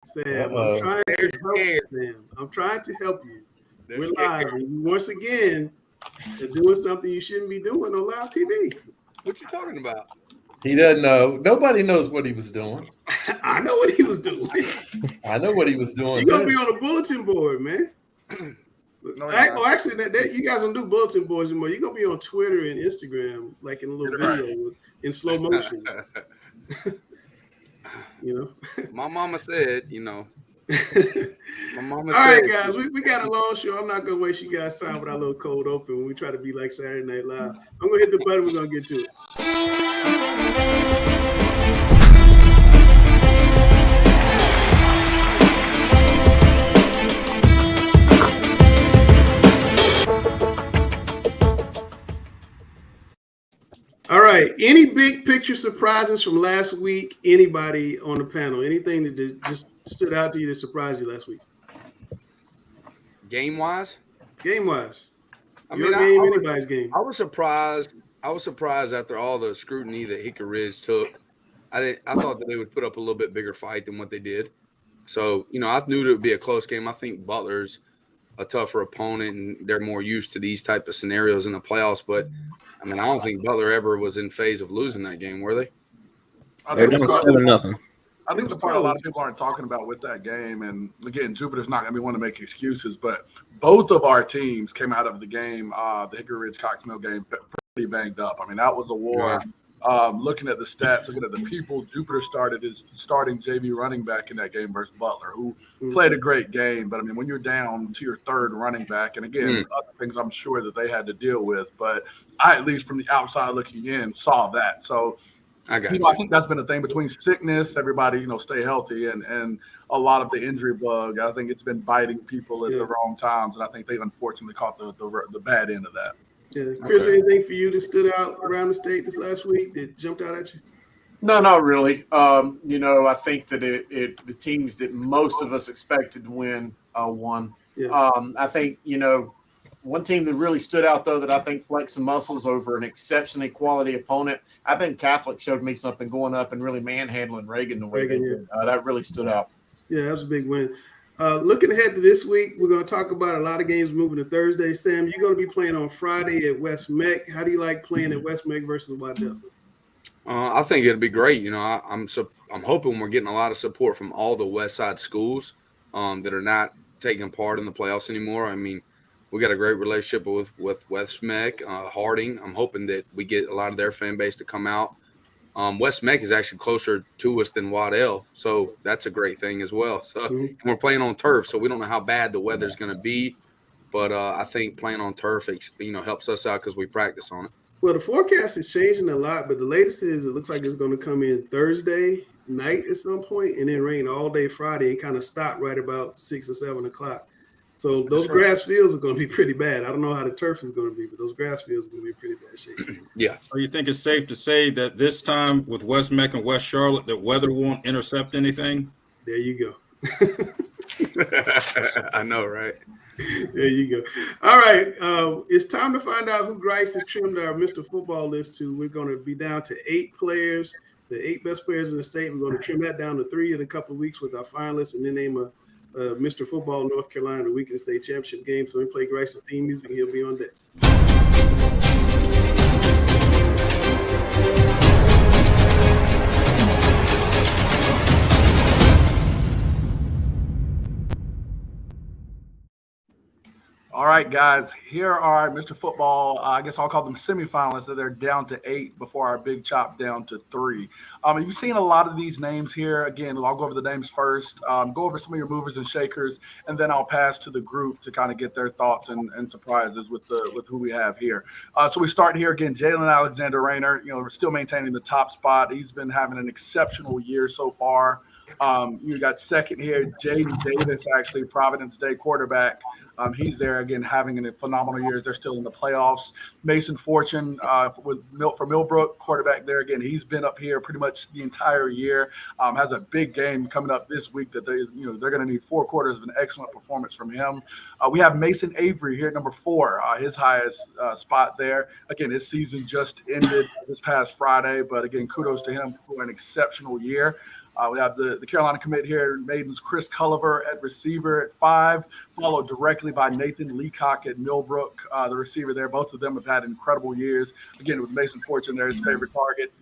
Sam, I'm trying to help you, Sam. I'm trying to help you. We're live, and you once again are doing something you shouldn't be doing on live TV. What you talking about? He doesn't know. Nobody knows what he was doing. I know what he was doing. I know what he was doing. You're gonna be on a bulletin board, man. Actually, you guys don't do bulletin boards anymore. You're gonna be on Twitter and Instagram, like in a little video in slow motion. My mama said, My mama All said. right, guys, we got a long show. I'm not gonna waste you guys' time with our little cold open when we try to be like Saturday Night Live. I'm gonna hit the button. We're gonna get to it. All right. Any big picture surprises from last week? Anybody on the panel? Anything that just stood out to you that surprised you last week? Game-wise? Game-wise. Anybody's game. I was surprised after all the scrutiny that Hickory Ridge took. I thought that they would put up a little bit bigger fight than what they did. So, I knew it would be a close game. I think Butler's a tougher opponent, and they're more used to these type of scenarios in the playoffs. But, I don't think Butler ever was in phase of losing that game, were they? They're down 7-0. I think the part a lot of people aren't talking about with that game, and again, Jupiter's not going to be one to make excuses, but both of our teams came out of the game, the Hickory Ridge Cox Mill game, pretty banged up. That was a war. Looking at the stats, looking at the people, Jupiter started his starting JV running back in that game versus Butler, who played a great game. But when you're down to your third running back, and again, other things I'm sure that they had to deal with, but I, at least from the outside looking in, saw that. So I think that's been a thing between sickness, everybody, stay healthy, and a lot of the injury bug. I think it's been biting people at the wrong times, and I think they unfortunately caught the bad end of that. Yeah. Chris, anything for you that stood out around the state this last week that jumped out at you? No, not really. I think that the teams that most of us expected to win won. Yeah. I think, one team that really stood out, though, that I think flexed some muscles over an exceptionally quality opponent, I think Catholic showed me something going up and really manhandling Reagan the way they did. That really stood out. Yeah, that was a big win. Looking ahead to this week, we're going to talk about a lot of games moving to Thursday. Sam, you're going to be playing on Friday at West Meck. How do you like playing at West Meck versus Waddell? I think it'll be great. I'm hoping we're getting a lot of support from all the West Side schools that are not taking part in the playoffs anymore. We got a great relationship with West Meck, Harding. I'm hoping that we get a lot of their fan base to come out. West Meck is actually closer to us than Waddell, so that's a great thing as well. So and we're playing on turf, so we don't know how bad the weather's going to be, but I think playing on turf, helps us out because we practice on it. Well, the forecast is changing a lot, but the latest is it looks like it's going to come in Thursday night at some point and then rain all day Friday and kind of stop right about 6 or 7 o'clock. So those grass fields are going to be pretty bad. I don't know how the turf is going to be, but those grass fields are going to be pretty bad shape. Yeah. So you think it's safe to say that this time with West Meck and West Charlotte, that weather won't intercept anything? There you go. I know, right? There you go. All right. It's time to find out who Grice has trimmed our Mr. Football list to. We're going to be down to 8 players, the 8 best players in the state. We're going to trim that down to 3 in a couple of weeks with our finalists and then name a Mr. Football North Carolina the week of the state championship game. So we play Grice's theme music. He'll be on deck. All right, guys, here are Mr. Football. I guess I'll call them semifinalists. So they're down to 8 before our big chop down to 3. You've seen a lot of these names here. Again, I'll go over the names first, go over some of your movers and shakers, and then I'll pass to the group to kind of get their thoughts and surprises with who we have here. So we start here again. Jalen Alexander Rayner, we're still maintaining the top spot. He's been having an exceptional year so far. You got second here, Jaden Davis, actually Providence Day quarterback. He's there again, having a phenomenal year. They're still in the playoffs. Mason Fortune for Millbrook, quarterback there again. He's been up here pretty much the entire year. Has a big game coming up this week that they're going to need 4 quarters of an excellent performance from him. We have Mason Avery here at number 4, his highest spot there. Again, his season just ended this past Friday, but again, kudos to him for an exceptional year. We have the Carolina commit here, Maiden's Chris Culliver at receiver at 5, followed directly by Nathan Leacock at Millbrook, the receiver there. Both of them have had incredible years. Again, with Mason Fortune there, his favorite target,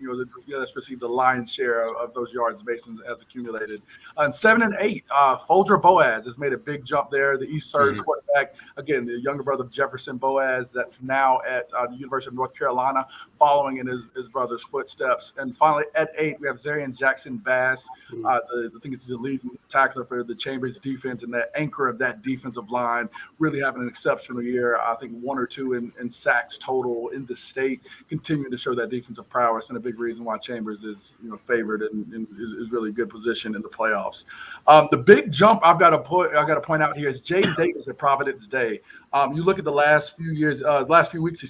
that's received the lion's share of those yards Mason has accumulated. And 7 and 8, Folger Boaz has made a big jump there. The East Surge quarterback, again, the younger brother of Jefferson Boaz, that's now at the University of North Carolina, following in his brother's footsteps. And finally, at 8, we have Zarian Jackson Bass. I think it's the lead tackler for the Chambers defense and the anchor of that defensive line, really having an exceptional year. I think 1 or 2 in sacks total in the state, continuing to show that defensive prowess, and a big reason why Chambers is favored and is really good position in the playoffs. The big jump I've got to point out here is Jaden Davis at Providence Day. You look at the last few weeks,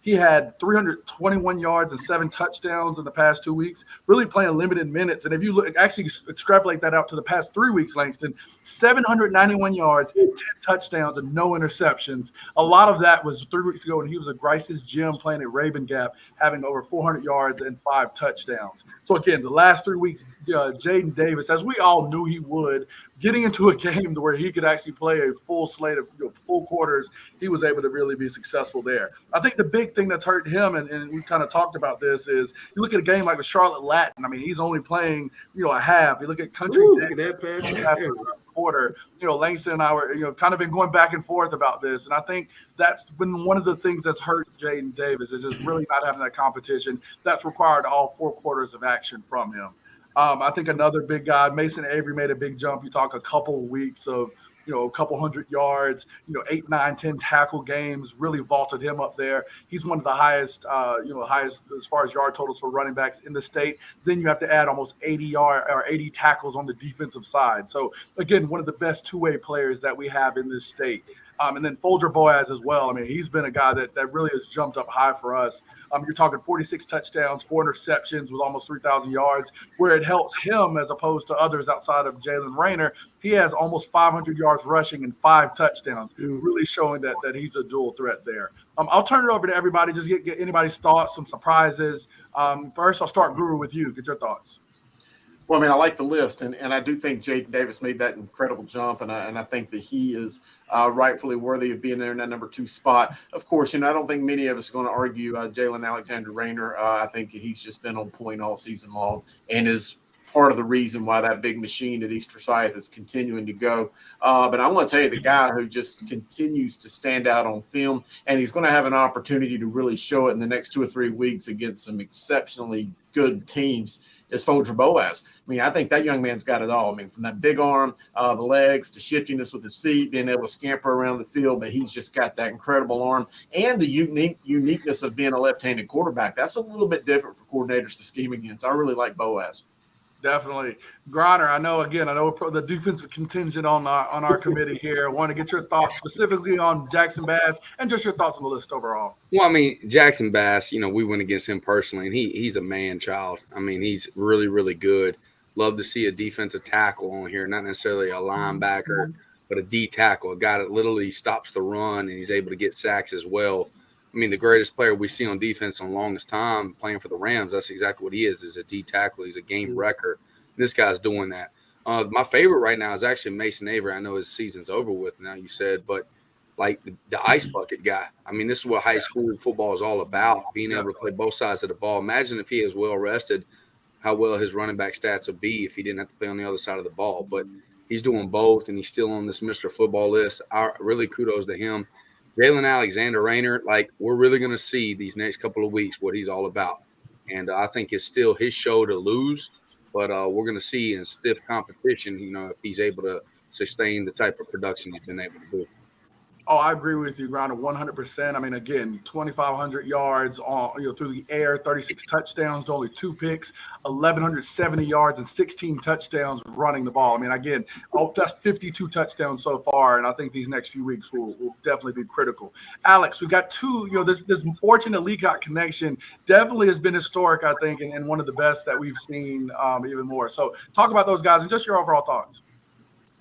he had 321 yards and 7 touchdowns in the past 2 weeks, really playing limited minutes. And if you actually extrapolate that out to the past 3 weeks, Langston, 791 yards, 10 touchdowns, and no interceptions. A lot of that was 3 weeks ago when he was at Grice's gym playing at Raven Gap, having over 400 yards and 5 touchdowns. So again, the last 3 weeks, Jaden Davis, as we all knew he would, getting into a game where he could actually play a full slate of full quarters, he was able to really be successful there. I think the big thing that's hurt him, and we kind of talked about this, is you look at a game like with Charlotte Latin. I mean, he's only playing a half. You look at Country quarter. Langston and I were kind of been going back and forth about this, and I think that's been one of the things that's hurt Jaden Davis, is just really not having that competition that's required all 4 quarters of action from him. I think another big guy, Mason Avery, made a big jump. You talk a couple of weeks of, a couple hundred yards, 8, 9, 10 tackle games, really vaulted him up there. He's one of the highest as far as yard totals for running backs in the state. Then you have to add almost 80 tackles on the defensive side. So again, one of the best two-way players that we have in this state. And then Folger Boaz as well. I mean, he's been a guy that really has jumped up high for us. You're talking 46 touchdowns, 4 interceptions with almost 3,000 yards, where it helps him as opposed to others outside of Jalen Rayner. He has almost 500 yards rushing and 5 touchdowns, really showing that he's a dual threat there. I'll turn it over to everybody, just get anybody's thoughts, some surprises. First, I'll start, Guru, with you. Get your thoughts. Well, I mean, I like the list, and I do think Jaden Davis made that incredible jump, and I think that he is rightfully worthy of being there in that number 2 spot. Of course, I don't think many of us are going to argue Jalen Alexander Rayner. I think he's just been on point all season long and is part of the reason why that big machine at East Forsyth is continuing to go. But I want to tell you, the guy who just continues to stand out on film, and he's going to have an opportunity to really show it in the next 2 or 3 weeks against some exceptionally good teams, is Folger Boaz. I mean, I think that young man's got it all. I mean, from that big arm, the legs, to shiftiness with his feet, being able to scamper around the field, but he's just got that incredible arm and the uniqueness of being a left-handed quarterback. That's a little bit different for coordinators to scheme against. I really like Boaz. Definitely. Griner, I know the defensive contingent on our committee here. I want to get your thoughts specifically on Jackson Bass and just your thoughts on the list overall. Well, I mean, Jackson Bass, we went against him personally, and he's a man-child. I mean, he's really, really good. Love to see a defensive tackle on here, not necessarily a linebacker, but a D tackle, a guy that literally stops the run, and he's able to get sacks as well. I mean, the greatest player we see on defense in the longest time playing for the Rams, that's exactly what he is a D tackle. He's a game wrecker. This guy's doing that. My favorite right now is actually Mason Avery. I know his season's over with now, you said, but like the ice bucket guy. I mean, this is what high school football is all about, being able to play both sides of the ball. Imagine if he is well rested, how well his running back stats would be if he didn't have to play on the other side of the ball. But he's doing both, and he's still on this Mr. Football list. Really kudos to him. Jalen Alexander Rayner, we're really going to see these next couple of weeks what he's all about. And I think it's still his show to lose, but we're going to see in stiff competition, if he's able to sustain the type of production he's been able to do. Oh, I agree with you, Grinder, 100%. I mean, again, 2,500 yards through the air, 36 touchdowns to only 2 picks, 1,170 yards and 16 touchdowns running the ball. I mean, again, that's 52 touchdowns so far, and I think these next few weeks will definitely be critical. Alex, we got 2. This fortunate Leacock connection definitely has been historic, I think, and one of the best that we've seen even more. So, talk about those guys and just your overall thoughts.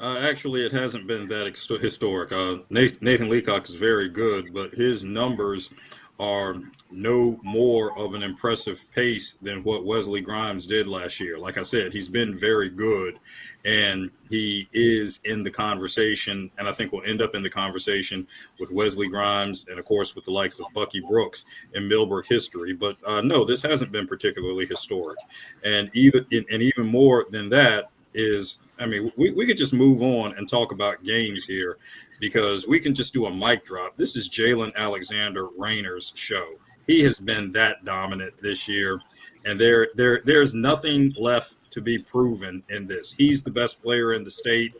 Actually, it hasn't been that historic. Nathan Leacock is very good, but his numbers are no more of an impressive pace than what Wesley Grimes did last year. Like I said, he's been very good, and he is in the conversation, and I think will end up in the conversation with Wesley Grimes and, of course, with the likes of Bucky Brooks in Millbrook history. But no, this hasn't been particularly historic. And even more than that is, I mean, we could just move on and talk about games here, because we can just do a mic drop. This is Jalen Alexander Rayner's show. He has been that dominant this year, and there's nothing left to be proven in this. He's the best player in the state,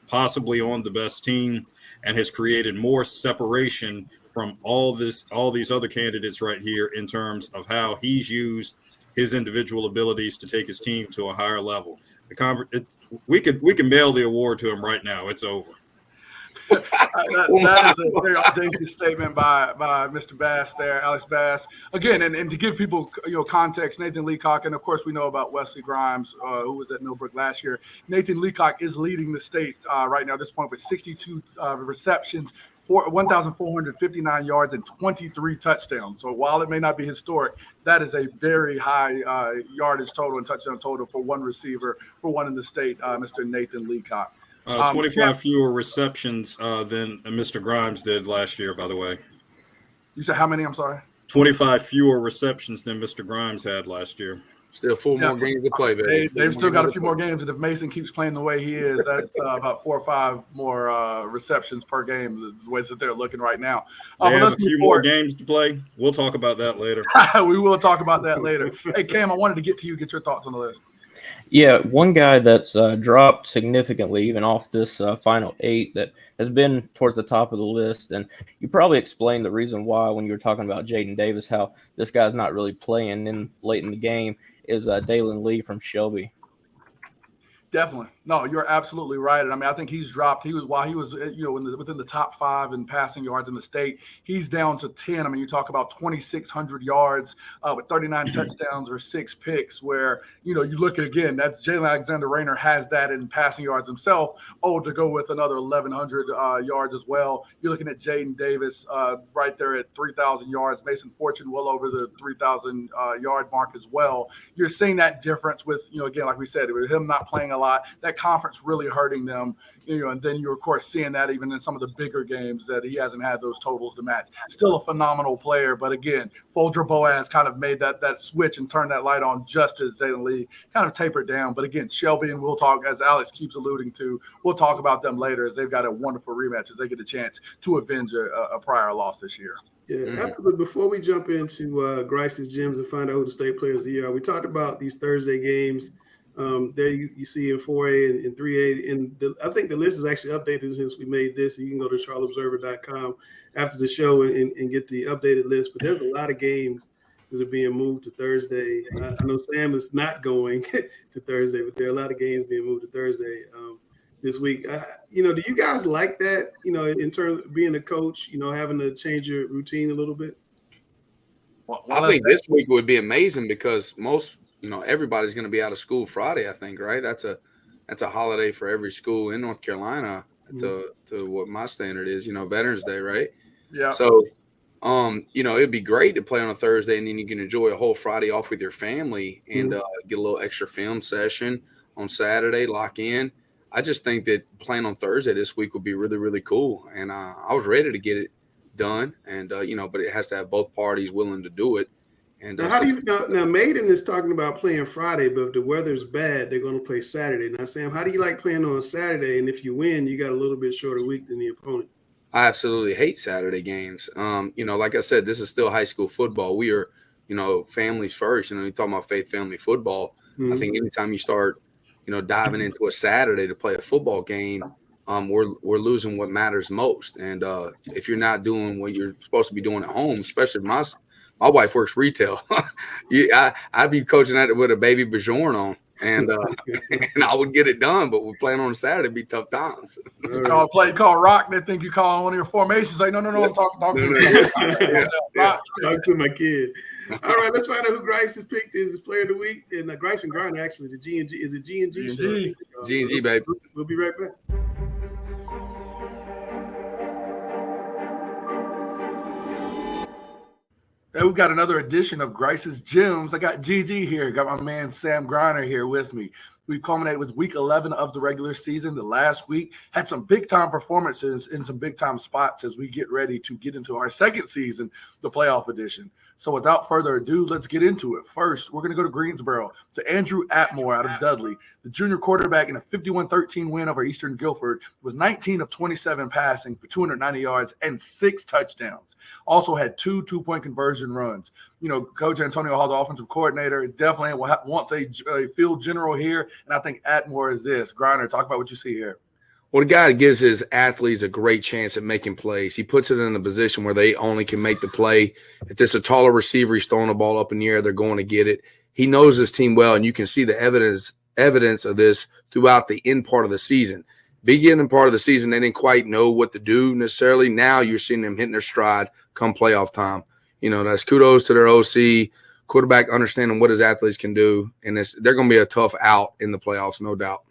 possibly on the best team, and has created more separation from all these other candidates right here in terms of how he's used his individual abilities to take his team to a higher level. We can mail the award to him right now. It's over. That is a very audacious statement by Mr. Bass there, Alex Bass. Again, and to give people context, Nathan Leacock, and of course we know about Wesley Grimes, who was at Millbrook last year. Nathan Leacock is leading the state right now at this point with 62 receptions, 1,459 yards, and 23 touchdowns. So while it may not be historic, that is a very high yardage total and touchdown total for one receiver, for one in the state, Mr. Nathan Leacock. 25 fewer receptions than Mr. Grimes did last year, by the way. You said how many? I'm sorry. 25 fewer receptions than Mr. Grimes had last year. Still four more games to play, baby. They've still got a few more games, and if Mason keeps playing the way he is, that's about 4 or 5 more receptions per game, the ways that they're looking right now. They have a few more games to play. We'll talk about that later. We will talk about that later. Hey, Cam, I wanted to get to you, get your thoughts on the list. Yeah, one guy that's dropped significantly, even off this final 8, that has been towards the top of the list, and you probably explained the reason why when you were talking about Jaden Davis, how this guy's not really playing in late in the game, is Dalen Lee from Shelby. Definitely. No, you're absolutely right. And I mean, I think he's dropped. While he was, within the top 5 in passing yards in the state, he's down to 10. I mean, you talk about 2,600 yards with 39 touchdowns or 6 picks, where, you look at, again, that's Jalen Alexander Rayner has that in passing yards himself. To go with another 1,100 yards as well. You're looking at Jaden Davis right there at 3,000 yards. Mason Fortune well over the 3,000 yard mark as well. You're seeing that difference with, again, like we said, with him not playing a lot, that conference really hurting them, and then you're of course seeing that even in some of the bigger games that he hasn't had those totals to match. Still a phenomenal player, but again, Folger Boaz kind of made that switch and turned that light on just as Dalen Lee kind of tapered down. But again, Shelby, and we'll talk, as Alex keeps alluding to, we'll talk about them later as they've got a wonderful rematch as they get a chance to avenge a prior loss this year. Yeah, absolutely. Before we jump into Grice's Gems and find out who the state players of the year are, we talked about these Thursday games. There you see in 4A and 3A, and I think the list is actually updated since we made this. You can go to charlotteobserver.com after the show and get the updated list. But there's a lot of games that are being moved to Thursday. I know Sam is not going to Thursday, but there are a lot of games being moved to Thursday this week. Do you guys like that? In terms of being a coach, having to change your routine a little bit. Well, I think this week would be amazing because everybody's going to be out of school Friday, I think, right? That's a holiday for every school in North Carolina to what my standard is, Veterans Day, right? Yeah. So, it'd be great to play on a Thursday, and then you can enjoy a whole Friday off with your family and get a little extra film session on Saturday, lock in. I just think that playing on Thursday this week would be really, really cool. And I was ready to get it done, and but it has to have both parties willing to do it. And now Maiden is talking about playing Friday, but if the weather's bad, they're going to play Saturday. Now, Sam, how do you like playing on Saturday? And if you win, you got a little bit shorter week than the opponent. I absolutely hate Saturday games. Like I said, this is still high school football. We are, families first. You talking about faith family football. I think anytime you start, diving into a Saturday to play a football game, we're losing what matters most. And if you're not doing what you're supposed to be doing at home, especially my wife works retail. I'd be coaching that with a baby Bajorn on, and I would get it done. But we're playing on a Saturday, it'd be tough times. You call rock. They think you call one of your formations. Like, no, I'm talking Talk to my kid. All right, let's find out who Grice has picked as his player of the week. And Grice and Grind, actually, the G&G. Is it G&G? G&G, baby. We'll be right back. Hey, we've got another edition of Grice's Gems. I got GG here. Got my man Sam Griner here with me. We culminated with week 11 of the regular season. The last week had some big-time performances in some big-time spots as we get ready to get into our second season, the playoff edition. So without further ado, let's get into it. First, we're going to go to Greensboro, to Andrew Atmore out of Dudley. The junior quarterback in a 51-13 win over Eastern Guilford was 19 of 27 passing for 290 yards and 6 touchdowns. Also had 2 two-point conversion runs. You know, Coach Antonio Hall, the offensive coordinator, definitely wants a field general here, and I think Atmore is this. Griner, talk about what you see here. Well, the guy that gives his athletes a great chance at making plays. He puts it in a position where they only can make the play. If there's a taller receiver, he's throwing the ball up in the air, they're going to get it. He knows his team well, and you can see the evidence of this throughout the end part of the season. Beginning part of the season, they didn't quite know what to do necessarily. Now you're seeing them hitting their stride come playoff time. You know, that's kudos to their OC, quarterback understanding what his athletes can do, and they're going to be a tough out in the playoffs, no doubt.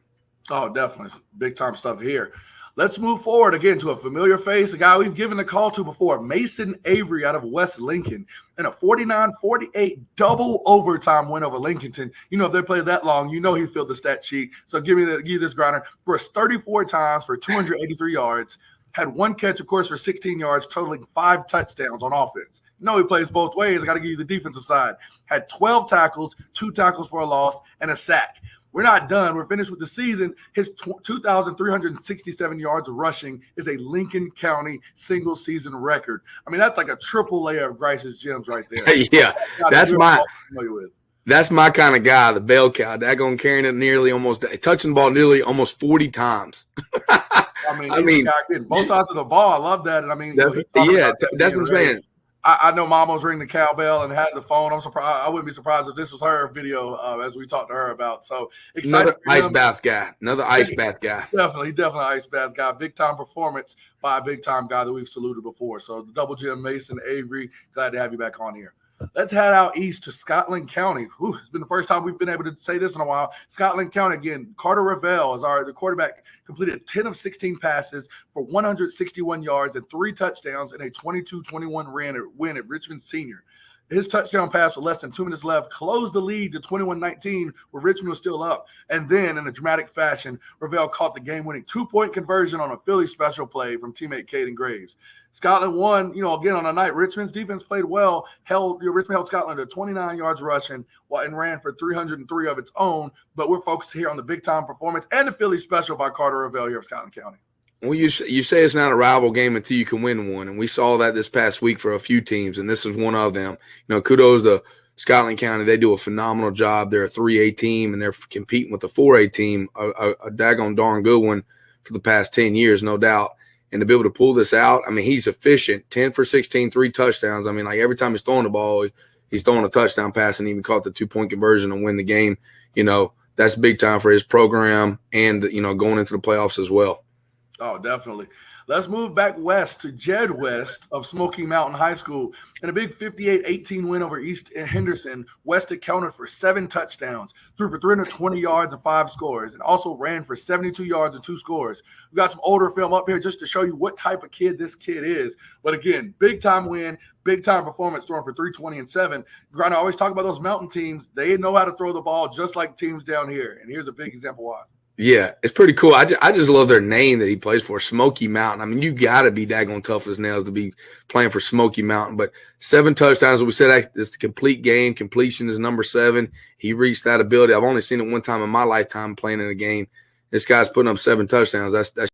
Oh, definitely. Big-time stuff here. Let's move forward again to a familiar face, a guy we've given a call to before, Mason Avery out of West Lincoln, in a 49-48 double overtime win over Lincolnton. You know, if they played that long, you know he filled the stat sheet. So give you this, Griner. For 34 times for 283 yards, had 1 catch, of course, for 16 yards, totaling 5 touchdowns on offense. You know he plays both ways. I got to give you the defensive side. Had 12 tackles, 2 tackles for a loss, and a sack. We're not done. We're finished with the season. His 2,367 yards rushing is a Lincoln County single-season record. I mean, that's like a triple layer of Grice's Gems right there. Yeah, that's my kind of guy, the bell cow. Daggone carrying it touching the ball nearly almost 40 times. I mean, both sides of the ball. I love that. And I mean, that's what I'm saying. I know Mom was ringing the cowbell and had the phone. I'm surprised. I wouldn't be surprised if this was her video as we talked to her about. So excited. Another ice bath guy. Definitely ice bath guy. Big time performance by a big time guy that we've saluted before. So the double Gem, Mason Avery, glad to have you back on here. Let's head out east to Scotland County. It's been the first time we've been able to say this in a while. Scotland County again. Carter Ravel is the quarterback. Completed 10 of 16 passes for 161 yards and 3 touchdowns in a 22-21 win at Richmond Senior. His touchdown pass with less than 2 minutes left closed the lead to 21-19 where Richmond was still up. And then in a dramatic fashion, Ravel caught the game-winning 2-point conversion on a Philly special play from teammate Caden Graves. Scotland won, again on a night. Richmond's defense played well. Richmond held Scotland to 29 yards rushing and ran for 303 of its own. But we're focused here on the big-time performance and the Philly special by Carter Ravel here of Scotland County. Well, you say it's not a rival game until you can win one, and we saw that this past week for a few teams, and this is one of them. Kudos to Scotland County. They do a phenomenal job. They're a 3A team, and they're competing with a 4A team, a daggone darn good one for the past 10 years, no doubt. And to be able to pull this out, I mean, he's efficient. 10 for 16, 3 touchdowns. I mean, like every time he's throwing the ball, he's throwing a touchdown pass and even caught the 2-point conversion and win the game. That's big time for his program and, going into the playoffs as well. Oh, definitely. Let's move back west to Jed West of Smoky Mountain High School. In a big 58-18 win over East Henderson, West accounted for 7 touchdowns, threw for 320 yards and 5 scores, and also ran for 72 yards and 2 scores. We got some older film up here just to show you what type of kid this kid is. But again, big-time win, big-time performance, throwing for 320 and 7. Grant, I always talk about those mountain teams. They know how to throw the ball just like teams down here, and here's a big example why. Yeah, it's pretty cool. I just love their name that he plays for, Smoky Mountain. I mean, you got to be daggone tough as nails to be playing for Smoky Mountain. But 7 touchdowns, we said it's the complete game. Completion is number 7. He reached that ability. I've only seen it one time in my lifetime playing in a game. This guy's putting up 7 touchdowns. That's.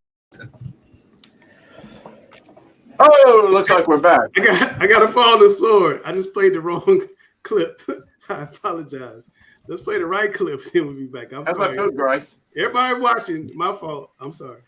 Oh, looks like we're back. I got to fall the sword. I just played the wrong clip. I apologize. Let's play the right clip, then we'll be back. How's my food, Grice? Everybody watching, my fault. I'm sorry.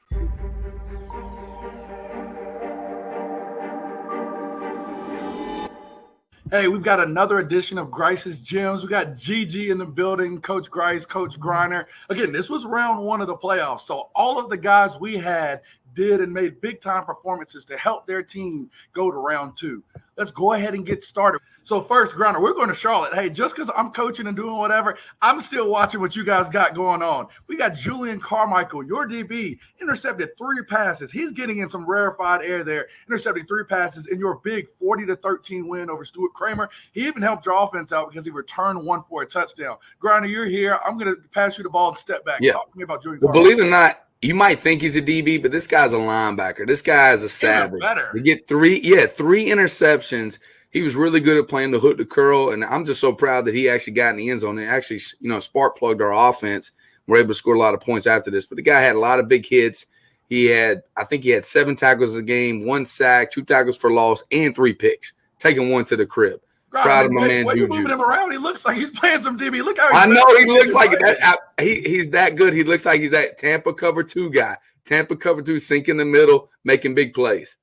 Hey, we've got another edition of Grice's Gems. We got GG in the building, Coach Grice, Coach Griner. Again, this was round 1 of the playoffs. So all of the guys we had did and made big-time performances to help their team go to round 2. Let's go ahead and get started. So first, Griner, we're going to Charlotte. Hey, just because I'm coaching and doing whatever, I'm still watching what you guys got going on. We got Julian Carmichael, your DB, intercepted 3 passes. He's getting in some rarefied air there, intercepting 3 passes in your big 40-13 win over Stuart Kramer. He even helped your offense out because he returned 1 for a touchdown. Griner, you're here. I'm going to pass you the ball and step back. Yeah. Talk to me about Julian Well, Carmichael. believe it or not, you might think he's a DB, but this guy's a linebacker. This guy is a savage. We get 3 interceptions. He was really good at playing the hook to curl, and I'm just so proud that he actually got in the end zone and actually, spark plugged our offense. We're able to score a lot of points after this. But the guy had a lot of big hits. I think he had 7 tackles a game, 1 sack, 2 tackles for loss, and 3 picks, taking 1 to the crib. Proud of my man Juju. Juju. Moving him around, he looks like he's playing some DB. Look how I know he looks like that. He's that good. He looks like he's that Tampa cover 2 guy. Tampa cover 2, sink in the middle, making big plays.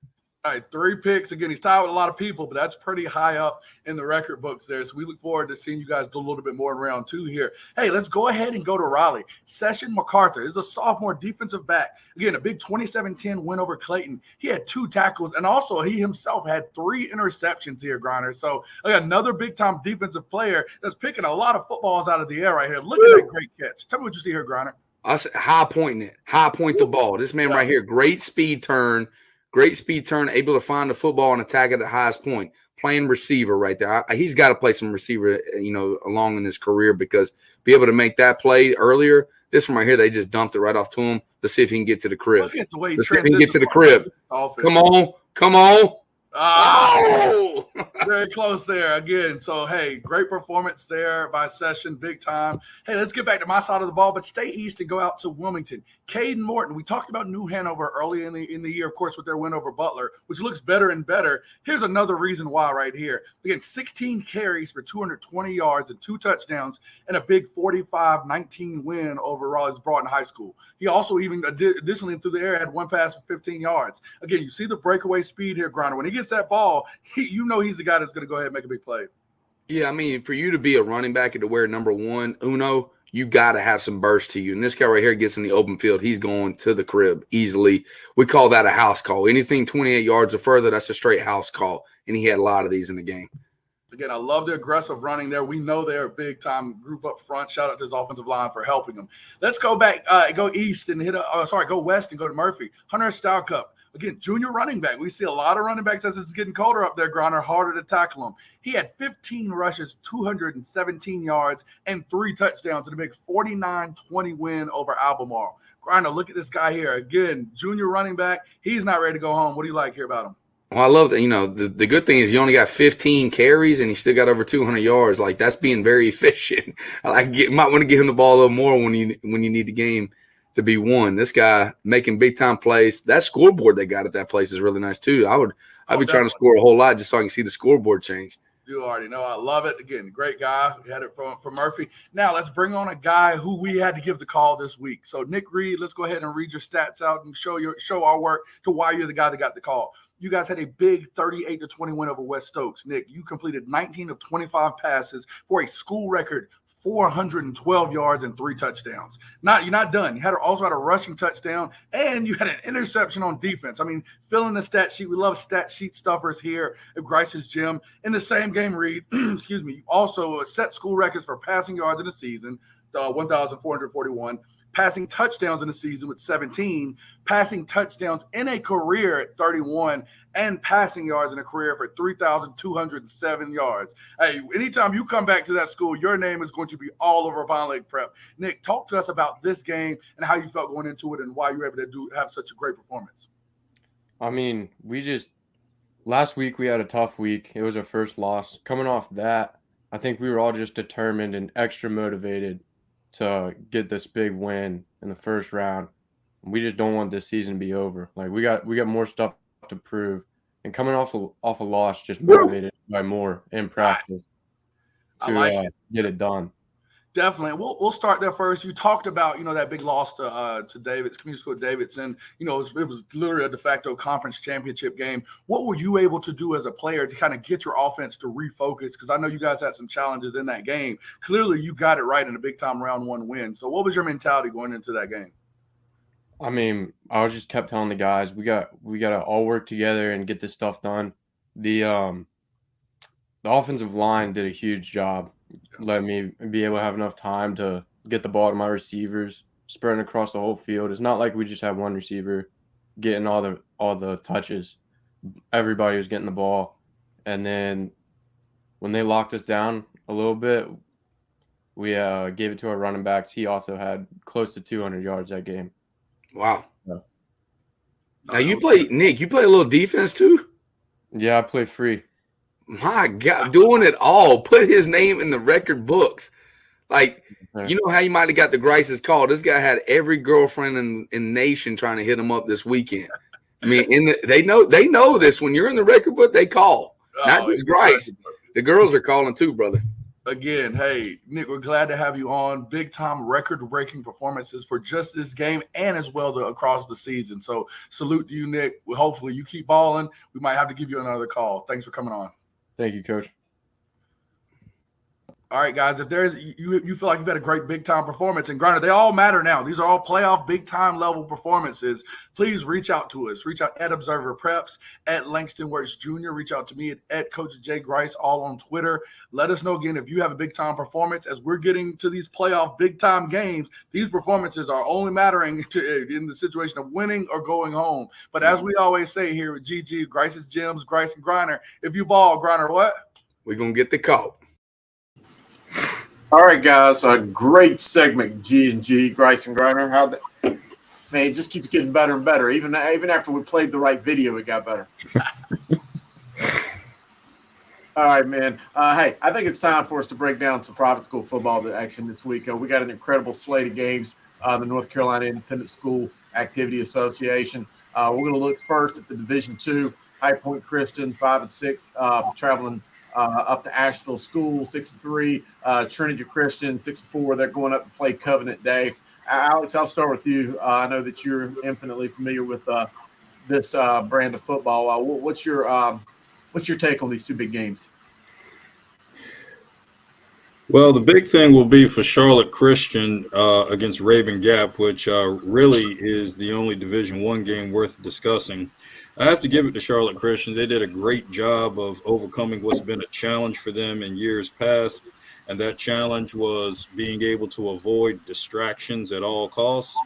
All right, 3 picks. Again, he's tied with a lot of people, but that's pretty high up in the record books there. So we look forward to seeing you guys do a little bit more in round 2 here. Hey, let's go ahead and go to Raleigh. Session MacArthur is a sophomore defensive back. Again, a big 27-10 win over Clayton. He had 2 tackles, and also he himself had 3 interceptions here, Griner. So another big-time defensive player that's picking a lot of footballs out of the air right here. Look at that great catch. Tell me what you see here, Griner. I said high point the ball. This man right here, great speed turn, able to find the football and attack at the highest point. Playing receiver right there. He's got to play some receiver, along in his career, because be able to make that play earlier. This one right here, they just dumped it right off to him. Let's see if he can get to the crib. Look at the way Let's see if he can get to the crib. Come on. Oh, very close there again. So, hey, great performance there by Session, big time. Hey, let's get back to my side of the ball, but stay east and go out to Wilmington. Caden Morton, we talked about New Hanover early in the year, of course, with their win over Butler, which looks better and better. Here's another reason why right here. Again, 16 carries for 220 yards and 2 touchdowns and a big 45-19 win over Raleigh's Broughton High School. He also even additionally through the air had 1 pass for 15 yards. Again, you see the breakaway speed here, Griner. When he gets that ball, he's the guy that's going to go ahead and make a big play. Yeah, I mean, for you to be a running back and to wear number 1, Uno, you got to have some burst to you. And this guy right here gets in the open field. He's going to the crib easily. We call that a house call. Anything 28 yards or further, that's a straight house call. And he had a lot of these in the game. Again, I love the aggressive running there. We know they're a big-time group up front. Shout out to his offensive line for helping them. Let's go back, go east and go west and go to Murphy. Hunter Stalcup. Again, junior running back. We see a lot of running backs as it's getting colder up there, Griner, harder to tackle them. He had 15 rushes, 217 yards, and 3 touchdowns in a big 49-20 win over Albemarle. Griner, look at this guy here. Again, junior running back. He's not ready to go home. What do you like here about him? Well, I love that. The good thing is you only got 15 carries and he still got over 200 yards. Like, that's being very efficient. Might want to give him the ball a little more when you need the game to be won. This guy making big time plays. That scoreboard they got at that place is really nice too. I'd be trying to score a whole lot just so I can see the scoreboard change. You already know I love it. Again, great guy. We had it from Murphy. Now let's bring on a guy who we had to give the call this week. So Nick Reed, let's go ahead and read your stats out and show our work to why you're the guy that got the call. You guys had a big 38-20 win over West Stokes. Nick, you completed 19 of 25 passes for a school record 412 yards and 3 touchdowns. You're not done. You also had a rushing touchdown, and you had an interception on defense. I mean, filling the stat sheet. We love stat sheet stuffers here at Grice's Gym. In the same game, Reed, excuse me, you also set school records for passing yards in the season, 1,441. Passing touchdowns in the season with 17, passing touchdowns in a career at 31, and passing yards in a career for 3,207 yards. Hey, anytime you come back to that school, your name is going to be all over Pine Lake Prep. Nick, talk to us about this game and how you felt going into it and why you were able to have such a great performance. I mean, last week we had a tough week. It was our first loss. Coming off that, I think we were all just determined and extra motivated to get this big win in the first round. We just don't want this season to be over. Like, we got more stuff to prove, and coming off a loss just motivated by more in practice to get it done. Definitely. We'll start there first. You talked about, that big loss to David's, Community School Davidson. It was literally a de facto conference championship game. What were you able to do as a player to kind of get your offense to refocus? Because I know you guys had some challenges in that game. Clearly, you got it right in a big-time round 1 win. So what was your mentality going into that game? I mean, I just kept telling the guys, we got to all work together and get this stuff done. The the offensive line did a huge job letting me be able to have enough time to get the ball to my receivers, spreading across the whole field. It's not like we just have one receiver getting all the touches. Everybody was getting the ball. And then when they locked us down a little bit, we gave it to our running backs. He also had close to 200 yards that game. Wow. Yeah. Now you play, Nick, you play a little defense too? Yeah, I play free. My God, doing it all. Put his name in the record books. Like, you know how you might have got the Grice's call. This guy had every girlfriend in the nation trying to hit him up this weekend. I mean, they know this. When you're in the record book, they call. Not just Grice. The girls are calling too, brother. Again, hey, Nick, we're glad to have you on. Big-time record-breaking performances for just this game and as well across the season. So salute to you, Nick. Well, hopefully you keep balling. We might have to give you another call. Thanks for coming on. Thank you, Coach. All right, guys, if there's you feel like you've had a great big-time performance, and granted, they all matter now. These are all playoff big-time level performances. Please reach out to us. Reach out at Observer Preps, at Langston Works Jr. Reach out to me at Coach J. Grice, all on Twitter. Let us know, again, if you have a big-time performance. As we're getting to these playoff big-time games, these performances are only mattering in the situation of winning or going home. But as we always say here with GG, Grice's Gems, Grice and Griner, if you ball, Griner, what? We're going to get the call. All right, guys, a great segment, G&G, Grice and Griner. Man, it just keeps getting better and better. Even after we played the right video, it got better. All right, man. Hey, I think it's time for us to break down some private school football action this week. We got an incredible slate of games. The North Carolina Independent School Activity Association. We're going to look first at the Division II, High Point Christian, 5-6, traveling up to Asheville School, 6-3, Trinity Christian, 6-4. They're going up to play Covenant Day. Alex, I'll start with you. I know that you're infinitely familiar with this brand of football. What's your take on these two big games? Well, the big thing will be for Charlotte Christian against Raven Gap, which really is the only Division I game worth discussing. I have to give it to Charlotte Christian. They did a great job of overcoming what's been a challenge for them in years past, and that challenge was being able to avoid distractions at all costs,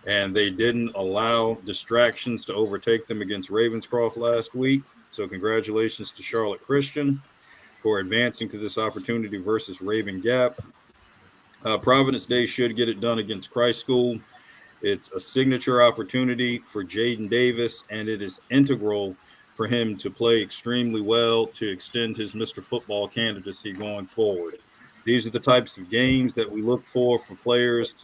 and they didn't allow distractions to overtake them against Ravenscroft last week. So congratulations to Charlotte Christian for advancing to this opportunity versus Raven Gap. Providence Day should get it done against Christ School. It's a signature opportunity for Jaden Davis, and it is integral for him to play extremely well to extend his Mr. Football candidacy going forward. These are the types of games that we look for players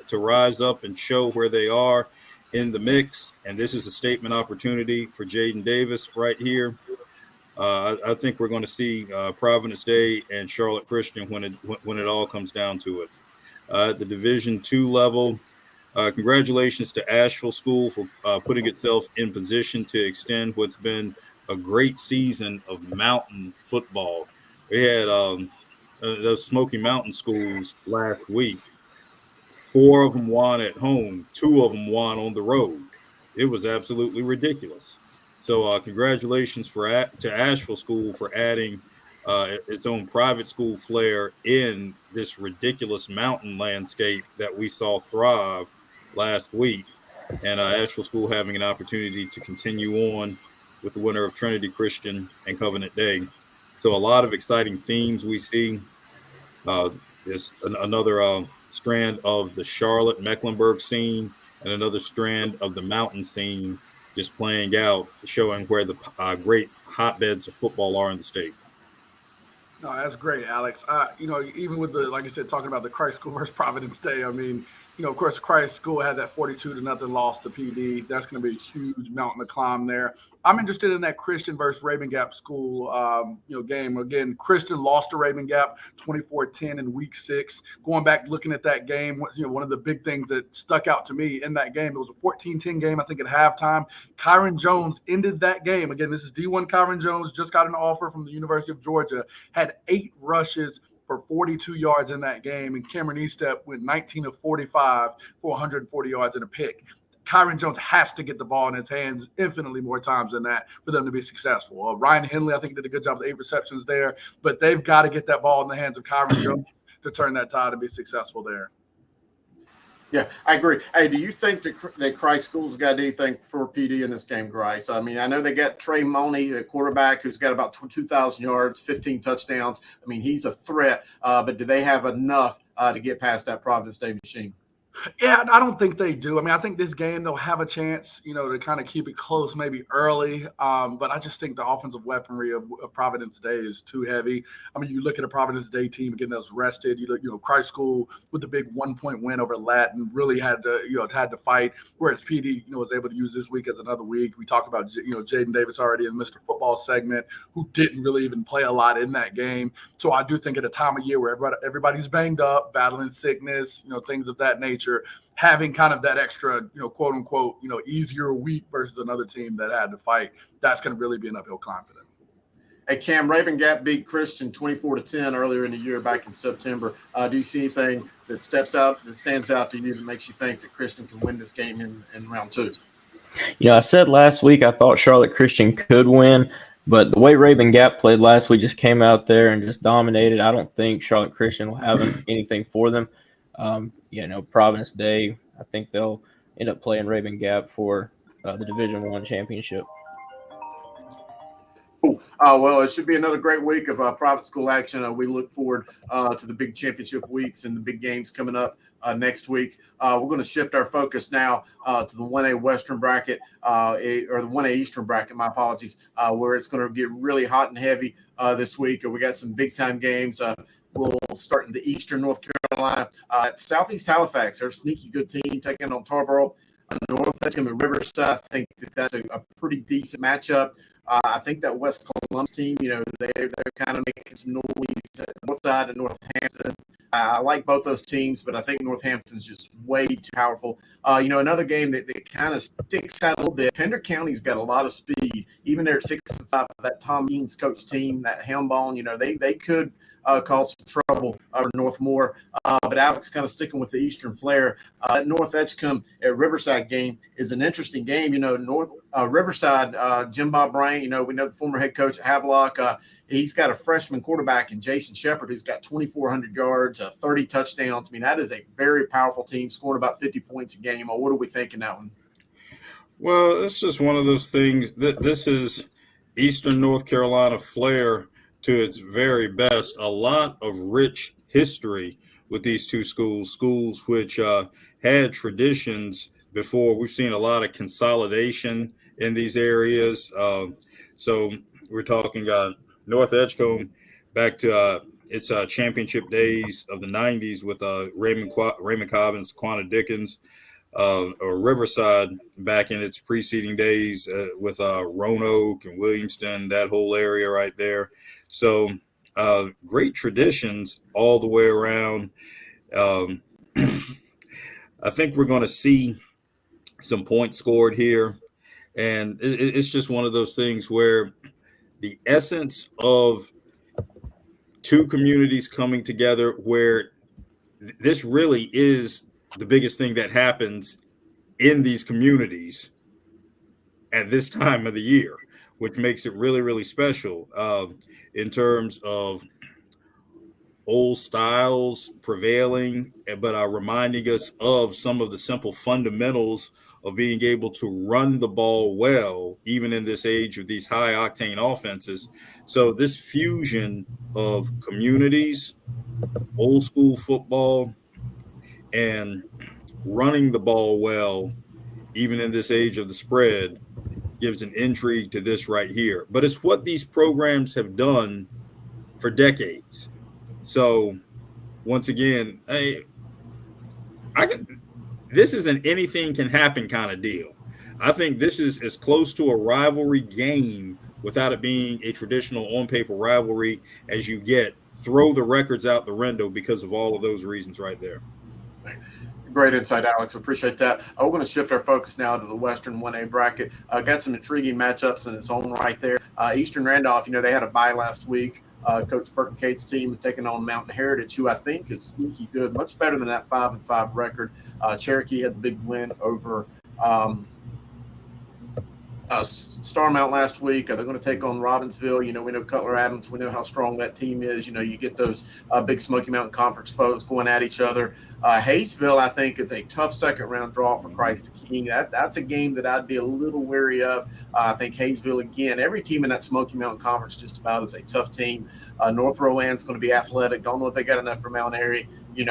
to rise up and show where they are in the mix, and this is a statement opportunity for Jaden Davis right here. I think we're going to see Providence Day and Charlotte Christian when it all comes down to it. At the Division II level, congratulations to Asheville School for putting itself in position to extend what's been a great season of mountain football. We had those Smoky Mountain schools last week. 4 of them won at home. 2 of them won on the road. It was absolutely ridiculous. So congratulations to Asheville School for adding its own private school flair in this ridiculous mountain landscape that we saw thrive last week, and Asheville School having an opportunity to continue on with the winner of Trinity Christian and Covenant Day. So a lot of exciting themes we see. There's another strand of the Charlotte Mecklenburg scene and another strand of the mountain scene just playing out, showing where the great hotbeds of football are in the state. No, that's great, Alex. Even with like I said, talking about the Christ School versus Providence Day, I mean, of course, Christ School had that 42-0 loss to PD. That's going to be a huge mountain to climb there. I'm interested in that Christian versus Raven Gap School, game. Again, Christian lost to Raven Gap 24-10 in Week 6. Going back, looking at that game, one of the big things that stuck out to me in that game, it was a 14-10 game, I think, at halftime. Kyron Jones ended that game. Again, this is D1 Kyron Jones, just got an offer from the University of Georgia, had 8 rushes for 42 yards in that game, and Cameron Estep went 19 of 45 for 140 yards and a pick. Kyron Jones has to get the ball in his hands infinitely more times than that for them to be successful. Ryan Henley, I think, did a good job with 8 receptions there, but they've got to get that ball in the hands of Kyron Jones to turn that tide and be successful there. Yeah, I agree. Hey, do you think that Christ School's got anything for PD in this game, Grice? I mean, I know they got Trey Money, the quarterback, who's got about 2,000 yards, 15 touchdowns. I mean, he's a threat, but do they have enough to get past that Providence Day machine? Yeah, I don't think they do. I mean, I think this game they'll have a chance, to kind of keep it close maybe early. But I just think the offensive weaponry of Providence Day is too heavy. I mean, you look at a Providence Day team getting us rested. You look, Christ School with the big 1-point win over Latin really had to fight. Whereas PD, was able to use this week as another week. We talked about Jaden Davis already in Mr. Football segment, who didn't really even play a lot in that game. So I do think at a time of year where everybody's banged up, battling sickness, things of that nature, having kind of that extra, quote unquote, easier week versus another team that had to fight, that's going to really be an uphill climb for them. Hey, Cam, Raven Gap beat Christian 24-10 earlier in the year back in September. Do you see anything that stands out to you that makes you think that Christian can win this game in round 2? I said last week I thought Charlotte Christian could win, but the way Raven Gap played last week just came out there and just dominated. I don't think Charlotte Christian will have anything for them. Providence Day, I think they'll end up playing Raven Gap for the Division I championship. Cool. Well, it should be another great week of private school action. We look forward to the big championship weeks and the big games coming up next week. We're going to shift our focus now to the 1A Western bracket, or the 1A Eastern bracket, my apologies, where it's going to get really hot and heavy this week. We got some big-time games. We'll start in the Eastern North Carolina. Southeast Halifax, they're a sneaky good team taking on Tarboro. North Edgecombe and Riverside, I think that's a pretty decent matchup. I think that West Columbus team, they're kind of making some noise at Northside and Northampton. I like both those teams, but I think Northampton's just way too powerful. Another game that kind of sticks out a little bit, Pender County's got a lot of speed. Even they're 6-5, that Tom Eames coach team, that Helmbone, they could cause some trouble for Northmore. But Alex kind of sticking with the Eastern flair. North Edgecombe at Riverside game is an interesting game. Riverside, Jim Bob Brain, we know the former head coach at Havelock. He's got a freshman quarterback in Jason Shepard who's got 2,400 yards, 30 touchdowns. I mean, that is a very powerful team, scoring about 50 points a game. What do we think in that one? Well, it's just one of those things. This is Eastern North Carolina flair to its very best. A lot of rich history with these two schools which had traditions before. We've seen a lot of consolidation in these areas. So we're talking North Edgecombe back to its championship days of the 90s with Raymond Cobbins, Quanah Dickens, or Riverside back in its preceding days with Roanoke and Williamston, that whole area right there. So great traditions all the way around. I think we're going to see some points scored here. And it's just one of those things where the essence of two communities coming together, where this really is the biggest thing that happens in these communities at this time of the year, which makes it really, really special in terms of old styles prevailing, but are reminding us of some of the simple fundamentals of being able to run the ball well, even in this age of these high octane offenses. So this fusion of communities, old school football, and running the ball well, even in this age of the spread, gives an intrigue to this right here. But it's what these programs have done for decades. So once again, this is an anything can happen kind of deal. I think this is as close to a rivalry game without it being a traditional on paper rivalry as you get. Throw the records out the window because of all of those reasons right there. Great insight, Alex. Appreciate that. We're going to shift our focus now to the Western 1A bracket. Got some intriguing matchups in its own right there. Eastern Randolph, they had a bye last week. Coach Burton Cates' team is taking on Mountain Heritage, who I think is sneaky good, much better than that 5-5 record. Cherokee had the big win over Starmount last week. They're going to take on Robbinsville. We know Cutler Adams. We know how strong that team is. You get those big Smoky Mountain Conference foes going at each other. Hayesville, I think, is a tough second-round draw for Christ the King. That's a game that I'd be a little wary of. I think Hayesville, again, every team in that Smoky Mountain Conference just about is a tough team. North Rowan's going to be athletic. Don't know if they got enough for Mount Airy.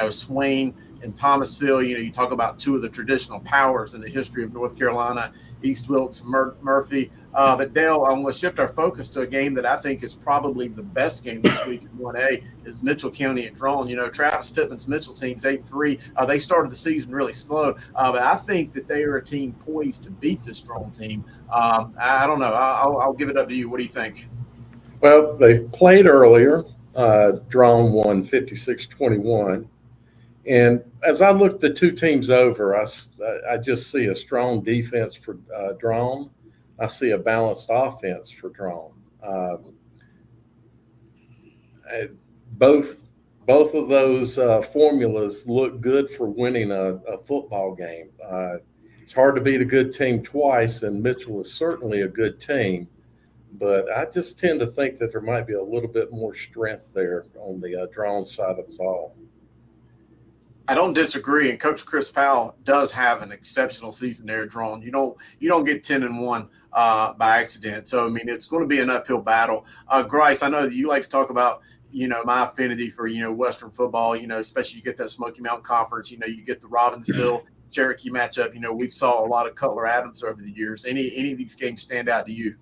Swain and Thomasville, you talk about two of the traditional powers in the history of North Carolina, East Wilkes, Murphy. But Dale, I'm going to shift our focus to a game that I think is probably the best game this week in 1A is Mitchell County at Drone. Travis Pittman's Mitchell team's 8-3. They started the season really slow, but I think that they are a team poised to beat this Drone team. I don't know. I'll give it up to you. What do you think? Well, they played earlier. Drone won 56-21. And as I look the two teams over, I just see a strong defense for Drone. I see a balanced offense for Drone. Both of those formulas look good for winning a football game. It's hard to beat a good team twice, and Mitchell is certainly a good team. But I just tend to think that there might be a little bit more strength there on the Drone side of the ball. I don't disagree, and Coach Chris Powell does have an exceptional season there, Drone. You don't get 10-1 by accident. So it's going to be an uphill battle. Grice, I know that you like to talk about my affinity for Western football. Especially you get that Smoky Mountain Conference. You get the Robbinsville Cherokee matchup. We've saw a lot of Cutler Adams over the years. Any of these games stand out to you?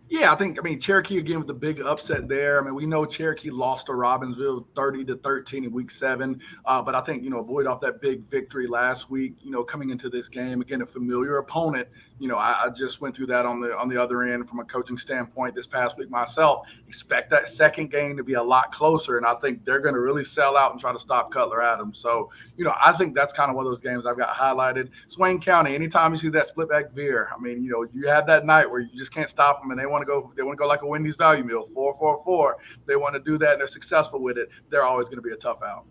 Yeah, I think Cherokee again with the big upset there. We know Cherokee lost to Robbinsville 30-13 in week 7, but I think Boyd off that big victory last week. Coming into this game again, a familiar opponent. I just went through that on the other end from a coaching standpoint this past week myself. Expect that second game to be a lot closer, and I think they're going to really sell out and try to stop Cutler Adams. So I think that's kind of one of those games I've got highlighted. Swain County, anytime you see that split back veer, you have that night where you just can't stop them, and they want to go like a Wendy's value meal, 4-4-4. They want to do that, and they're successful with it. They're always going to be a tough out.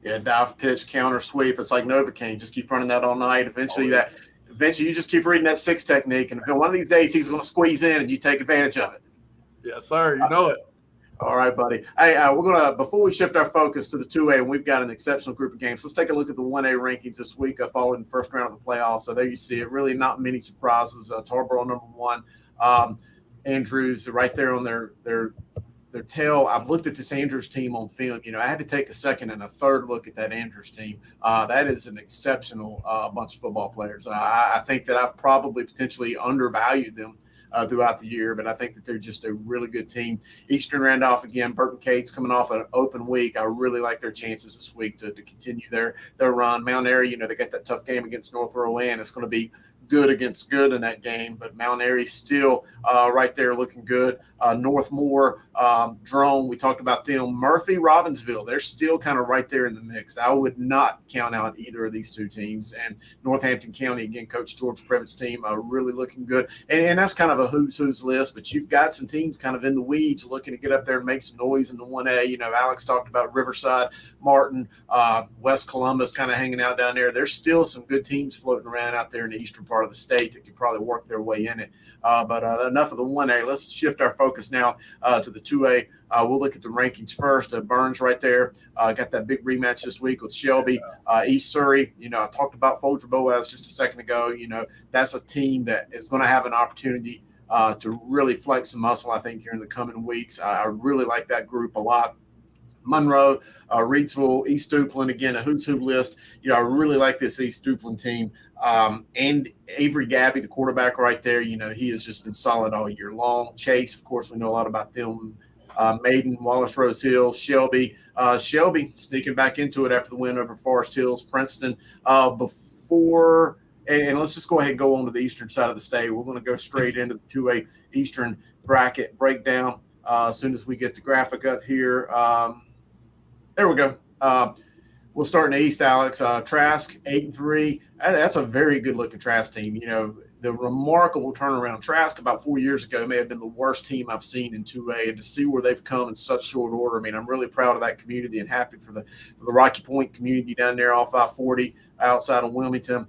Yeah, dive, pitch, counter, sweep. It's like Novocaine. Just keep running that all night. Eventually you just keep reading that 6 technique, and one of these days he's going to squeeze in, and you take advantage of it. Yes, sir. You know it. All right, buddy. Hey, we're going to, before we shift our focus to the 2A, and we've got an exceptional group of games, let's take a look at the 1A rankings this week following the first round of the playoffs. So there you see it. Really not many surprises. Tarboro number 1. Andrews right there on their tail. I've looked at this Andrews team on film. I had to take a second and a third look at that Andrews team. That is an exceptional bunch of football players. I think that I've probably potentially undervalued them throughout the year, but I think that they're just a really good team. Eastern Randolph, again, Burton Cates coming off an open week. I really like their chances this week to continue their run. Mount Airy, they got that tough game against North Rowan. It's going to be good against good in that game, but Mount Airy still right there looking good. Northmore, Drone, we talked about them. Murphy, Robbinsville, they're still kind of right there in the mix. I would not count out either of these two teams. And Northampton County, again, Coach George Previtt's team, really looking good. And that's kind of a who's list, but you've got some teams kind of in the weeds looking to get up there and make some noise in the 1A. Alex talked about Riverside, Martin, West Columbus kind of hanging out down there. There's still some good teams floating around out there in the eastern part of the state that could probably work their way in it. But enough of the 1A. Let's shift our focus now to the 2A. We'll look at the rankings first. Burns right there. Got that big rematch this week with Shelby. East Surrey, I talked about Folger Boaz just a second ago. That's a team that is going to have an opportunity to really flex some muscle, I think, here in the coming weeks. I really like that group a lot. Monroe, Reidsville, East Duplin, again, a who's who list. I really like this East Duplin team. And Avery Gabby, the quarterback right there, he has just been solid all year long. Chase, of course, we know a lot about them. Maiden, Wallace Rose Hill, Shelby sneaking back into it after the win over Forest Hills, Princeton. Before and let's just go ahead and go on to the eastern side of the state. We're going to go straight into the 2A Eastern bracket breakdown as soon as we get the graphic up here. There we go. We'll start in the East, Alex. Trask, 8-3. That's a very good-looking Trask team. the remarkable turnaround. Trask about 4 years ago may have been the worst team I've seen in 2A, and to see where they've come in such short order, I mean, I'm really proud of that community and happy for the Rocky Point community down there off I-40 outside of Wilmington,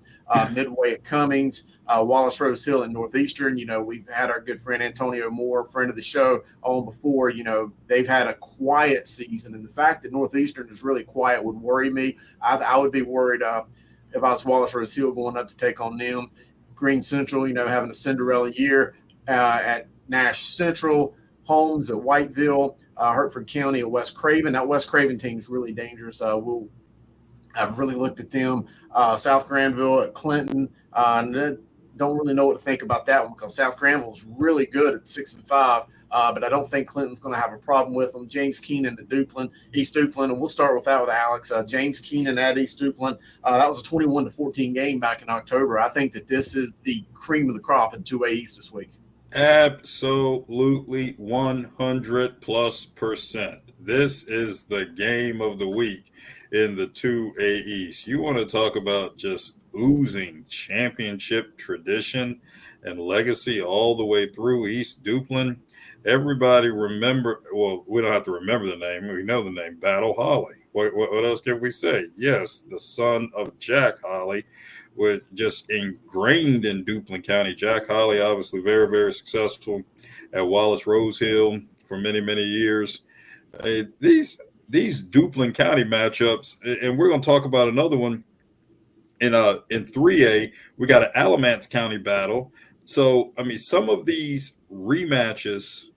Midway at Cummings, Wallace Rose Hill and Northeastern. You know, we've had our good friend Antonio Moore, friend of the show, on before. You know, they've had a quiet season, and the fact that Northeastern is really quiet would worry me. I would be worried if I was Wallace Rose Hill going up to take on them. Green Central, you know, having a Cinderella year at Nash Central, Holmes at Whiteville, Hertford County at West Craven. That West Craven team is really dangerous. I've really looked at them. South Granville at Clinton. Don't really know what to think about that one because South Granville is really good at 6-5. But I don't think Clinton's going to have a problem with them. James Keenan at Duplin, East Duplin, and we'll start with that with Alex. James Keenan at East Duplin. That was a 21-14 game back in October. I think that this is the cream of the crop in 2A East this week. Absolutely 100+%. This is the game of the week in the 2A East. You want to talk about just oozing championship tradition and legacy all the way through East Duplin. Everybody remember, well, we don't have to remember the name. We know the name, Battle Holly. What else can we say? Yes, the son of Jack Holly, was just ingrained in Duplin County. Jack Holly, obviously very, very successful at Wallace Rose Hill for many, many years. These Duplin County matchups, and we're going to talk about another one in 3A. We got an Alamance County battle. So, I mean, some of these rematches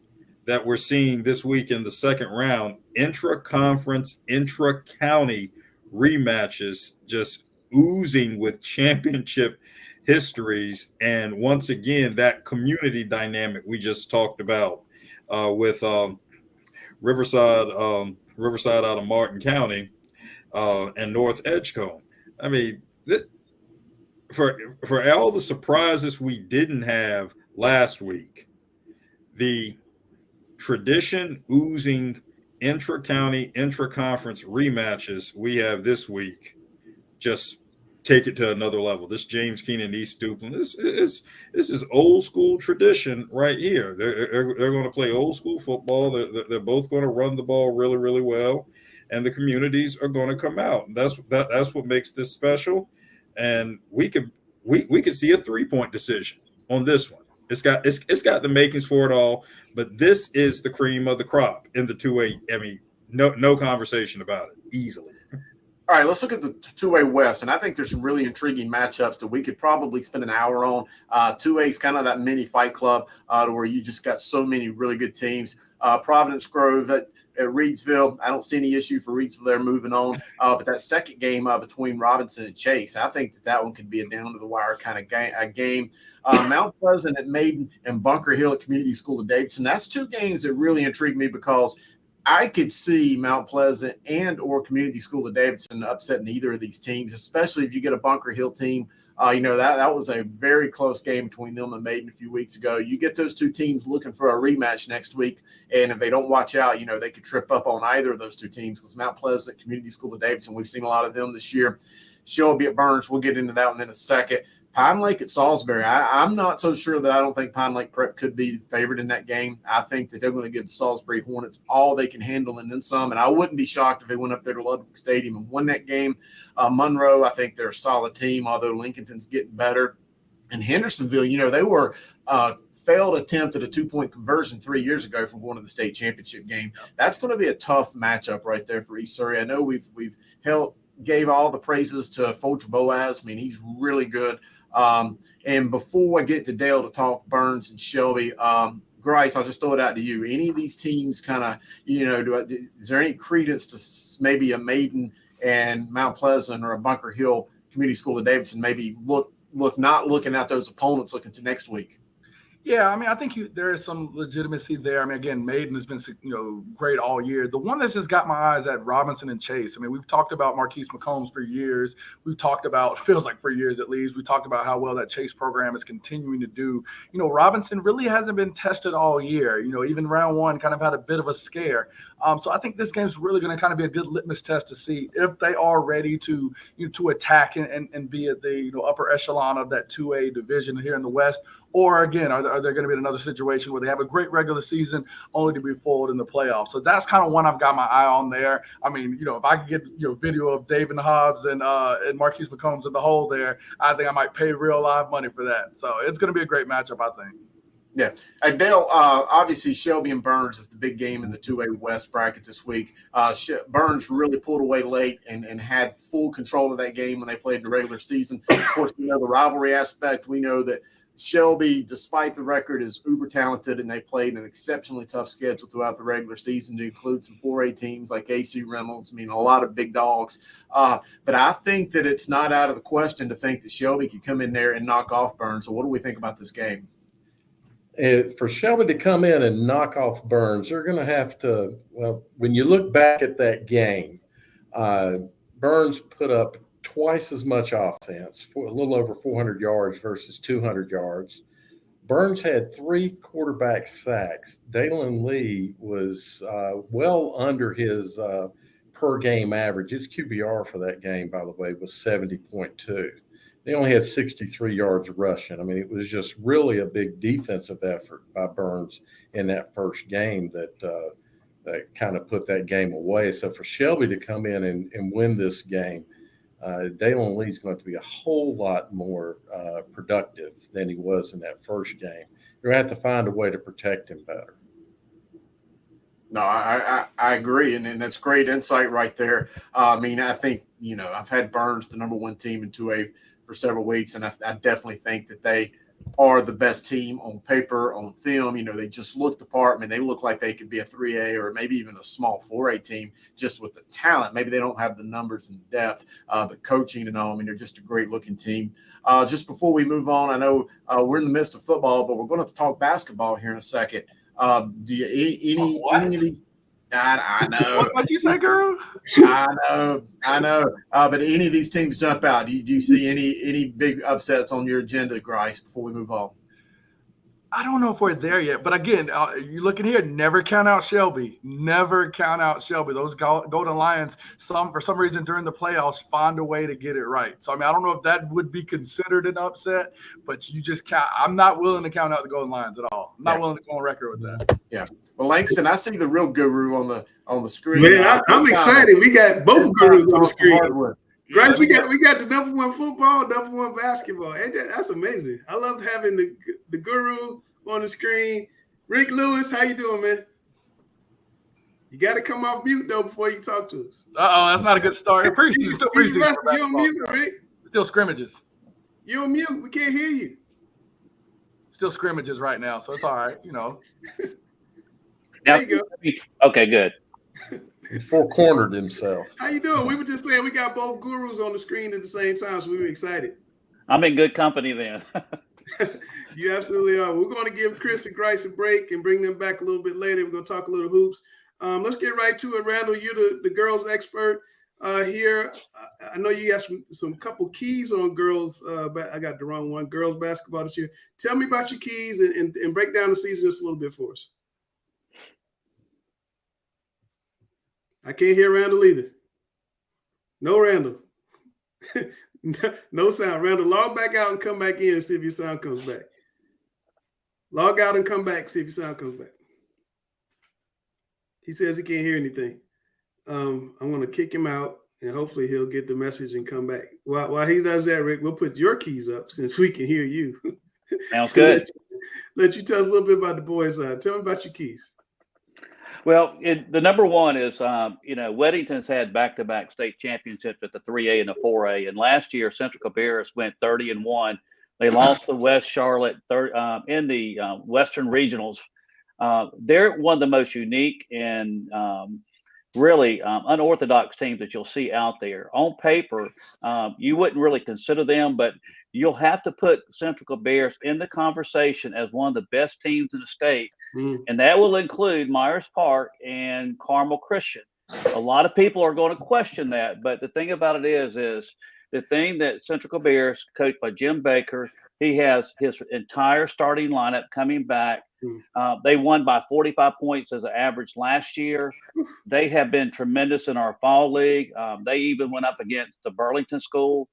that we're seeing this week in the second round, intra-conference, intra-county rematches, just oozing with championship histories. And once again, that community dynamic we just talked about with Riverside out of Martin County and North Edgecombe. I mean, for all the surprises we didn't have last week, the tradition oozing intra-county, intra-conference rematches we have this week just take it to another level. This James Keenan East Duplin, this is old school tradition right here. They're going to play old school football. They're both going to run the ball really, really well, and the communities are going to come out. And that's what makes this special. And we could see a 3-point decision on this one. It's got the makings for it all, but this is the cream of the crop in the 2A. I mean, no conversation about it, easily. All right, let's look at the 2A West, and I think there's some really intriguing matchups that we could probably spend an hour on. 2A is kind of that mini fight club to where you just got so many really good teams. Providence Grove at Reedsville, I don't see any issue for Reedsville there moving on. But that second game between Robinson and Chase, I think that one could be a down-to-the-wire kind of game. Mount Pleasant at Maiden and Bunker Hill at Community School of Davidson. That's two games that really intrigue me because I could see Mount Pleasant and or Community School of Davidson upsetting either of these teams, especially if you get a Bunker Hill team. That was a very close game between them and Maiden a few weeks ago. You get those two teams looking for a rematch next week, and if they don't watch out, they could trip up on either of those two teams because Mount Pleasant, Community School of Davidson, we've seen a lot of them this year. Shelby at Burns, we'll get into that one in a second. Pine Lake at Salisbury. I'm not so sure that I don't think Pine Lake Prep could be favored in that game. I think that they're going to give the Salisbury Hornets all they can handle and then some. And I wouldn't be shocked if they went up there to Ludwig Stadium and won that game. Monroe, I think they're a solid team, although Lincolnton's getting better. And Hendersonville, they were failed attempt at a 2-point conversion 3 years ago from going to the state championship game. That's going to be a tough matchup right there for East Surrey. I know we've gave all the praises to Folger Boaz. I mean, he's really good. And before I get to Dale to talk Burns and Shelby, Grice, I'll just throw it out to you. Any of these teams kind of, is there any credence to maybe a Maiden and Mount Pleasant or a Bunker Hill Community School of Davidson maybe look not looking at those opponents looking to next week? Yeah, I mean, I think there is some legitimacy there. I mean, again, Maiden has been great all year. The one that's just got my eyes at Robinson and Chase. I mean, we've talked about Marquise McCombs for years. We've talked about, feels like for years at least, we talked about how well that Chase program is continuing to do. Robinson really hasn't been tested all year. Even round one kind of had a bit of a scare. So I think this game's really going to kind of be a good litmus test to see if they are ready to attack and be at the upper echelon of that 2A division here in the West. Or again, are they going to be in another situation where they have a great regular season only to be foiled in the playoffs? So that's kind of one I've got my eye on there. I mean, if I could get video of David Hobbs and Marquise McCombs in the hole there, I think I might pay real live money for that. So it's going to be a great matchup, I think. Yeah. Dale, obviously Shelby and Burns is the big game in the 2A West bracket this week. Burns really pulled away late and had full control of that game when they played in the regular season. Of course, we know the rivalry aspect. We know that Shelby, despite the record, is uber talented, and they played an exceptionally tough schedule throughout the regular season to include some 4A teams like AC Reynolds. I mean, a lot of big dogs. But I think that it's not out of the question to think that Shelby could come in there and knock off Burns. So what do we think about this game? For Shelby to come in and knock off Burns, they're going to have to – well, when you look back at that game, Burns put up twice as much offense, a little over 400 yards versus 200 yards. Burns had 3 quarterback sacks. Dalen Lee was well under his per-game average. His QBR for that game, by the way, was 70.2. They only had 63 yards rushing. I mean, it was just really a big defensive effort by Burns in that first game that kind of put that game away. So for Shelby to come in and win this game, Dalen Lee's going to be a whole lot more productive than he was in that first game. You're going to have to find a way to protect him better. No, I agree, and that's great insight right there. I mean, I think, I've had Burns the number 1 team in 2A for several weeks, and I definitely think that they are the best team on paper, on film. They just look the part. I mean, they look like they could be a 3A or maybe even a small 4A team just with the talent. Maybe they don't have the numbers and depth, but coaching and all, I mean, they're just a great-looking team. Just before we move on, I know we're in the midst of football, but we're going to talk basketball here in a second. Do you any of these? I know. What you say, girl? I know. But any of these teams jump out? Do you see any big upsets on your agenda, Grice, before we move on? I don't know if we're there yet, but again, you looking here, never count out Shelby. Never count out Shelby. Those Golden Lions, for some reason during the playoffs, find a way to get it right. So, I mean, I don't know if that would be considered an upset, but you just count. I'm not willing to count out the Golden Lions at all. I'm not willing to go on record with that. Yeah. Well, Langston, I see the real guru on the screen. Man, I'm excited. We got both gurus on the screen. Right, we got the number 1 football, number 1 basketball. And that's amazing. I loved having the guru on the screen. Rick Lewis, how you doing, man? You got to come off mute though before you talk to us. That's not a good start. Preseason, still preseason. You on mute, Rick? Still scrimmages. You on mute? We can't hear you. Still scrimmages right now, so it's all right. Now, there you go. Okay, good. He four-cornered himself. How you doing? We were just saying we got both gurus on the screen at the same time, so we were excited. I'm in good company then. You absolutely are. We're going to give Chris and Grice a break and bring them back a little bit later. We're going to talk a little hoops. Let's get right to it. Randall, you're the girls expert here. I know you got some couple keys on girls. I got the wrong one. Girls basketball this year. Tell me about your keys and break down the season just a little bit for us. I can't hear Randall either. No Randall. No sound. Randall, log back out and come back in and see if your sound comes back. Log out and come back, see if your sound comes back. He says he can't hear anything. I'm going to kick him out, and hopefully he'll get the message and come back. While he does that, Rick, we'll put your keys up since we can hear you. Sounds good. Let you tell us a little bit about the boys' side. Tell me about your keys. Well, the number 1 is, Weddington's had back-to-back state championships at the 3A and the 4A. And last year, Central Cabarrus went 30-1. They lost to West Charlotte in the Western Regionals. They're one of the most unique and really unorthodox teams that you'll see out there. On paper, you wouldn't really consider them, but you'll have to put Central Bears in the conversation as one of the best teams in the state, and that will include Myers Park and Carmel Christian. A lot of people are going to question that, but the thing about it is the thing that Central Bears, coached by Jim Baker, he has his entire starting lineup coming back. They won by 45 points as an average last year. They have been tremendous in our fall league. They even went up against the Burlington School,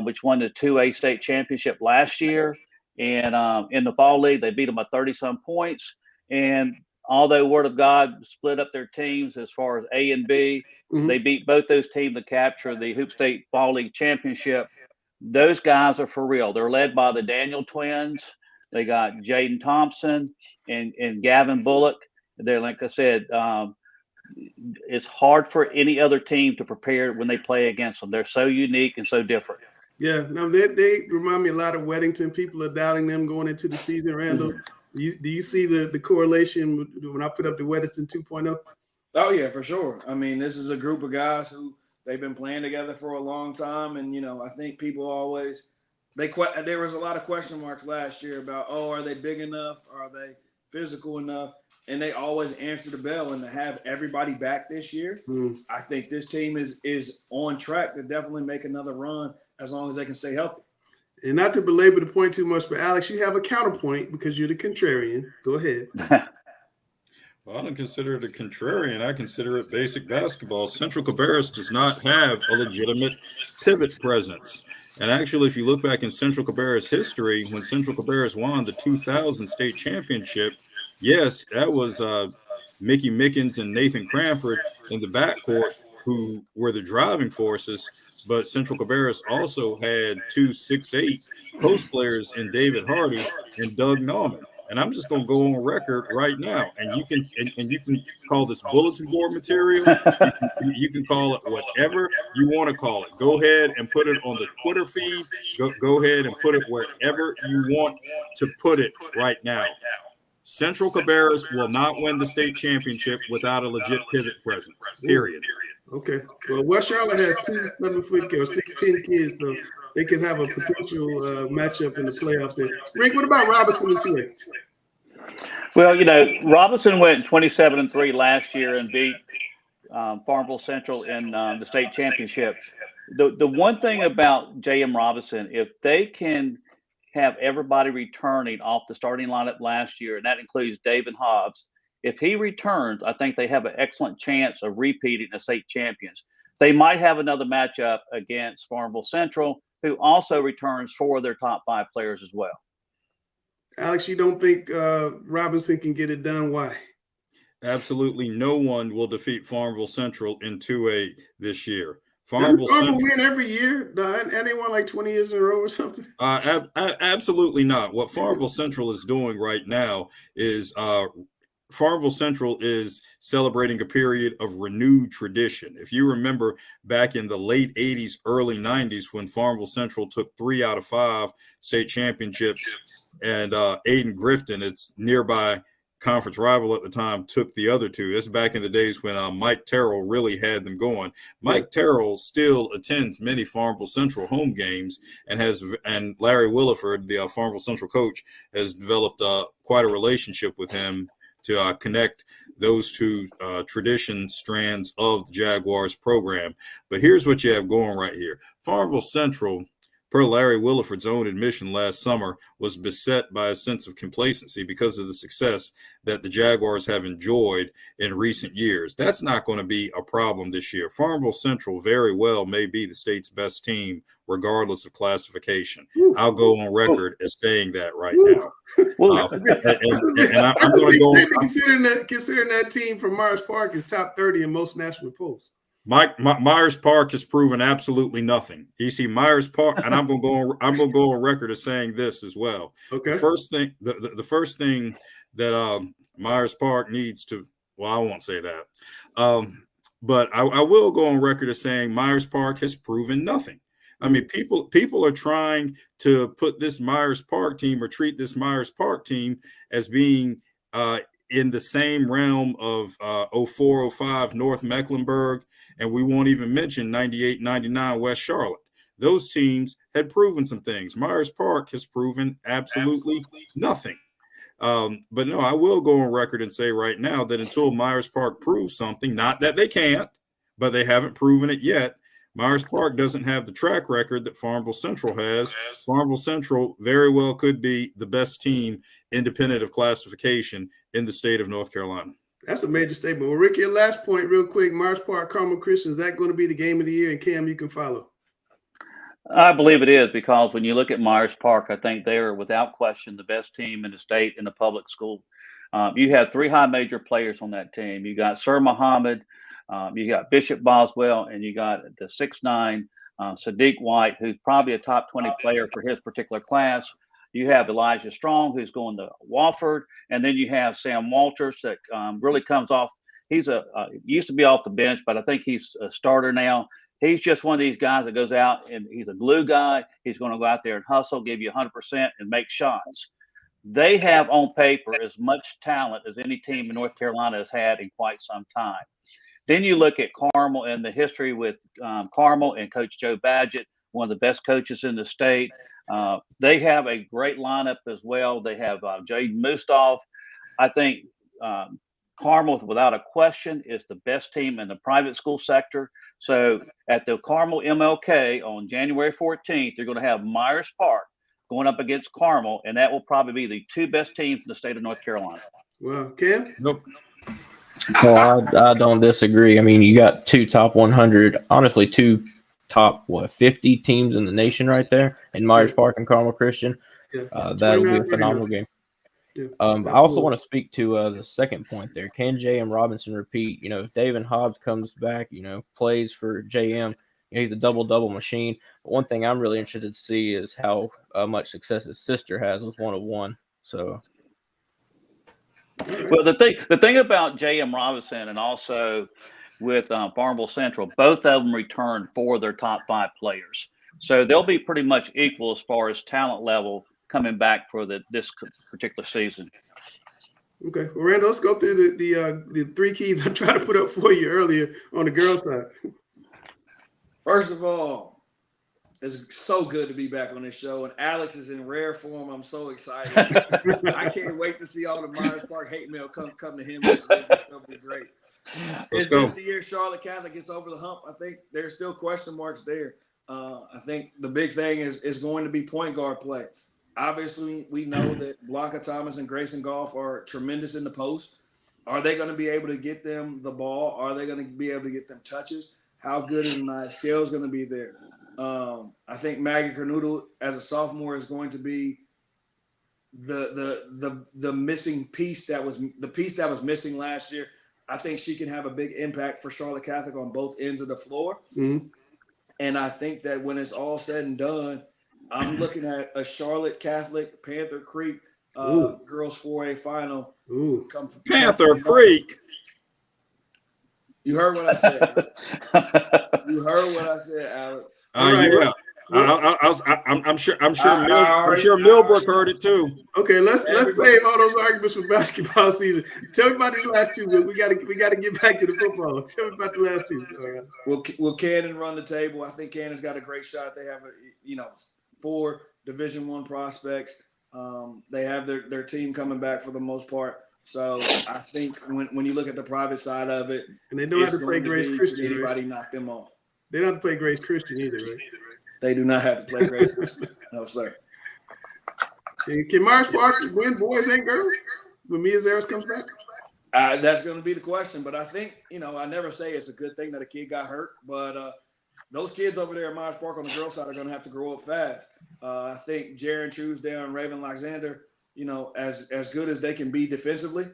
which won the 2A state championship last year. And in the fall league, they beat them by 30-some points. And although Word of God split up their teams as far as A and B, they beat both those teams to capture the Hoop State Fall League championship. Those guys are for real. They're led by the Daniel twins. They got Jaden Thompson and Gavin Bullock. They're, like I said, it's hard for any other team to prepare when they play against them. They're so unique and so different. Yeah, no, they remind me a lot of Weddington. People are doubting them going into the season, Randall. Do you see the correlation when I put up the Weddington 2.0? Oh, yeah, for sure. I mean, this is a group of guys who they've been playing together for a long time. And, I think people always there was a lot of question marks last year about, are they big enough? Are they physical enough? And they always answer the bell. And to have everybody back this year, I think this team is on track to definitely make another run as long as they can stay healthy. And not to belabor the point too much, but Alex, you have a counterpoint because you're the contrarian. Go ahead. Well, I don't consider it a contrarian. I consider it basic basketball. Central Cabarrus does not have a legitimate pivot presence. And actually, if you look back in Central Cabarrus history, when Central Cabarrus won the 2000 state championship, yes, that was Mickey Mickens and Nathan Cranford in the backcourt who were the driving forces. But Central Cabarrus also had 2 6'8" post players in David Hardy and Doug Nauman. And I'm just going to go on record right now, and you can call this bulletin board material. You can call it whatever you want to call it. Go ahead and put it on the Twitter feed. Go ahead and put it wherever you want to put it right now. Central Cabarrus will not win the state championship without a legit pivot presence, period. Okay. Well, West Charlotte has 2 7-foot kids, 16 kids, so they can have a potential matchup in the playoffs there. Rick, what about Robinson and 2A? Well, Robinson went 27-3 last year and beat Farmville Central in the state championship. The one thing about J.M. Robinson, if they can have everybody returning off the starting lineup last year, and that includes David Hobbs, if he returns, I think they have an excellent chance of repeating as state champions. They might have another matchup against Farmville Central, who also returns 4 of their top 5 players as well. Alex, you don't think Robinson can get it done? Why? Absolutely no one will defeat Farmville Central in 2A this year. Farmville win every year, and they won like 20 years in a row or something. Absolutely not. What Farmville Central is doing right now is Farmville Central is celebrating a period of renewed tradition. If you remember back in the late 80s, early 90s, when Farmville Central took 3 out of 5 state championships, and Aiden Grifton, its nearby conference rival at the time, took the other 2. This is back in the days when Mike Terrell really had them going. Mike Terrell still attends many Farmville Central home games, and Larry Williford, the Farmville Central coach, has developed quite a relationship with him to connect those 2 tradition strands of the Jaguars program. But here's what you have going right here. Farmville Central, per Larry Williford's own admission last summer, was beset by a sense of complacency because of the success that the Jaguars have enjoyed in recent years. That's not going to be a problem this year. Farmville Central very well may be the state's best team, regardless of classification. I'll go on record as saying that right now. I'm going to go. Considering that team from Myers Park is top 30 in most national polls. Myers Park has proven absolutely nothing. You see, Myers Park, and I'm gonna go on record as saying this as well. Okay. The first thing that Myers Park needs to, well, I won't say that, but I will go on record as saying Myers Park has proven nothing. I mean, people are trying to put this Myers Park team or treat this Myers Park team as being in the same realm of 04-05 North Mecklenburg, and we won't even mention 98-99 West Charlotte. those teams had proven some things. Myers Park has proven absolutely nothing. But no, I will go on record and say right now that until Myers Park proves something, not that they can't, but they haven't proven it yet, Myers Park doesn't have the track record that Farmville Central has. Farmville Central very well could be the best team independent of classification in the state of North Carolina. That's a major statement. Well, Rick, your last point real quick, Myers Park, Carmel Christian, is that going to be the game of the year? And Cam, you can follow. I believe it is, because when you look at Myers Park, I think they are without question the best team in the state in the public school. You have 3 high major players on that team. You got Sir Muhammad, you got Bishop Boswell, and you got the 6'9", Sadiq White, who's probably a top 20 player for his particular class. You have Elijah Strong, who's going to Wofford, and then you have Sam Walters that really comes off. He's used to be off the bench, but I think he's a starter now. He's just one of these guys that goes out and he's a glue guy. He's going to go out there and hustle, give you 100% and make shots. They have on paper as much talent as any team in North Carolina has had in quite some time. Then you look at Carmel and the history with Carmel and Coach Joe Badgett, one of the best coaches in the state. They have a great lineup as well. They have Jaden Mustaf. I think Carmel, without a question, is the best team in the private school sector. So at the Carmel MLK on January 14th, you're going to have Myers Park going up against Carmel, and that will probably be the 2 best teams in the state of North Carolina. Well, Cam? Nope. Well, I don't disagree. I mean, you got 2 top 100, honestly, 2 top 50 teams in the nation right there in Myers Park and Carmel Christian. Yeah. That'll be a phenomenal game. Yeah, I also want to speak to the second point there. Can J.M. Robinson repeat? If David Hobbs comes back, plays for J.M., he's a double-double machine. But one thing I'm really interested to see is how much success his sister has with 101. So, well, the thing about J.M. Robinson and also with Farmville Central, both of them returned 4 of their top 5 players. So they'll be pretty much equal as far as talent level coming back for this particular season. Okay. Well, Randall, let's go through the 3 keys I tried to put up for you earlier on the girls' side. First of all, it's so good to be back on this show, and Alex is in rare form. I'm so excited. I can't wait to see all the Myers Park hate mail come to him this week. It's going to be great. Is this the year Charlotte Catholic gets over the hump? I think there's still question marks there. I think the big thing is going to be point guard play. Obviously, we know that Blanca Thomas and Grayson Goff are tremendous in the post. Are they going to be able to get them the ball? Are they going to be able to get them touches? How good is Nia Scales going to be there? I think Maggie Kernoodle as a sophomore is going to be the missing piece that was missing last year. I think she can have a big impact for Charlotte Catholic on both ends of the floor. Mm-hmm. And I think that when it's all said and done, I'm looking at a Charlotte Catholic Panther Creek girls 4A final. Panther Creek. You heard what I said. You heard what I said, Alex. Yeah. I'm sure Millbrook heard it too. Okay, let's save all those arguments for basketball season. Tell me about these last 2. We got to get back to the football. Tell me about the last 2. All right. Will Cannon run the table? I think Cannon's got a great shot. They have 4 Division I prospects. They have their team coming back for the most part. So I think when you look at the private side of it, and they don't have to play Grace Christian. Anybody knock them off? They don't have to play Grace Christian either, right? They do not have to play Grace Christian. No, sir. Can Myers Park win boys and girls when Mia Zaris comes back? That's going to be the question. But I think, I never say it's a good thing that a kid got hurt. But those kids over there at Myers Park on the girls' side are going to have to grow up fast. I think Jaron Truesdale and Raven Alexander, as good as they can be defensively,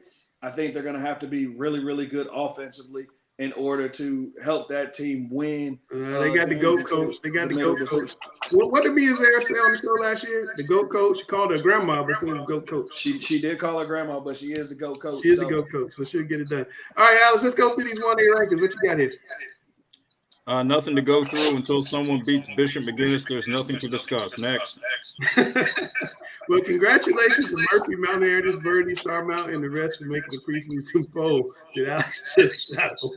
I think they're going to have to be really, really good offensively in order to help that team win. They got the GOAT coach. They got the GOAT coach. What did Mia Zaris say on the show last year? The GOAT coach. She called her grandma, but she was the GOAT coach. She did call her grandma, but she is the GOAT coach. She is the GOAT coach, so she'll get it done. All right, Alice, let's go through these 1A rankings. What you got here? Nothing to go through until someone beats Bishop McGinnis. There's nothing to discuss. Next. Well, congratulations to Murphy, Mount Heritage, Birdie, Star Mountain, and the rest for making the preseason poll that Alex just shot over.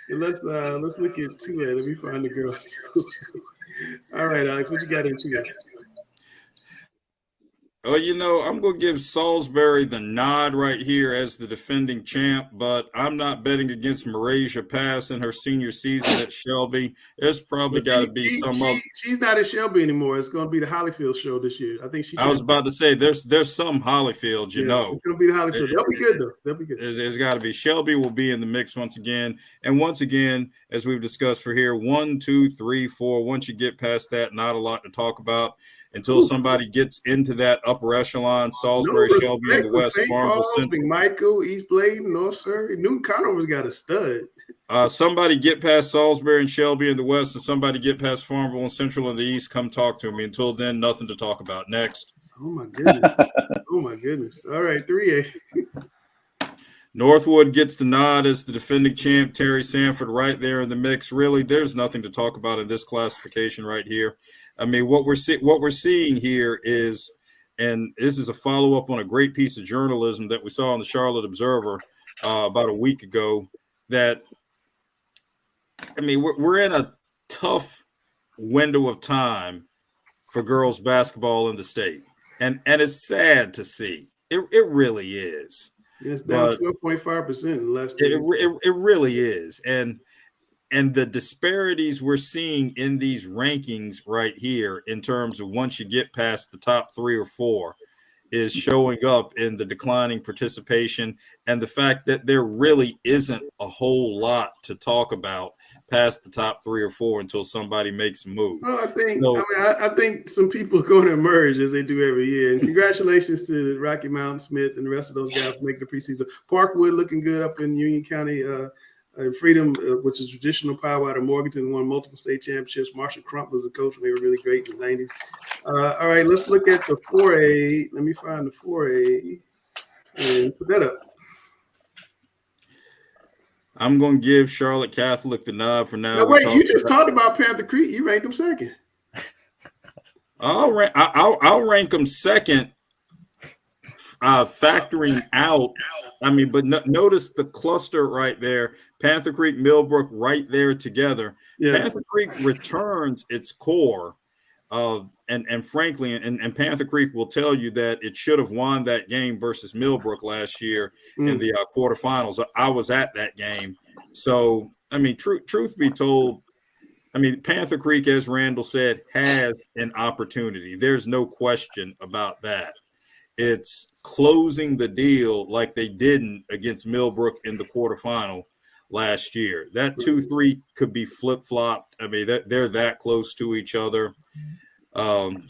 And let's look at 2A. Let me find the girls. All right, Alex, what you got into it? Oh, I'm going to give Salisbury the nod right here as the defending champ, but I'm not betting against Marasia Pass in her senior season at Shelby. There's probably got to be some other. She's not at Shelby anymore. It's going to be the Hollyfield show this year. I think she. I was about to say there's some Hollyfield, It's going to be the Hollyfield. They'll be good though. They'll be good. There's got to be. Shelby will be in the mix once again, and once again, as we've discussed for here, 1, 2, 3, 4. Once you get past that, not a lot to talk about. Until somebody gets into that upper echelon, Salisbury, Shelby, and the West, Farmville, Central. Michael, East Bladen, North Surrey, Newton Conover's got a stud. Somebody get past Salisbury and Shelby in the West, and somebody get past Farmville and Central in the East. Come talk to me. Until then, nothing to talk about. Next. Oh my goodness. Oh my goodness. All right, 3A. Northwood gets the nod as the defending champ. Terry Sanford right there in the mix. Really, there's nothing to talk about in this classification right here. I mean, what we're seeing here is, and this is a follow-up on a great piece of journalism that we saw in the Charlotte Observer about a week ago, that, I mean, we're in a tough window of time for girls basketball in the state. And it's sad to see. It really is. It's down 12.5% in the last 2 years. It really is. And the disparities we're seeing in these rankings right here in terms of once you get past the top 3 or 4 is showing up in the declining participation and the fact that there really isn't a whole lot to talk about past the top 3 or 4 until somebody makes a move. Well, I think some people are going to emerge as they do every year. And congratulations to Rocky Mountain Smith and the rest of those guys for making the preseason. Parkwood looking good up in Union County. Freedom, which is traditional power out of Morganton, won multiple state championships. Marshall Crump was the coach, and they were really great in the 90s. All right, let's look at the 4A. Let me find the 4A and put that up. I'm going to give Charlotte Catholic the nod for now. Now wait, you just talked about Panther Creek. You ranked them second. I'll rank them second, factoring out. I mean, but notice the cluster right there. Panther Creek, Millbrook, right there together. Yeah. Panther Creek returns its core, and frankly, and Panther Creek will tell you that it should have won that game versus Millbrook last year in the quarterfinals. I was at that game, so I mean, truth be told, I mean, Panther Creek, as Randall said, has an opportunity. There's no question about that. It's closing the deal like they didn't against Millbrook in the quarterfinal last year. That 2-3 could be flip-flopped. I mean, they're that close to each other. I'm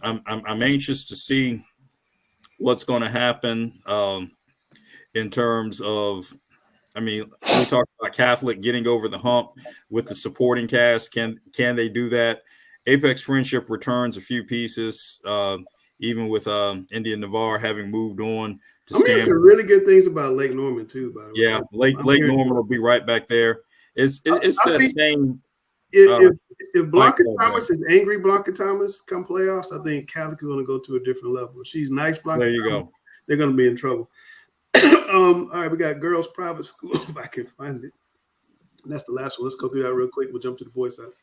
anxious to see what's going to happen in terms of, I mean, we talked about Catholic getting over the hump with the supporting cast. Can they do that? Apex Friendship returns a few pieces, even with Indian Navarre having moved on. I'm hearing some really good things about Lake Norman too. By the way, yeah, Lake Norman will be right back there. It's the same. If Blanca Thomas is angry, Blanca Thomas come playoffs, I think Catholic is going to go to a different level. If she's nice, Blanca. There you Thomas, go. They're going to be in trouble. All right, we got girls private school. If I can find it, and that's the last one. Let's go through that real quick. We'll jump to the boys' side.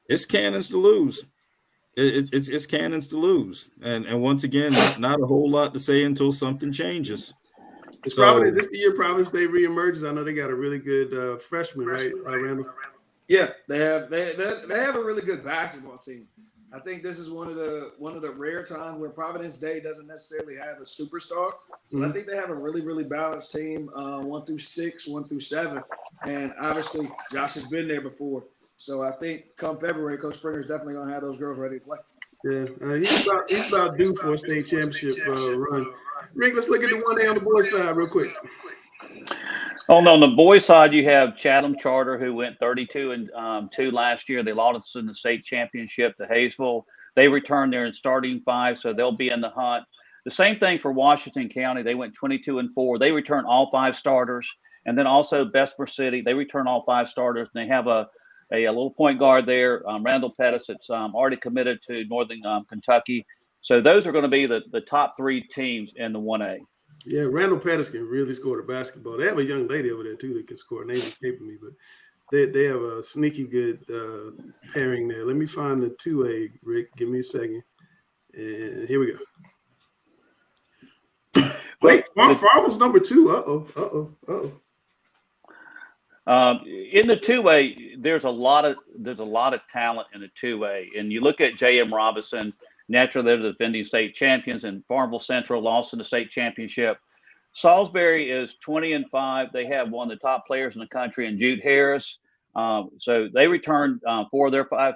It's cannons to lose. It's cannons to lose, and once again, not a whole lot to say until something changes. It's probably this year Providence Day reemerges. I know they got a really good freshman, right, Randall? Yeah, they have a really good basketball team. I think this is one of the rare times where Providence Day doesn't necessarily have a superstar. So I think they have a really, really balanced team, 1 through 6, 1 through 7, and obviously Josh has been there before. So I think come February, Coach Springer is definitely going to have those girls ready to play. Yeah, he's about due for a state championship run. Rick, let's look at the 1A on the boys' side real quick. On the boys' side, you have Chatham Charter, who went 32-2 last year. They lost in the state championship to Hayesville. They returned their starting 5, so they'll be in the hunt. The same thing for Washington County. They went 22-4. They returned all 5 starters. And then also Bessemer City, they return all 5 starters. And they have a little point guard there, Randall Pettis, that's already committed to Northern Kentucky. So those are going to be the top 3 teams in the 1A. Yeah, Randall Pettis can really score the basketball. They have a young lady over there, too, that can score. Her name escaping me, but They have a sneaky good pairing there. Let me find the 2A, Rick. Give me a second. And here we go. Wait, Farmville's number 2. Uh-oh. In the 2A, there's a lot of talent in the 2A, and you look at J.M. Robinson. Naturally, they're the defending state champions, and Farmville Central lost in the state championship. Salisbury is 20-5. They have one of the top players in the country, and Jude Harris. So they returned 4 of their 5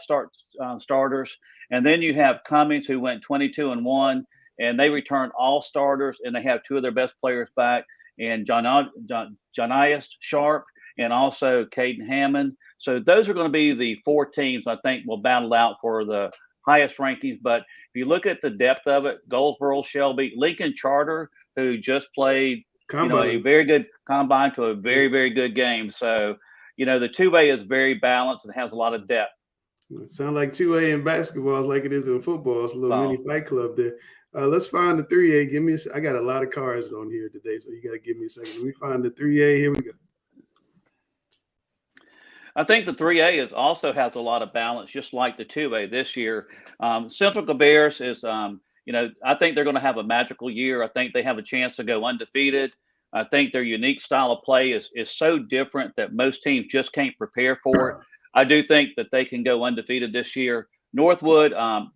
starters, and then you have Cummings, who went 22-1, and they returned all starters, and they have 2 of their best players back, and Janias Sharp and also Caden Hammond. So those are going to be the 4 teams I think will battle out for the highest rankings. But if you look at the depth of it, Goldsboro, Shelby, Lincoln Charter, who just played a very good combine to a very, very good game. So, the 2A is very balanced and has a lot of depth. It sounds like 2A in basketball is like it is in football. It's a little mini fight club there. Let's find the 3A. I got a lot of cards on here today, so you got to give me a second. Let me find the 3A. Here we go. I think the 3A also has a lot of balance, just like the 2A this year. Central Cabarrus is, I think they're going to have a magical year. I think they have a chance to go undefeated. I think their unique style of play is so different that most teams just can't prepare for it. I do think that they can go undefeated this year. Northwood,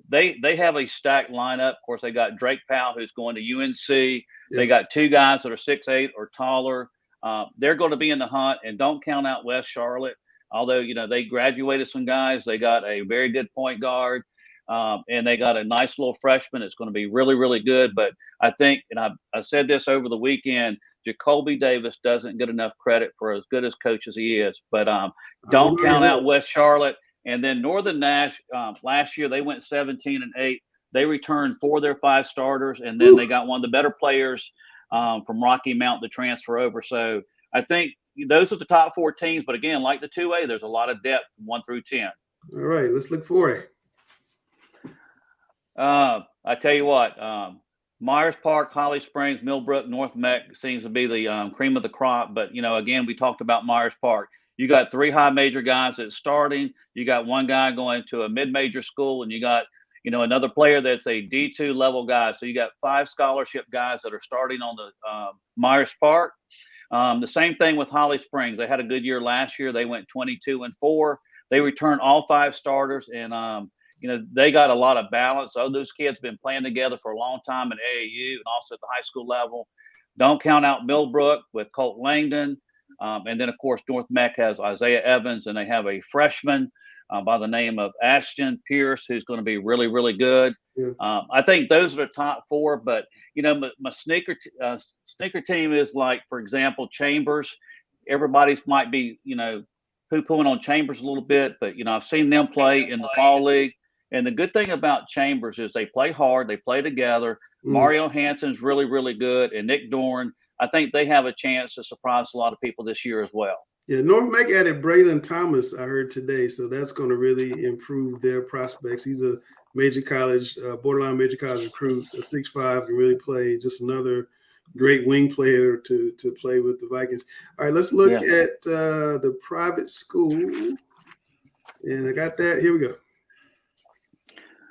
they have a stacked lineup. Of course, they got Drake Powell, who's going to UNC. Yeah. They got 2 guys that are 6'8" or taller. They're going to be in the hunt, and don't count out West Charlotte. Although, they graduated some guys. They got a very good point guard, and they got a nice little freshman. It's going to be really, really good. But I think, and I said this over the weekend, Jacoby Davis doesn't get enough credit for as good as coach as he is. But don't count out West Charlotte. And then Northern Nash, last year they went 17-8. They returned 4 of their 5 starters, and then they got one of the better players from Rocky Mount to transfer over. So I think those are the top 4 teams. But again, like the 2A, there's a lot of depth, 1 through 10. All right, let's look for it. I tell you what, Myers Park, Holly Springs, Millbrook, North Meck seems to be the cream of the crop. But, again, we talked about Myers Park. You got 3 high major guys that's starting. You got 1 guy going to a mid-major school, and you got, another player that's a D2 level guy. So you got 5 scholarship guys that are starting on the Myers Park. The same thing with Holly Springs. They had a good year last year. They went 22-4. They returned all 5 starters, and they got a lot of balance. Those kids have been playing together for a long time in AAU and also at the high school level. Don't count out Millbrook with Colt Langdon. And then, of course, North Meck has Isaiah Evans, and they have a freshman by the name of Ashton Pierce, who's going to be really, really good. Yeah. I think those are the top 4. But, my sneaker team is like, for example, Chambers. Everybody might be, poo-pooing on Chambers a little bit. But, I've seen them play in the fall league. And the good thing about Chambers is they play hard. They play together. Mario Hansen's really, really good. And Nick Dorn. I think they have a chance to surprise a lot of people this year as well. Yeah, North Meck added Braylon Thomas, I heard today. So that's going to really improve their prospects. He's a major college, borderline major college recruit, a 6'5", can really play. Just another great wing player to play with the Vikings. All right, let's look at the private school. And I got that. Here we go.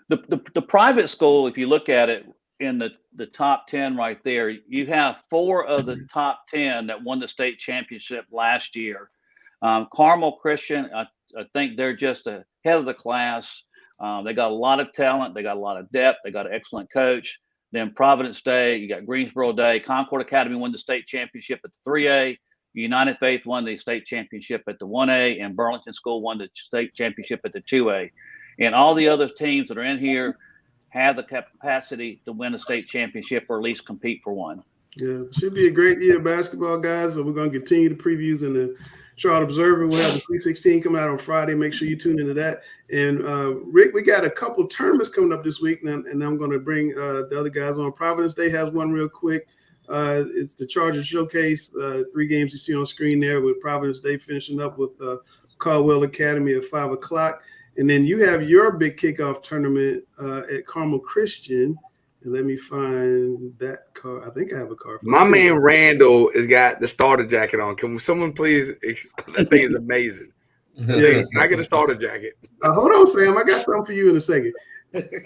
The private school, if you look at it, in the top 10 right there, you have 4 of the top 10 that won the state championship last year. Carmel Christian, I think they're just ahead of the class. They got a lot of talent. They got a lot of depth. They got an excellent coach. Then Providence Day, you got Greensboro Day. Concord Academy won the state championship at the 3A. United Faith won the state championship at the 1A. And Burlington School won the state championship at the 2A. And all the other teams that are in here have the capacity to win a state championship or at least compete for one. Yeah, should be a great year of basketball, guys. So we're going to continue the previews in the Charlotte Observer. We'll have the 316 coming out on Friday. Make sure you tune into that. And Rick, we got a couple tournaments coming up this week, and I'm going to bring the other guys on. Providence Day has one real quick. It's the Charger Showcase. 3 games you see on screen there with Providence Day finishing up with Caldwell Academy at 5 o'clock. And then you have your big kickoff tournament at Carmel Christian. And let me find that card. I think I have a card. My man Randall has got the starter jacket on. Can someone please? That thing is amazing. Yeah. I get a starter jacket. Hold on, Sam. I got something for you in a second.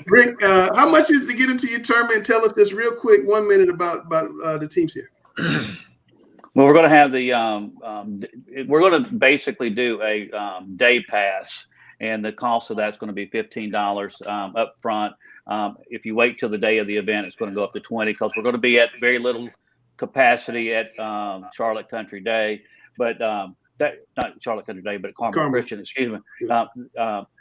Rick, how much is to get into your tournament? Tell us this real quick, 1 minute about the teams here. Well, we're going to have we're going to basically do a day pass, and the cost of that's going to be $15 up front. If you wait till the day of the event, it's going to go up to $20 because we're going to be at very little capacity at Charlotte Country Day, but that not Charlotte Country Day, but Carmel Christian, excuse me.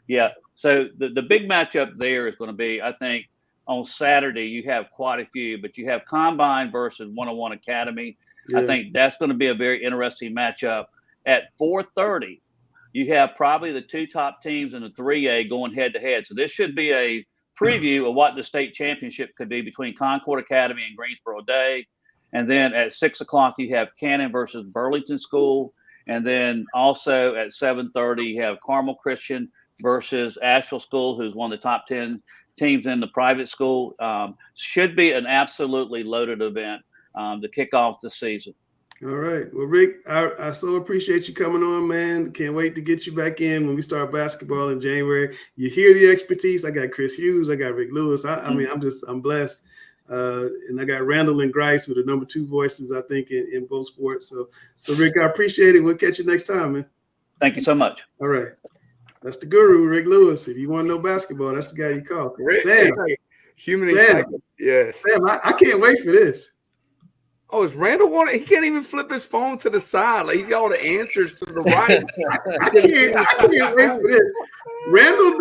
Yeah. So the big matchup there is going to be, I think, on Saturday. You have quite a few, but you have Combine versus 101 Academy. Yeah. I think that's going to be a very interesting matchup. At 4:30, you have probably the two top teams in the 3A going head to head. So this should be a preview of what the state championship could be between Concord Academy and Greensboro Day. And then at 6 o'clock, you have Cannon versus Burlington School. And then also at 7:30, you have Carmel Christian versus Asheville School, who's one of the top 10 teams in the private school. Should be an absolutely loaded event to kick off the season. All right. Well, Rick, I so appreciate you coming on, man. Can't wait to get you back in when we start basketball in January. You hear the expertise. I got Chris Hughes. I got Rick Lewis. I mean, I'm blessed. And I got Randall and Grice with the number 2 voices, I think, in both sports. So Rick, I appreciate it. We'll catch you next time, man. Thank you so much. All right. That's the guru, Rick Lewis. If you want to know basketball, that's the guy you call. Rick, Sam. Human excitement. Yes. Sam, I can't wait for this. Oh, is Randall he can't even flip his phone to the side. Like he's got all the answers to the right. I can't wait for this. Randall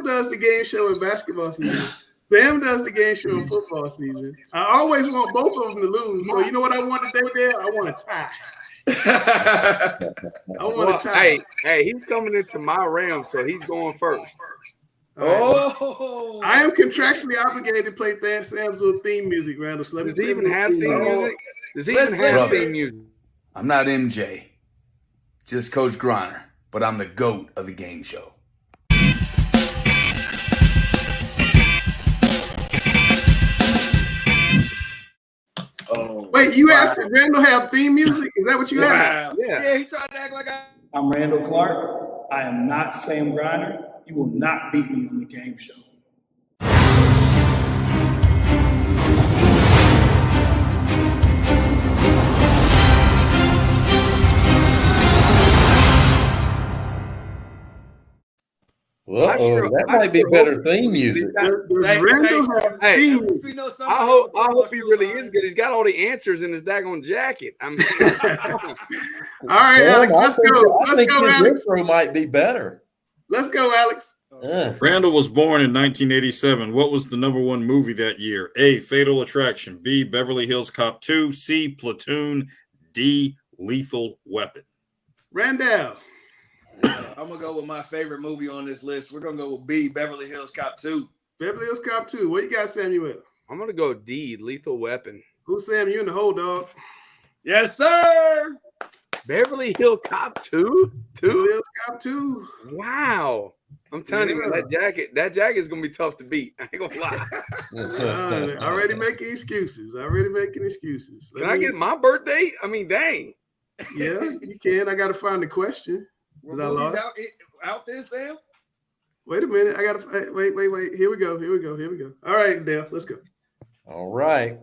does the game show in basketball season. Sam does the game show in football season. I always want both of them to lose. So you know what I want today, there? I want a tie. I want a tie. Hey, he's coming into my realm, so he's going first. Oh, I am contractually obligated to play Sam's little theme music, Randall. So does he even have theme music? Does he even have theme music? I'm not MJ, just Coach Griner, but I'm the GOAT of the game show. Oh, wait, you asked if Randall have theme music? Is that what you asked? Yeah, he tried to act like I'm Randall Clark. I am not Sam Griner. You will not beat me on the game show. That might be better theme music. Hey, I hope he really is good. He's got all the answers in his daggone jacket. I mean, all right, Alex, let's go. I think his intro might be better. Let's go, Alex. Randall was born in 1987. What was the #1 movie that year? A, Fatal Attraction. B, Beverly Hills Cop 2. C, Platoon. D, Lethal Weapon. Randall. I'm going to go with my favorite movie on this list. We're going to go with B, Beverly Hills Cop 2. Beverly Hills Cop 2. What you got, Samuel? I'm going to go D, Lethal Weapon. Who's Sam? You in the hole, dog. Yes, sir. Beverly Hills Cop 2? Beverly Hills Cop 2. Wow. I'm telling you, that jacket is going to be tough to beat. I ain't going to lie. Already making excuses. Can I get my birthday? I mean, dang. Yeah, you can. I got to find the question. Well, out there, Sam? Wait a minute. I got to wait. Here we go. All right, Dale, let's go. All right.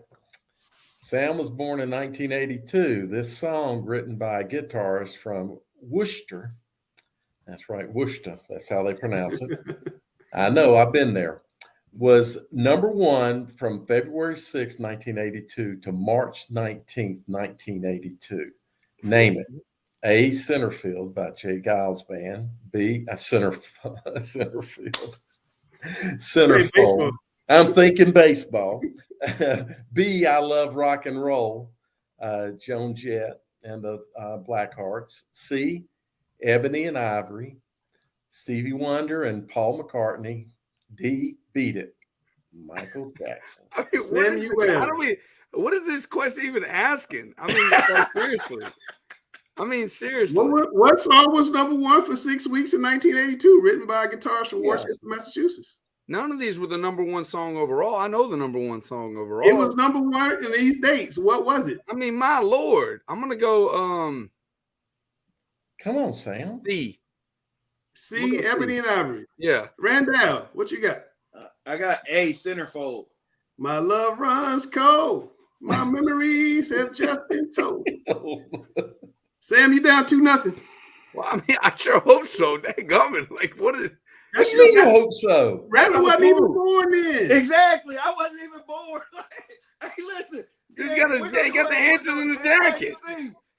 Sam was born in 1982. This song, written by a guitarist from Worcester. That's right, Worcester. That's how they pronounce it. I know, I've been there. Was #1 from February 6, 1982 to March 19th, 1982. Name it. A, Centerfield by Jay Giles Band. B, Centerfield. Centerfold. I'm thinking baseball. B, I Love Rock and Roll. Joan Jett and the Blackhearts. C, Ebony and Ivory. Stevie Wonder and Paul McCartney. D, Beat It. Michael Jackson. I mean, what is this question even asking? I mean, seriously. What song was #1 for 6 weeks in 1982, written by a guitarist from Worcester, Massachusetts? None of these were the #1 song overall. I know the #1 song overall. It was #1 in these dates. What was it? I mean, my Lord. I'm going to go Come on, Sam. C. C, Ebony and Ivory. Yeah. Randall, what you got? I got A, centerfold. My love runs cold. My memories have just been told. Sam, you down 2-0. Well, I mean, I sure hope so. Dadgummit. Like, what is? What do you mean you hope so? Randall wasn't even born then. Exactly. I wasn't even born. Hey, listen. He's got the answers in the jacket.